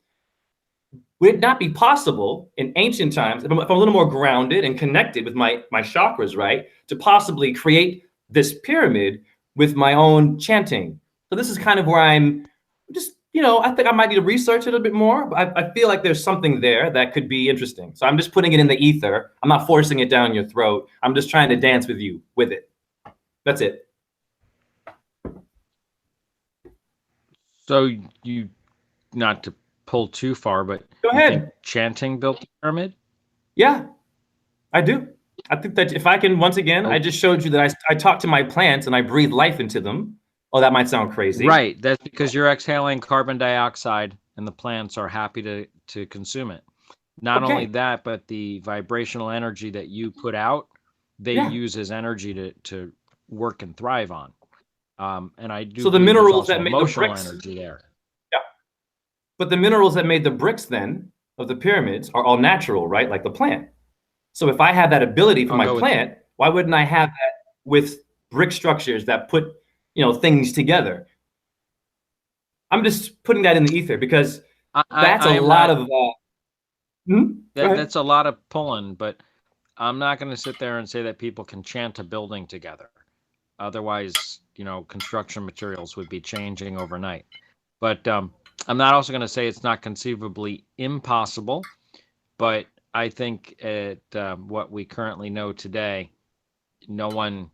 would it not be possible in ancient times, if I'm a little more grounded and connected with my chakras, right, to possibly create this pyramid with my own chanting? So this is kind of where I'm just, I think I might need to research it a bit more, but I feel like there's something there that could be interesting. So I'm just putting it in the ether. I'm not forcing it down your throat. I'm just trying to dance with you with it. That's it. So not to pull too far, but go ahead. Chanting built the pyramid? Yeah, I do. I think that if I can, once again, I just showed you that I talk to my plants and I breathe life into them. Oh, that might sound crazy. Right. That's because you're exhaling carbon dioxide and the plants are happy to consume it. Not only that, but the vibrational energy that you put out, they use as energy to work and thrive on. And I do. So the minerals that made the bricks, energy there. Yeah. But the minerals that made the bricks then of the pyramids are all natural, right? Like the plant. So if I have that ability for my plant, why wouldn't I have that with brick structures that put, things together? I'm just putting that in the ether because that's a lot of. That's a lot of pulling, but I'm not going to sit there and say that people can chant a building together. Otherwise, construction materials would be changing overnight. But I'm not also going to say it's not conceivably impossible. But I think at what we currently know today, no one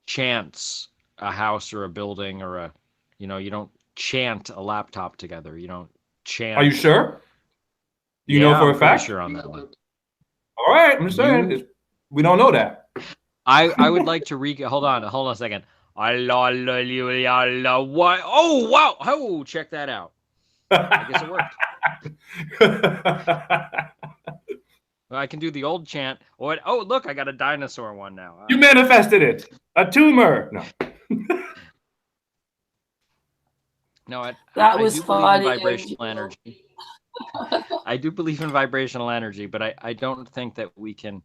chants a house or a building or you don't chant a laptop together. You don't chant. Are you sure? Do you Yeah, know for I'm a pretty fact? sure on that one. All right, I'm just saying. We don't know that. I would like to hold on a second. What? Oh wow! Oh, check that out. I guess it worked. I can do the old chant. Oh, look, I got a dinosaur one now. You manifested it. A tumor. No. No, That I was do believe in funny, vibrational Angel. energy. I do believe in vibrational energy, but I don't think that we can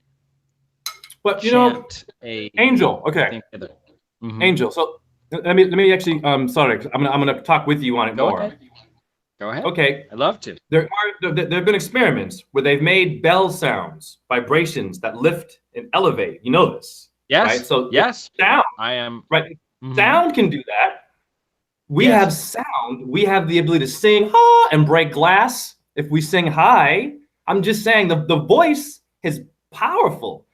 But you chant know, a Angel. Okay, Mhm. Angel. So let me actually. Sorry, I'm gonna talk with you on it Go more. ahead. Go ahead. Okay. I'd love to. There have been experiments where they've made bell sounds, vibrations that lift and elevate. You know this, Yes. right? So yes, sound, I am. right? Mhm. Sound can do that. We Yes. have sound. We have the ability to sing and break glass. If we sing high, I'm just saying the voice is powerful.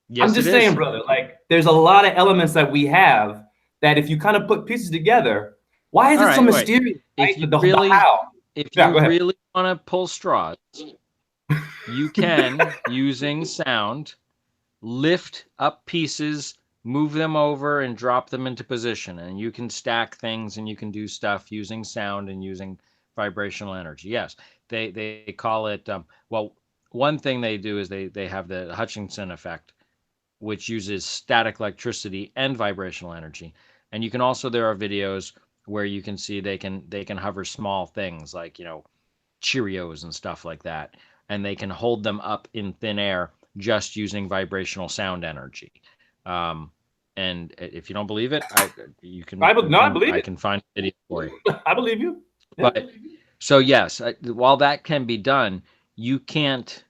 Yes, I'm just it saying, is. brother, like there's a lot of elements that we have that if you kind of put pieces together, why is All it so right, wait. mysterious? Right? If you The really, how. if Yeah, you go ahead. really want to pull straws, you can, using sound, lift up pieces, move them over, and drop them into position. And you can stack things and you can do stuff using sound and using vibrational energy. Yes, they call it, well, one thing they do is they have the Hutchinson effect, which uses static electricity and vibrational energy. And you can also, there are videos where you can see they can hover small things like, Cheerios and stuff like that, and they can hold them up in thin air just using vibrational sound energy. And if you don't believe it, you can. I believe I it. can find a video for you. I believe you. Yeah. But so yes, while that can be done, you can't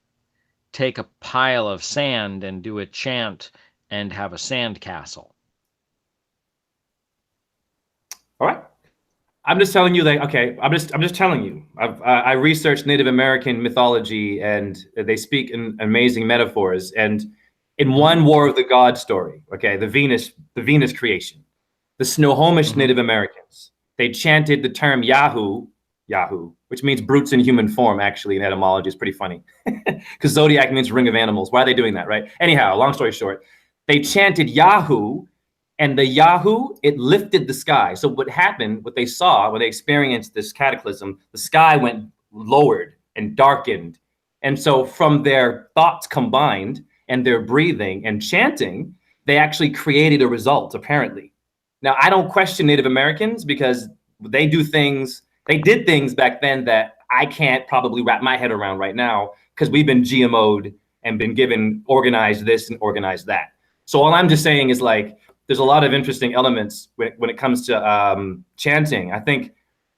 take a pile of sand and do a chant and have a sand castle. All right. I'm just telling you that. Okay. I'm just telling you. I researched Native American mythology, and they speak in amazing metaphors. And in one War of the Gods story, okay, the Venus creation, the Snohomish Native Americans, they chanted the term Yahoo, which means brutes in human form. Actually, in etymology, it's pretty funny because zodiac means ring of animals. Why are they doing that, right? Anyhow, long story short, they chanted Yahoo, and the Yahoo, it lifted the sky. So what happened, what they saw when they experienced this cataclysm, the sky went lowered and darkened. And so from their thoughts combined and their breathing and chanting, they actually created a result, apparently. Now, I don't question Native Americans because they did things back then that I can't probably wrap my head around right now because we've been GMO'd and been given organized this and organized that. So all I'm just saying is like, there's a lot of interesting elements when it comes to chanting. I think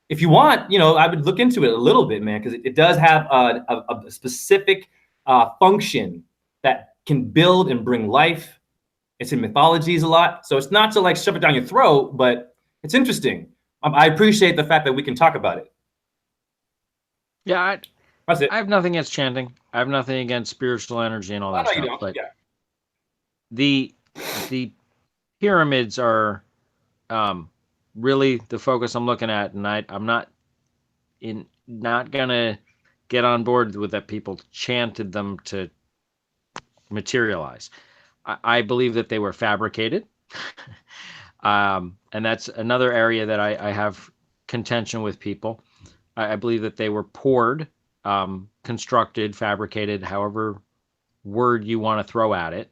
if you want, I would look into it a little bit, man, because it does have a specific function that can build and bring life. It's in mythologies a lot. So it's not to like shove it down your throat, but it's interesting. I appreciate the fact that we can talk about it. Yeah, That's it. I have nothing against chanting. I have nothing against spiritual energy and all that No, stuff. you don't. But Yeah. the pyramids are really the focus I'm looking at, and I'm not gonna get on board with that people chanted them to materialize. I believe that they were fabricated, and that's another area that I have contention with people. I believe that they were poured, constructed, fabricated, however word you want to throw at it.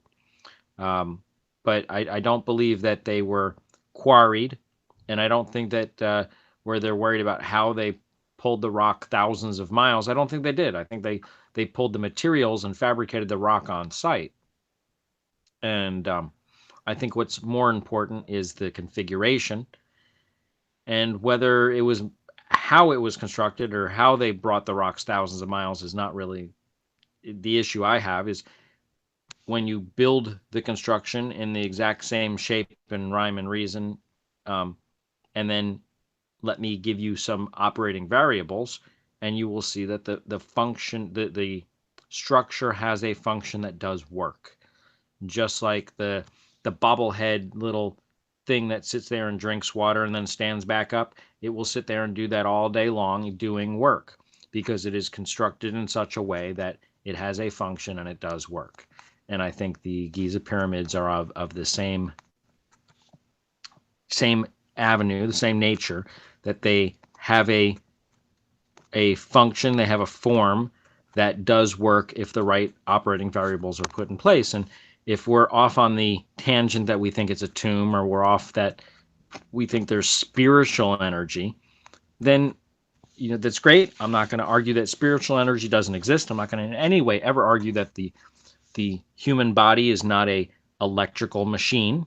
But I don't believe that they were quarried, and I don't think that where they're worried about how they pulled the rock thousands of miles, I don't think they did. I think they pulled the materials and fabricated the rock on site. And I think what's more important is the configuration and whether it was how it was constructed or how they brought the rocks thousands of miles is not really the issue I have. Is when you build the construction in the exact same shape and rhyme and reason, and then let me give you some operating variables, and you will see that the function, the structure has a function that does work. Just like the bobblehead little thing that sits there and drinks water and then stands back up, it will sit there and do that all day long doing work, because it is constructed in such a way that it has a function and it does work. And I think the Giza pyramids are of the same avenue, the same nature, that they have a function, they have a form that does work if the right operating variables are put in place. And if we're off on the tangent that we think it's a tomb, or we're off that we think there's spiritual energy, then that's great. I'm not going to argue that spiritual energy doesn't exist. I'm not going to in any way ever argue that the human body is not a electrical machine,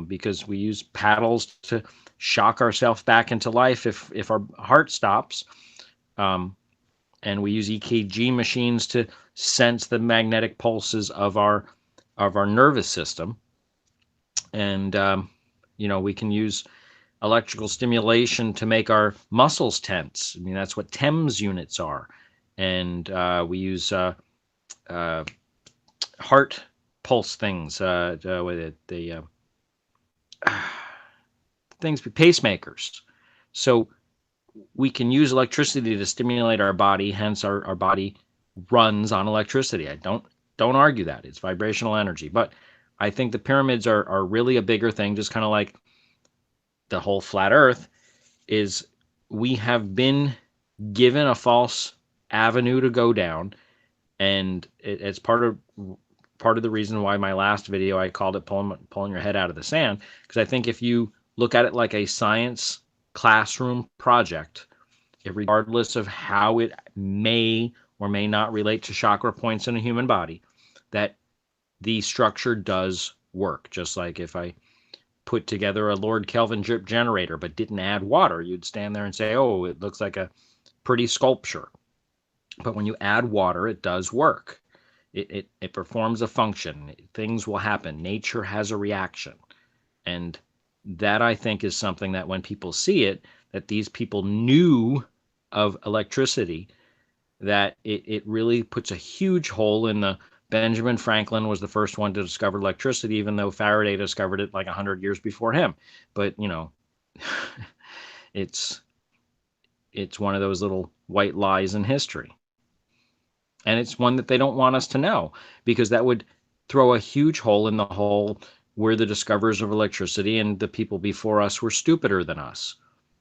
because we use paddles to shock ourselves back into life if our heart stops. And we use EKG machines to sense the magnetic pulses of our nervous system. And we can use electrical stimulation to make our muscles tense. I mean, that's what TEMS units are. And we use heart pulse things, pacemakers. So we can use electricity to stimulate our body, hence our body runs on electricity. I don't argue that. It's vibrational energy. But I think the pyramids are really a bigger thing, just kind of like the whole flat earth is. We have been given a false avenue to go down, and it's part of the reason why my last video I called it pulling your head out of the sand, because I think if you look at it like a science classroom project, regardless of how it may or may not relate to chakra points in a human body, that the structure does work. Just like if I put together a Lord Kelvin drip generator but didn't add water, you'd stand there and say, oh, it looks like a pretty sculpture. But when you add water, it does work. It performs a function. Things will happen. Nature has a reaction. And that, I think, is something that when people see it, that these people knew of electricity, that it really puts a huge hole in the Benjamin Franklin was the first one to discover electricity, even though Faraday discovered it like 100 years before him. But, it's one of those little white lies in history. And it's one that they don't want us to know, because that would throw a huge hole in the hole. We're the discoverers of electricity, and the people before us were stupider than us,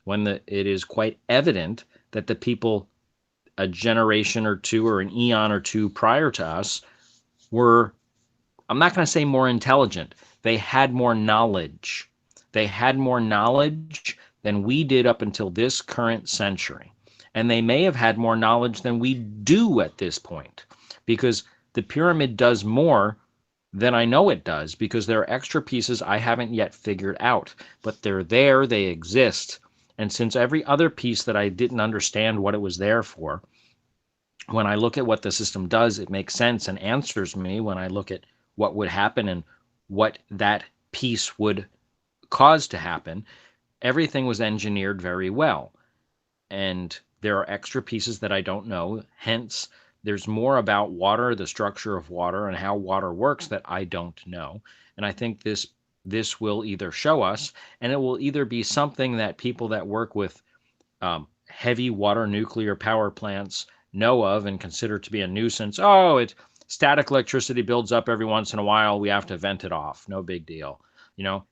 when it is quite evident that the people a generation or two or an eon or two prior to us were, I'm not going to say more intelligent, they had more knowledge. They had more knowledge than we did up until this current century. And they may have had more knowledge than we do at this point, because the pyramid does more than I know it does, because there are extra pieces I haven't yet figured out, but they're there, they exist. And since every other piece that I didn't understand what it was there for, when I look at what the system does, it makes sense and answers me when I look at what would happen and what that piece would cause to happen. Everything was engineered very well. And there are extra pieces that I don't know. Hence, there's more about water, the structure of water, and how water works that I don't know. And I think this will either show us, and it will either be something that people that work with heavy water nuclear power plants know of and consider to be a nuisance. Oh, static electricity builds up every once in a while. We have to vent it off. No big deal.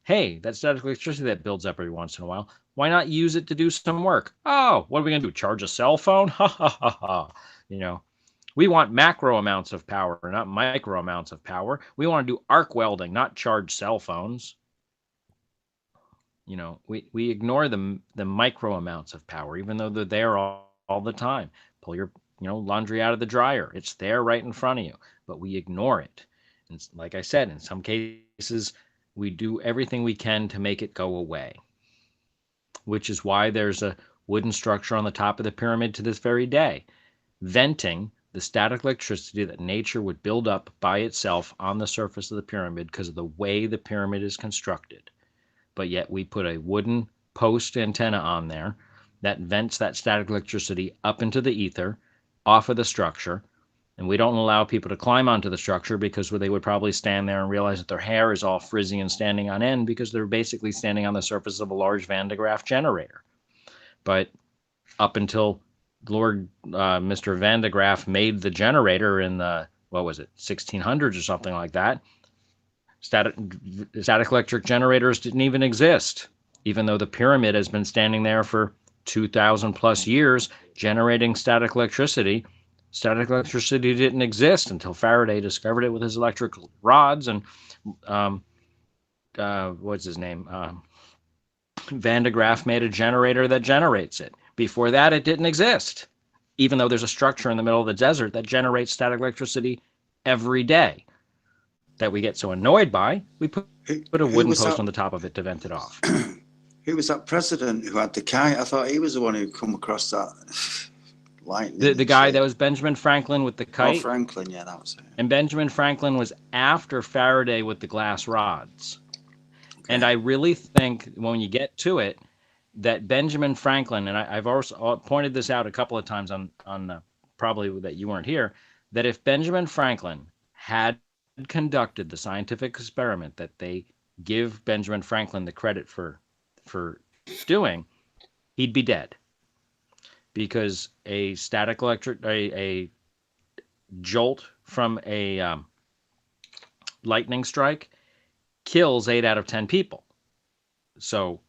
Hey, that static electricity that builds up every once in a while, why not use it to do some work? Oh, what are we going to do? Charge a cell phone? Ha ha ha ha. We want macro amounts of power, not micro amounts of power. We want to do arc welding, not charge cell phones. We ignore the micro amounts of power, even though they're there all the time. Pull your laundry out of the dryer. It's there right in front of you, but we ignore it. And like I said, in some cases, we do everything we can to make it go away, which is why there's a wooden structure on the top of the pyramid to this very day, venting the static electricity that nature would build up by itself on the surface of the pyramid because of the way the pyramid is constructed. But yet we put a wooden post antenna on there that vents that static electricity up into the ether, off of the structure, And we don't allow people to climb onto the structure because they would probably stand there and realize that their hair is all frizzy and standing on end because they're basically standing on the surface of a large Van de Graaff generator. But up until Mr. Van de Graaff made the generator in the, what was it, 1600s or something like that, static electric generators didn't even exist, even though the pyramid has been standing there for 2,000 plus years generating static electricity. Static electricity didn't exist until Faraday discovered it with his electric rods, and what's his name? Van de Graaff made a generator that generates it. Before that, it didn't exist, even though there's a structure in the middle of the desert that generates static electricity every day that we get so annoyed by. We put a wooden post on the top of it to vent it off. Who was that president who had the kite? I thought he was the one who come across that lightning. The guy that was Benjamin Franklin with the kite. Oh, Franklin, yeah, that was it. And Benjamin Franklin was after Faraday with the glass rods. Okay. And I really think when you get to it, that Benjamin Franklin, and I've also pointed this out a couple of times on probably that you weren't here, that if Benjamin Franklin had conducted the scientific experiment that they give Benjamin Franklin the credit for doing, he'd be dead. Because a static electric, a jolt from a lightning strike kills 8 out of 10 people. So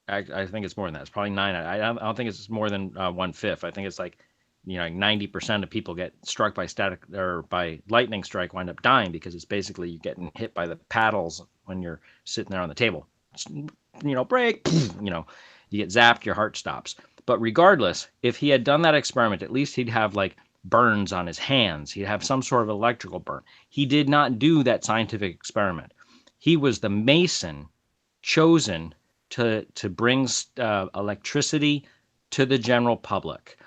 I think it's more than that. It's probably 9. I don't think it's more than 1/5. I think it's like, 90% of people get struck by static or by lightning strike wind up dying because it's basically you getting hit by the paddles when you're sitting there on the table. Break, you get zapped, your heart stops. But regardless, if he had done that experiment, at least he'd have like burns on his hands. He'd have some sort of electrical burn. He did not do that scientific experiment. He was the mason chosen to bring electricity to the general public.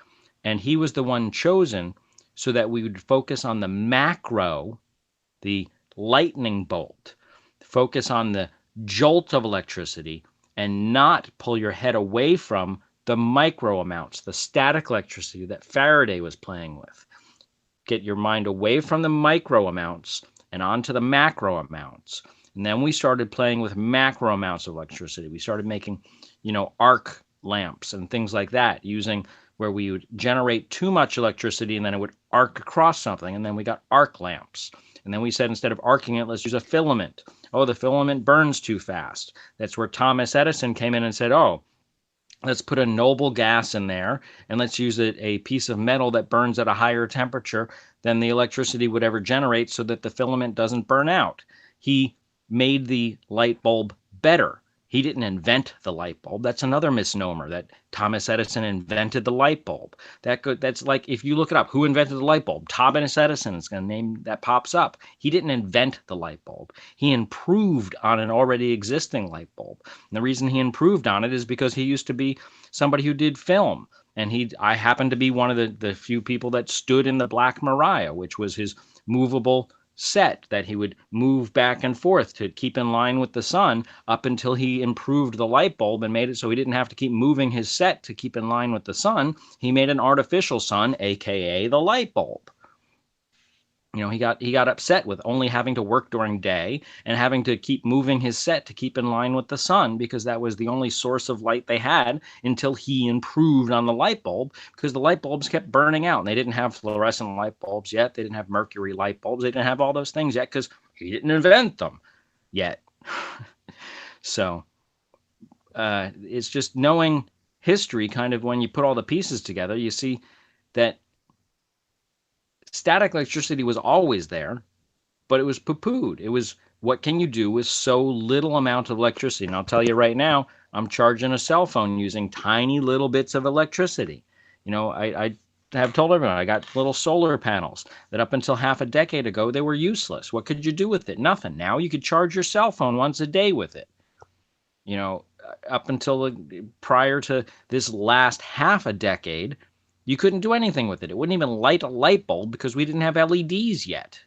And he was the one chosen so that we would focus on the macro, the lightning bolt, focus on the jolt of electricity, and not pull your head away from the micro amounts, the static electricity that Faraday was playing with. Get your mind away from the micro amounts and onto the macro amounts. And then we started playing with macro amounts of electricity. We started making, arc lamps and things like that, using where we would generate too much electricity and then it would arc across something. And then we got arc lamps. And then we said, instead of arcing it, let's use a filament. Oh, the filament burns too fast. That's where Thomas Edison came in and said, oh, let's put a noble gas in there and let's use a piece of metal that burns at a higher temperature than the electricity would ever generate so that the filament doesn't burn out. He made the light bulb better. He didn't invent the light bulb. That's another misnomer, that Thomas Edison invented the light bulb. That's like, if you look it up, who invented the light bulb? Thomas Edison is a name that pops up. He didn't invent the light bulb. He improved on an already existing light bulb. And the reason he improved on it is because he used to be somebody who did film. And I happened to be one of the few people that stood in the Black Maria, which was his movable set that he would move back and forth to keep in line with the sun, up until he improved the light bulb and made it so he didn't have to keep moving his set to keep in line with the sun. He made an artificial sun, aka the light bulb. He got upset with only having to work during day and having to keep moving his set to keep in line with the sun, because that was the only source of light they had until he improved on the light bulb, because the light bulbs kept burning out and they didn't have fluorescent light bulbs yet. They didn't have mercury light bulbs. They didn't have all those things yet because he didn't invent them yet. So it's just knowing history, kind of when you put all the pieces together, you see that static electricity was always there, but it was poo-pooed. It was, what can you do with so little amount of electricity? And I'll tell you right now, I'm charging a cell phone using tiny little bits of electricity. I have told everyone I got little solar panels that up until half a decade ago, they were useless. What could you do with it? Nothing. Now you could charge your cell phone once a day with it. Up until prior to this last half a decade, you couldn't do anything with it. It wouldn't even light a light bulb because we didn't have LEDs yet.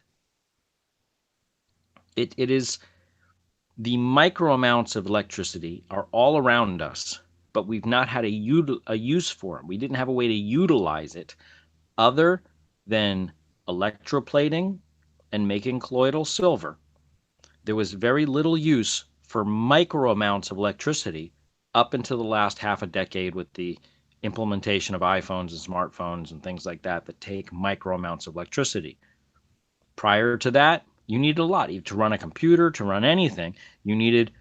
It is, the micro amounts of electricity are all around us, but we've not had a use for it. We didn't have a way to utilize it other than electroplating and making colloidal silver. There was very little use for micro amounts of electricity up until the last half a decade with the implementation of iPhones and smartphones and things like that that take micro amounts of electricity. Prior to that, you needed a lot. To run a computer, to run anything, you needed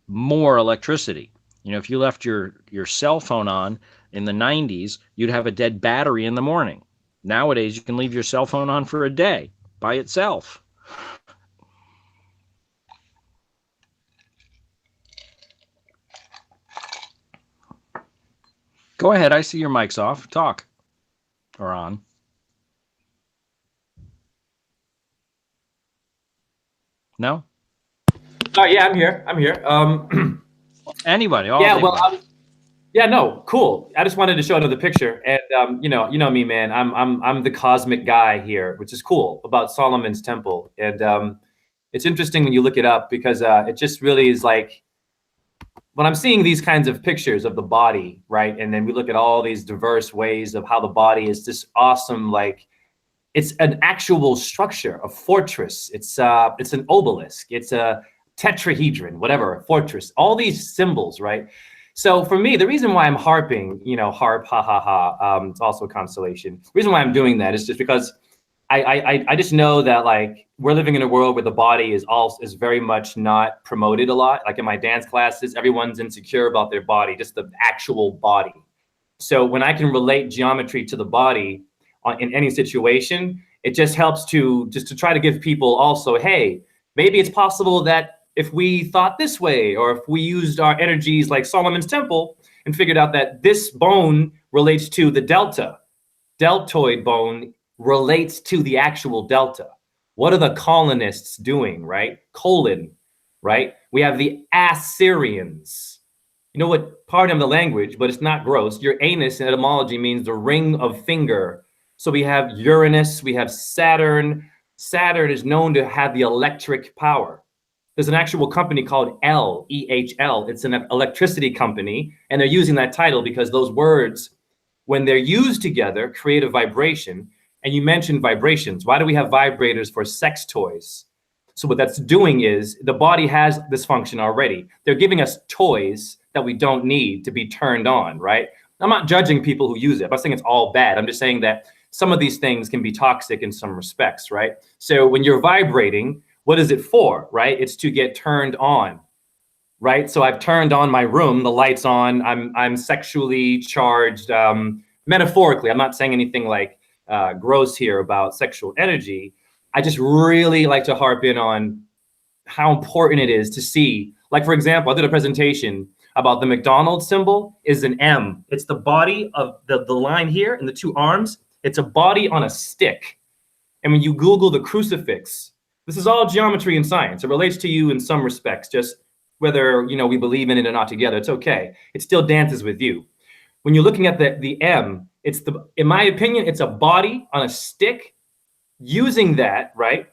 more electricity. You know, if you left your cell phone on in the 90s, you'd have a dead battery in the morning. Nowadays, you can leave your cell phone on for a day by itself. Go ahead. I see your mic's off. Talk. Or on. No? Oh, yeah, I'm here. Anybody. Yeah, well, yeah, no, cool. I just wanted to show another picture, and you know me, man. I'm the cosmic guy here, which is cool about Solomon's Temple, and it's interesting when you look it up because it just really is like when I'm seeing these kinds of pictures of the body, right? And then we look at all these diverse ways of how the body is this awesome, like it's an actual structure, a fortress. It's an obelisk. It's a tetrahedron, whatever, a fortress. All these symbols, right? So for me, the reason why I'm harping, you know, harp, ha ha ha, it's also a constellation. The reason why I'm doing that is just because I just know that like we're living in a world where the body is very much not promoted a lot. Like in my dance classes, everyone's insecure about their body, just the actual body. So when I can relate geometry to the body in any situation, it just helps to try to give people also, hey, maybe it's possible that if we thought this way, or if we used our energies like Solomon's Temple and figured out that this bone relates to the deltoid bone relates to the actual delta. What are the colonists doing, right? Colon, right? We have the Assyrians. You know what, pardon the language, but it's not gross. Your anus in etymology means the ring of finger. So we have Uranus, we have Saturn. Saturn is known to have the electric power. There's an actual company called EHL. It's an electricity company, and they're using that title because those words, when they're used together, create a vibration. And you mentioned vibrations. Why do we have vibrators for sex toys? So what that's doing is the body has this function already. They're giving us toys that we don't need to be turned on, right? I'm not judging people who use it. I'm not saying it's all bad. I'm just saying that some of these things can be toxic in some respects, right? So when you're vibrating, what is it for, right? It's to get turned on, right? So I've turned on my room, the light's on, I'm sexually charged, metaphorically. I'm not saying anything like gross here about sexual energy. I just really like to harp in on how important it is to see, like for example, I did a presentation about the McDonald's symbol is an M. It's the body of the line here and the two arms. It's a body on a stick. And when you Google the crucifix, this is all geometry and science. It relates to you in some respects, just whether we believe in it or not together, it's okay. It still dances with you. When you're looking at the M, in my opinion, it's a body on a stick, using that, right?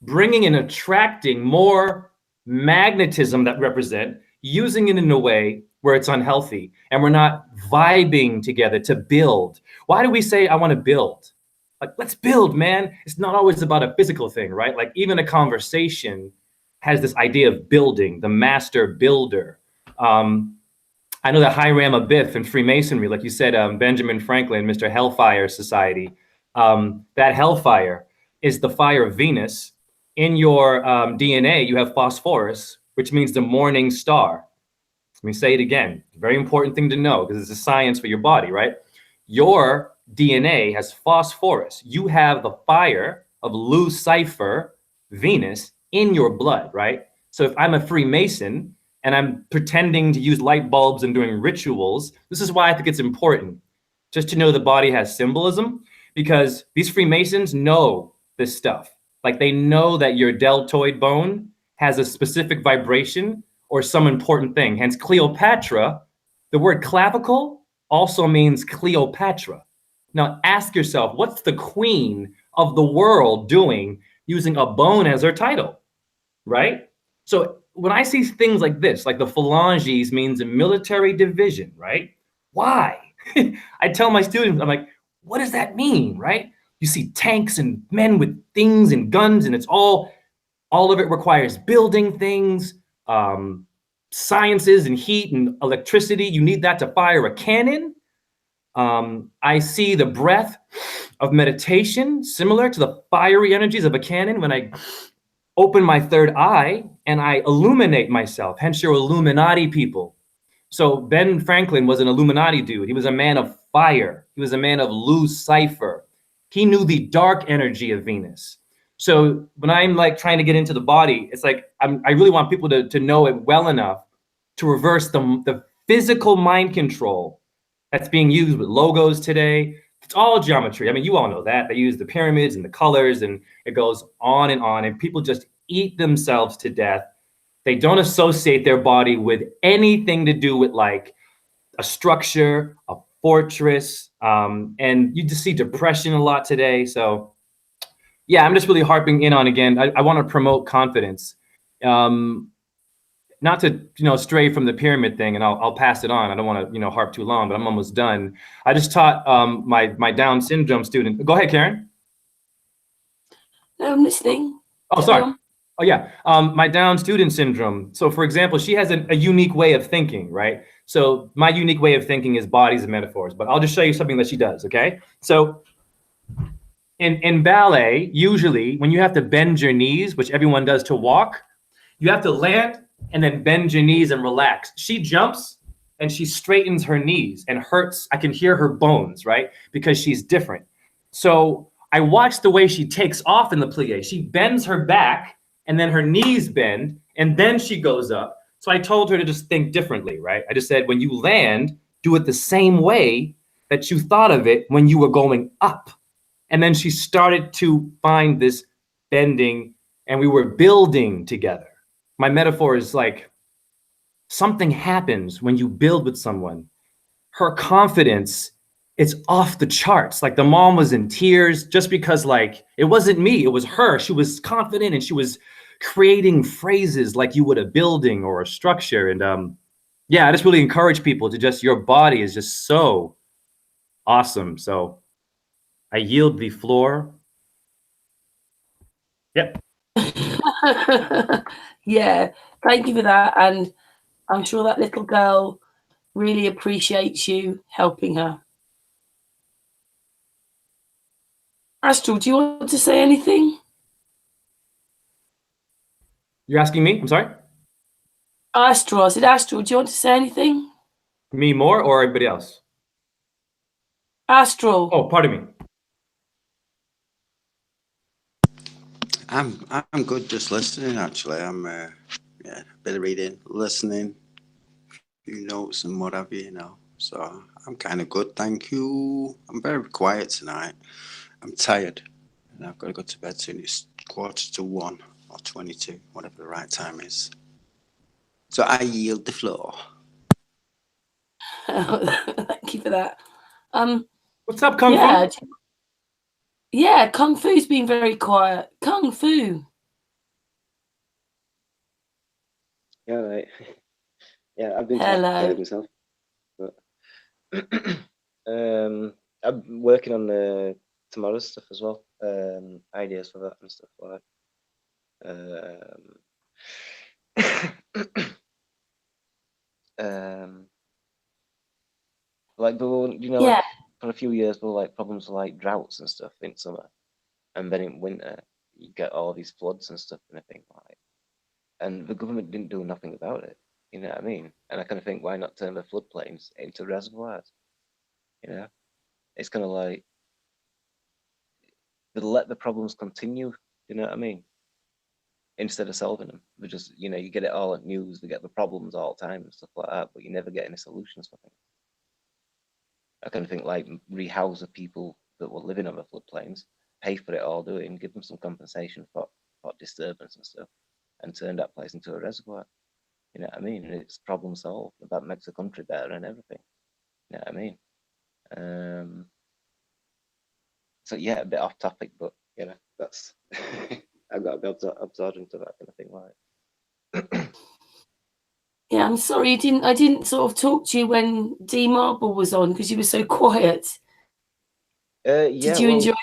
Bringing and attracting more magnetism that represent, using it in a way where it's unhealthy and we're not vibing together to build. Why do we say, I want to build? Like, let's build, man. It's not always about a physical thing, right? Like even a conversation has this idea of building, the master builder. I know that Hiram Abiff in Freemasonry, like you said, Benjamin Franklin, Mr. Hellfire Society, that hellfire is the fire of Venus. In your DNA, you have phosphorus, which means the morning star. Let me say it again. Very important thing to know because it's a science for your body, right? Your DNA has phosphorus. You have the fire of Lucifer, Venus, in your blood, right? So if I'm a Freemason and I'm pretending to use light bulbs and doing rituals, this is why I think it's important just to know the body has symbolism, because these Freemasons know this stuff. Like they know that your deltoid bone has a specific vibration or some important thing. Hence Cleopatra, the word clavicle also means Cleopatra. Now ask yourself, what's the queen of the world doing using a bone as her title, right? So when I see things like this, like the phalanges means a military division, right? Why? I tell my students, I'm like, what does that mean, right? you see tanks and men with things and guns, and it's all of it requires building things, sciences and heat and electricity. You need that to fire a cannon. I see the breath of meditation similar to the fiery energies of a cannon when I open my third eye and I illuminate myself, hence your Illuminati people. So Ben Franklin was an Illuminati dude. He was a man of fire. He was a man of loose cipher. He knew the dark energy of Venus. So when I'm like trying to get into the body, it's like I really want people to know it well enough to reverse the physical mind control that's being used with logos today. It's all geometry. I mean, you all know that. They use the pyramids and the colors, and it goes on, and people just eat themselves to death. They don't associate their body with anything to do with like a structure, a fortress, and you just see depression a lot today. So yeah, I'm just really harping in on, again, I want to promote confidence. Not to, stray from the pyramid thing, and I'll pass it on. I don't want to, harp too long, but I'm almost done. I just taught my Down syndrome student. Go ahead, Karen. No, I'm listening. Oh, sorry. Oh, yeah. My Down student syndrome. So, for example, she has a unique way of thinking, right? So my unique way of thinking is bodies and metaphors, but I'll just show you something that she does, okay? So in ballet, usually when you have to bend your knees, which everyone does to walk, you have to land and then bend your knees and relax. She jumps and she straightens her knees and hurts. I can hear her bones, right? Because she's different. So I watch the way she takes off in the plie. She bends her back and then her knees bend and then she goes up. So I told her to just think differently, right? I just said, when you land, do it the same way that you thought of it when you were going up. And then she started to find this bending and we were building together. My metaphor is like, something happens when you build with someone. Her confidence, it's off the charts. Like the mom was in tears just because like, it wasn't me, it was her. She was confident and she was creating phrases like you would a building or a structure. And yeah, I just really encourage people to just, your body is just so awesome. So I yield the floor. Yep. Yeah, thank you for that. And I'm sure that little girl really appreciates you helping her. Astral, do you want to say anything? You're asking me? I'm sorry? Astral, I said, Astral, do you want to say anything? Me more or everybody else? Astral. Oh, pardon me. I'm good just listening, actually. I'm yeah, a bit of reading, listening, few notes and what have you, So I'm kind of good, thank you. I'm very quiet tonight. I'm tired and I've got to go to bed soon. It's 1:45 or 22, whatever the right time is. So I yield the floor. Thank you for that. What's up, Kung Fu? Yeah, Kung Fu's been very quiet. Kung Fu. Yeah, right. Yeah, I've been Hello. myself, but I'm working on the tomorrow's stuff as well. Ideas for that and stuff like. Like Yeah. for a few years, there were like problems with like droughts and stuff in summer, and then in winter you get all these floods and stuff and everything like. And the government didn't do nothing about it. You know what I mean? And I kind of think, why not turn the floodplains into reservoirs? You know, it's kind of like they let the problems continue. You know what I mean? Instead of solving them, they just, you get it all at news. They get the problems all the time and stuff like that, but you never get any solutions for things. I kind of think like rehouse the people that were living on the floodplains, pay for it all, do it, and give them some compensation for disturbance and stuff, and turn that place into a reservoir. You know what I mean? And it's problem solved. That makes the country better and everything. You know what I mean? So yeah, a bit off topic, but that's I've got to be absorbed into that kind of thing, right? Yeah, I'm sorry I didn't sort of talk to you when D.Marble was on because you were so quiet. Yeah. Did you enjoy?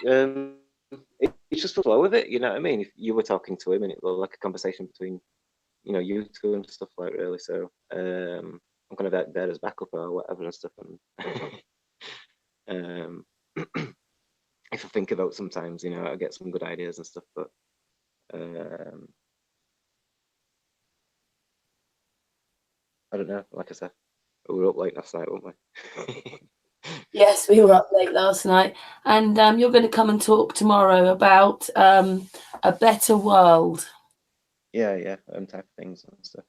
It's just the flow of it. You know what I mean? If you were talking to him and it was like a conversation between, you know, you two and stuff like really. So I'm kind of there as backup or whatever and stuff. And if I think about sometimes, you know, I get some good ideas and stuff, but I don't know. Like I said, we were up late last night, weren't we? Yes, we were up late last night, and you're going to come and talk tomorrow about a better world. Yeah, type of things and stuff.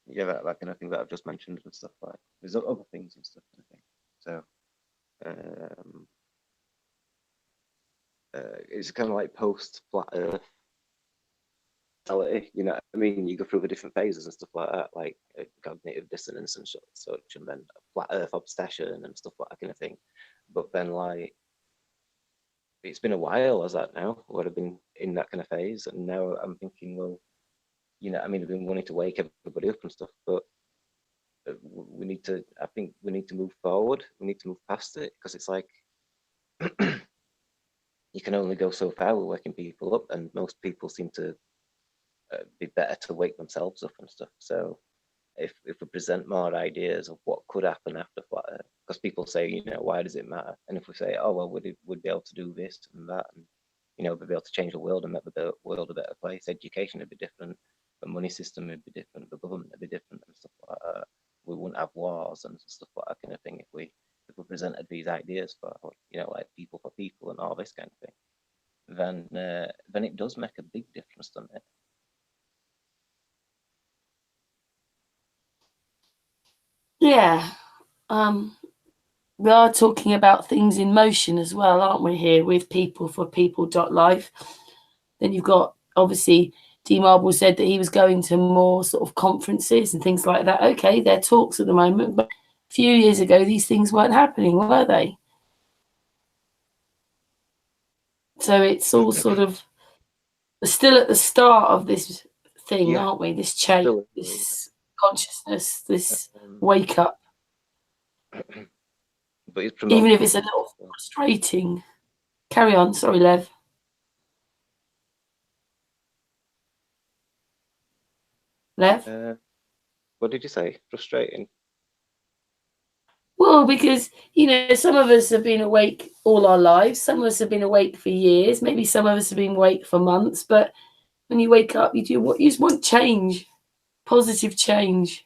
Yeah, that kind of thing that I've just mentioned and stuff like. There's other things and stuff, I think. So, it's kind of like post flat Earth. You know, I mean, you go through the different phases and stuff like that, like cognitive dissonance and such, and then flat Earth obsession and stuff like that kind of thing. But then, like, it's been a while as that now, where I've been in that kind of phase, and now I'm thinking, well, you know, I mean, I've been wanting to wake everybody up and stuff, but we need to. I think we need to move forward. We need to move past it because it's like you can only go so far with waking people up, and most people seem to be better to wake themselves up and stuff. So if we present more ideas of what could happen after flat Earth, because people say, you know, why does it matter? And if we say, oh well, we'd be able to do this and that, and you know, we'd be able to change the world and make the world a better place. Education would be different, the money system would be different, the government would be different, and stuff like that. We wouldn't have wars and stuff like that kind of thing if we presented these ideas for, you know, like people for people and all this kind of thing. Then it does make a big difference, doesn't it? Yeah. We are talking about things in motion as well, aren't we, here with people for people.life. Then you've got, obviously, D.Marble said that he was going to more sort of conferences and things like that. Okay, they're talks at the moment, but a few years ago, these things weren't happening, were they? So it's all sort of still at the start of this thing, Yeah. aren't we? This change, Still, this consciousness, this wake up. But it's Even if it's a little frustrating. Carry on. Sorry, Lev. Lev? What did you say? Frustrating? Well, because, you know, some of us have been awake all our lives. Some of us have been awake for years. Maybe some of us have been awake for months. But when you wake up, you just want change, positive change.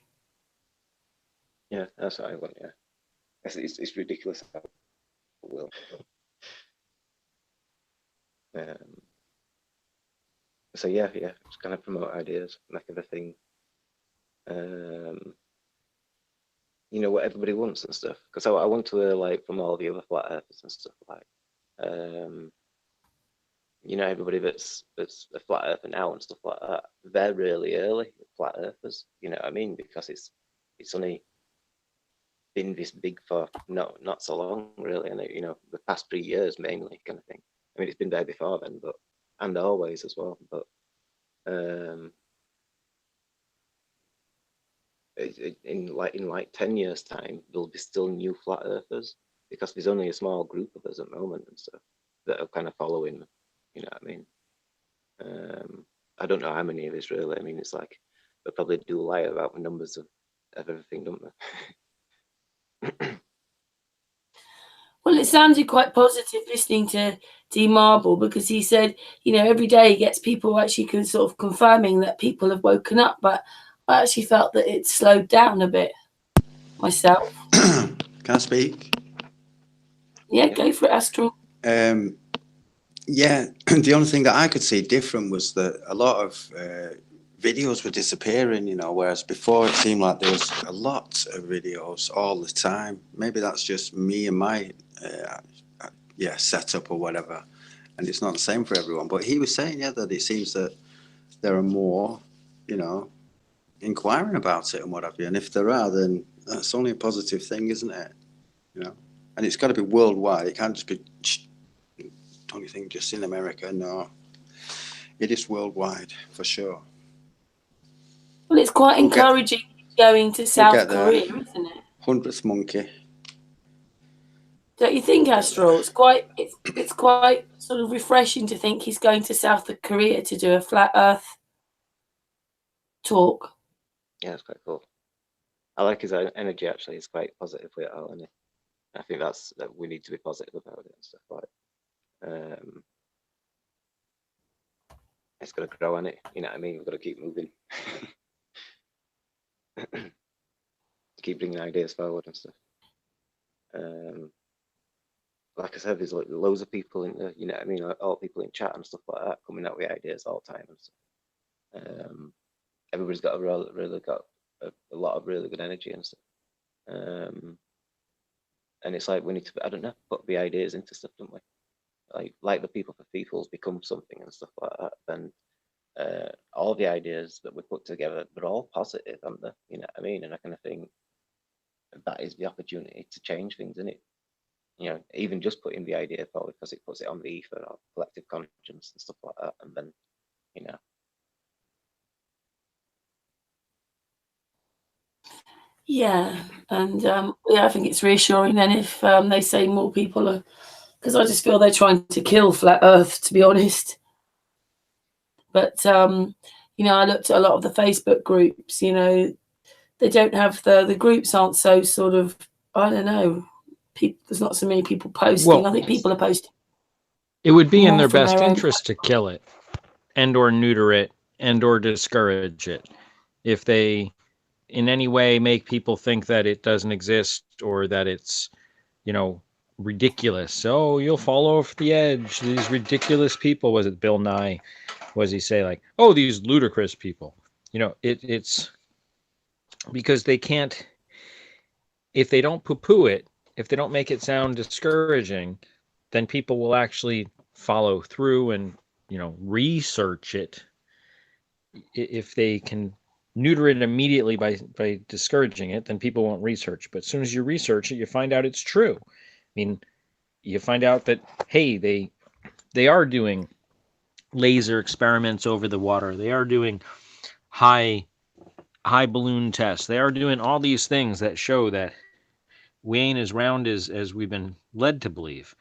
Yeah, that's what I want, yeah. It's ridiculous how it will. So yeah, just kind of promote ideas, make of a thing. You know, what everybody wants and stuff. Because I want to hear, like, from all the other flat earthers and stuff, like, you know, everybody that's a flat earther now and stuff like that, they're really early flat earthers, you know what I mean? Because it's only been this big for not so long, really, and you know, the past 3 years mainly, kind of thing. I mean, it's been there before then, but and always as well, but in like 10 years time, there'll be still new flat earthers because there's only a small group of us at the moment and stuff that are kind of following, you know what I mean? I don't know how many of us really. I mean, it's like they probably do lie about the numbers of everything, don't they? Well, it sounded quite positive listening to D.Marble because he said, you know, every day he gets people actually sort of confirming that people have woken up, but I actually felt that it slowed down a bit myself. Can I speak? Yeah, go for it, Astral. Yeah, the only thing that I could see different was that a lot of videos were disappearing, you know, whereas before it seemed like there was a lot of videos all the time. Maybe that's just me and my setup or whatever, and it's not the same for everyone. But he was saying, that it seems that there are more, you know, inquiring about it and what have you. And if there are, then that's only a positive thing, isn't it? You know, and it's got to be worldwide. It can't just be, don't you think, just in America? No, it is worldwide for sure. Well, it's quite encouraging going to South Korea, isn't it? 100th monkey. Don't you think, Astral? It's quite sort of refreshing to think he's going to South Korea to do a flat Earth talk. Yeah, it's quite cool. I like his energy. Actually, it's quite positive with it all, and I think that we need to be positive about it and stuff like. It's got to grow on it. You know what I mean? We've got to keep moving. Keep bringing ideas forward and stuff. Like I said, there's like loads of people in the, you know what I mean, like all people in chat and stuff like that coming out with ideas all the time and stuff. Everybody's got really got a lot of really good energy and stuff. And it's like we need to, I don't know, put the ideas into stuff, don't we? Like the people for peoples become something and stuff like that. Then all the ideas that we put together, they're all positive, aren't they? You know what I mean? And I kind of think that is the opportunity to change things, isn't it? You know, even just putting the idea forward because it puts it on the ether or collective conscience and stuff like that, and then, you know. Yeah, and yeah, I think it's reassuring then if they say more people are, because I just feel they're trying to kill flat Earth, to be honest. But you know, I looked at a lot of the Facebook groups. You know, they don't have the groups aren't so sort of, I don't know. There's not so many people posting. Well, I think people are posting. It would be in more their from best their own- interest to kill it and or neuter it and or discourage it. If they in any way make people think that it doesn't exist or that it's, you know, ridiculous. Oh, you'll fall off the edge. These ridiculous people. Was it Bill Nye? Was he say like, oh, these ludicrous people? You know, it's because they can't, if they don't poo-poo it, if they don't make it sound discouraging, then people will actually follow through and, you know, research it. If they can neuter it immediately by discouraging it, then people won't research. But as soon as you research it, you find out it's true. I mean, you find out that, hey, they are doing laser experiments over the water. They are doing high balloon tests. They are doing all these things that show that we ain't as round as we've been led to believe.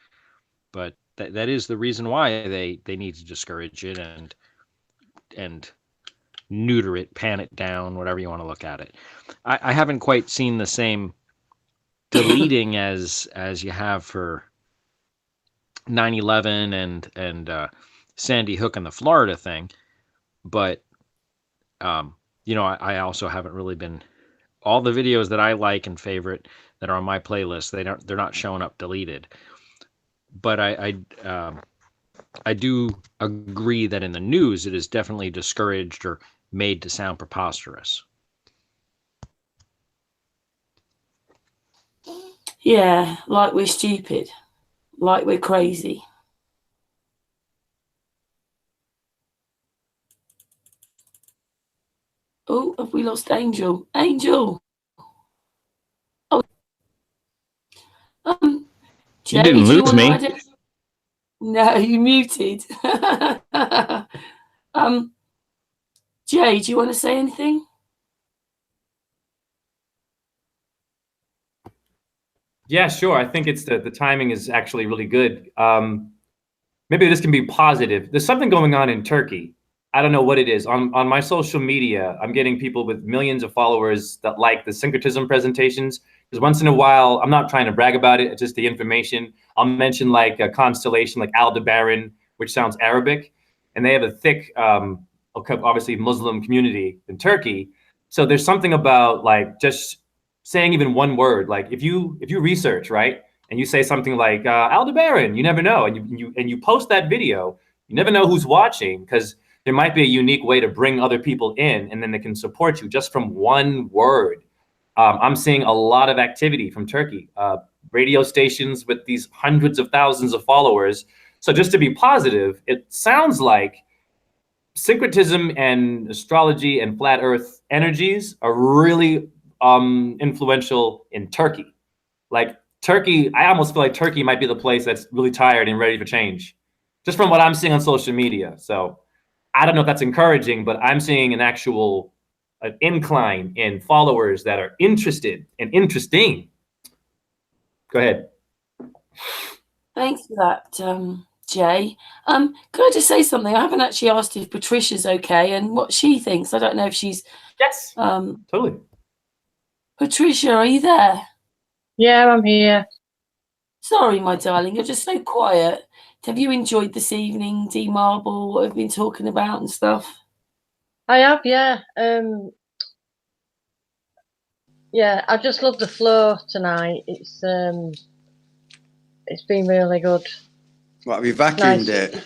But that is the reason why they need to discourage it and neuter it, pan it down, whatever you want to look at it. I haven't quite seen the same deleting as you have for 9/11 and Sandy Hook and the Florida thing, but you know, I also haven't really been, all the videos that I like and favorite that are on my playlist, they're not showing up deleted. But I do agree that in the news it is definitely discouraged or made to sound preposterous. Yeah, like we're stupid, like we're crazy. Oh, have we lost Angel? Angel. Oh, Jay, You didn't do lose me. No, you muted. Jay, do you want to say anything? Yeah, sure. I think it's the timing is actually really good. Maybe this can be positive. There's something going on in Turkey. I don't know what it is. On my social media, I'm getting people with millions of followers that like the syncretism presentations. Because once in a while, I'm not trying to brag about it, it's just the information. I'll mention like a constellation like Aldebaran, which sounds Arabic. And they have a thick, obviously Muslim community in Turkey. So there's something about like just saying even one word. Like if you research, right? And you say something like Aldebaran, you never know. And you post that video, you never know who's watching, because there might be a unique way to bring other people in, and then they can support you just from one word. I'm seeing a lot of activity from Turkey, radio stations with these hundreds of thousands of followers. So just to be positive, it sounds like syncretism and astrology and flat earth energies are really influential in Turkey. Like Turkey, I almost feel like Turkey might be the place that's really tired and ready for change, just from what I'm seeing on social media. So I don't know if that's encouraging, but I'm seeing an incline in followers that are interested and interesting. Go ahead. Thanks for that, Jay. Can I just say something? I haven't actually asked if Patricia's okay and what she thinks. I don't know if she's. Yes. Totally. Patricia, are you there? Yeah, I'm here. Sorry, my darling, you're just so quiet. Have you enjoyed this evening, D.Marble, what we've been talking about and stuff? I have, yeah. Yeah, I just love the flow tonight. It's been really good. What, have you vacuumed it?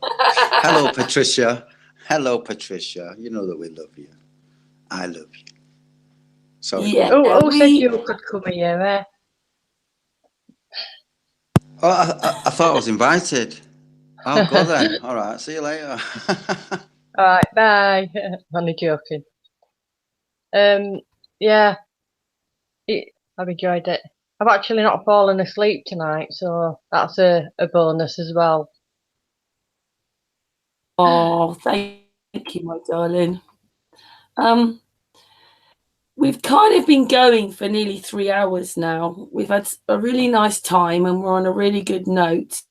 Hello, Patricia. Hello, Patricia. You know that we love you. I love you. Sorry. Yeah. Who said you could come here? Eh? Oh, I thought I was invited. Oh, go then. All right. See you later. All right, bye. Only joking. Yeah, I've enjoyed it. I've actually not fallen asleep tonight, so that's a bonus as well. Oh, thank you, my darling. We've kind of been going for nearly 3 hours now. We've had a really nice time and we're on a really good note.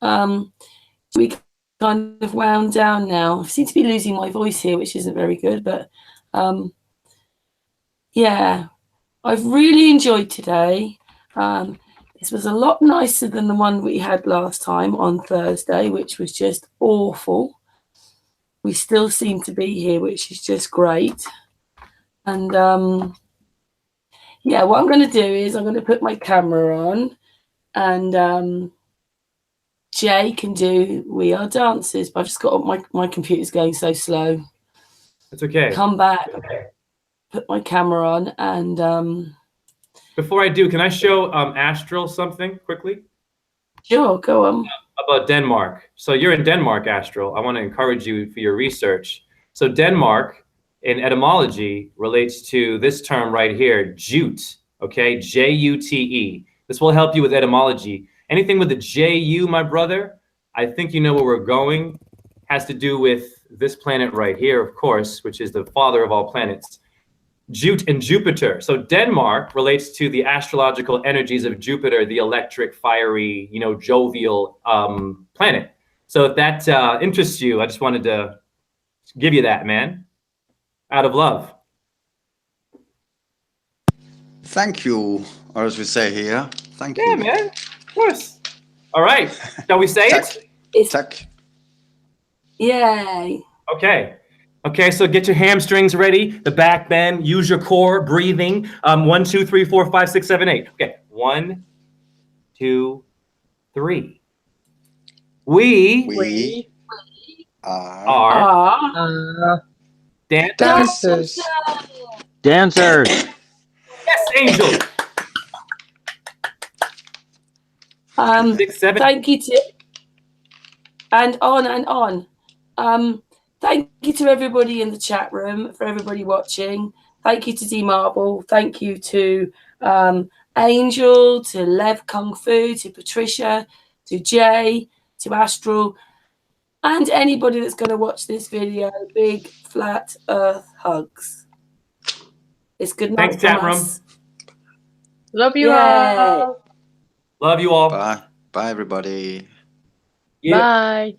We kind of wound down now. I seem to be losing my voice here, which isn't very good, but yeah, I've really enjoyed today. This was a lot nicer than the one we had last time on Thursday, which was just awful. We still seem to be here, which is just great. And yeah, what I'm going to do is I'm going to put my camera on and Jay can do We Are Dancers, but I've just got my computer's going so slow. It's okay. Come back, put my camera on, and before I do, can I show Astral something quickly? Sure, go on. About Denmark. So you're in Denmark, Astral. I want to encourage you for your research. So Denmark in etymology relates to this term right here, jute, okay? J-U-T-E. This will help you with etymology. Anything with the J-U, my brother, I think you know where we're going, has to do with this planet right here, of course, which is the father of all planets, Jute and Jupiter. So Denmark relates to the astrological energies of Jupiter, the electric, fiery, you know, jovial planet. So if that interests you, I just wanted to give you that, man. Out of love. Thank you, or as we say here, thank you. Yeah, man. Of course. All right. Shall we say it? Tack. Yay. Okay. Okay, so get your hamstrings ready, the back bend, use your core, breathing. 1, 2, 3, 4, 5, 6, 7, 8. Okay, 1, 2, 3. We are dancers. Dancers. Yes, Angel. 6, 7. Thank you to and on. Thank you to everybody in the chat room, for everybody watching. Thank you to D.Marble. Thank you to Angel, to LevKungfu, to Patricia, to Jay, to Astral, and anybody that's going to watch this video. Big flat earth hugs. It's good night. Thanks, chat room. Love you all. Love you all. Bye. Bye, everybody. Yeah. Bye.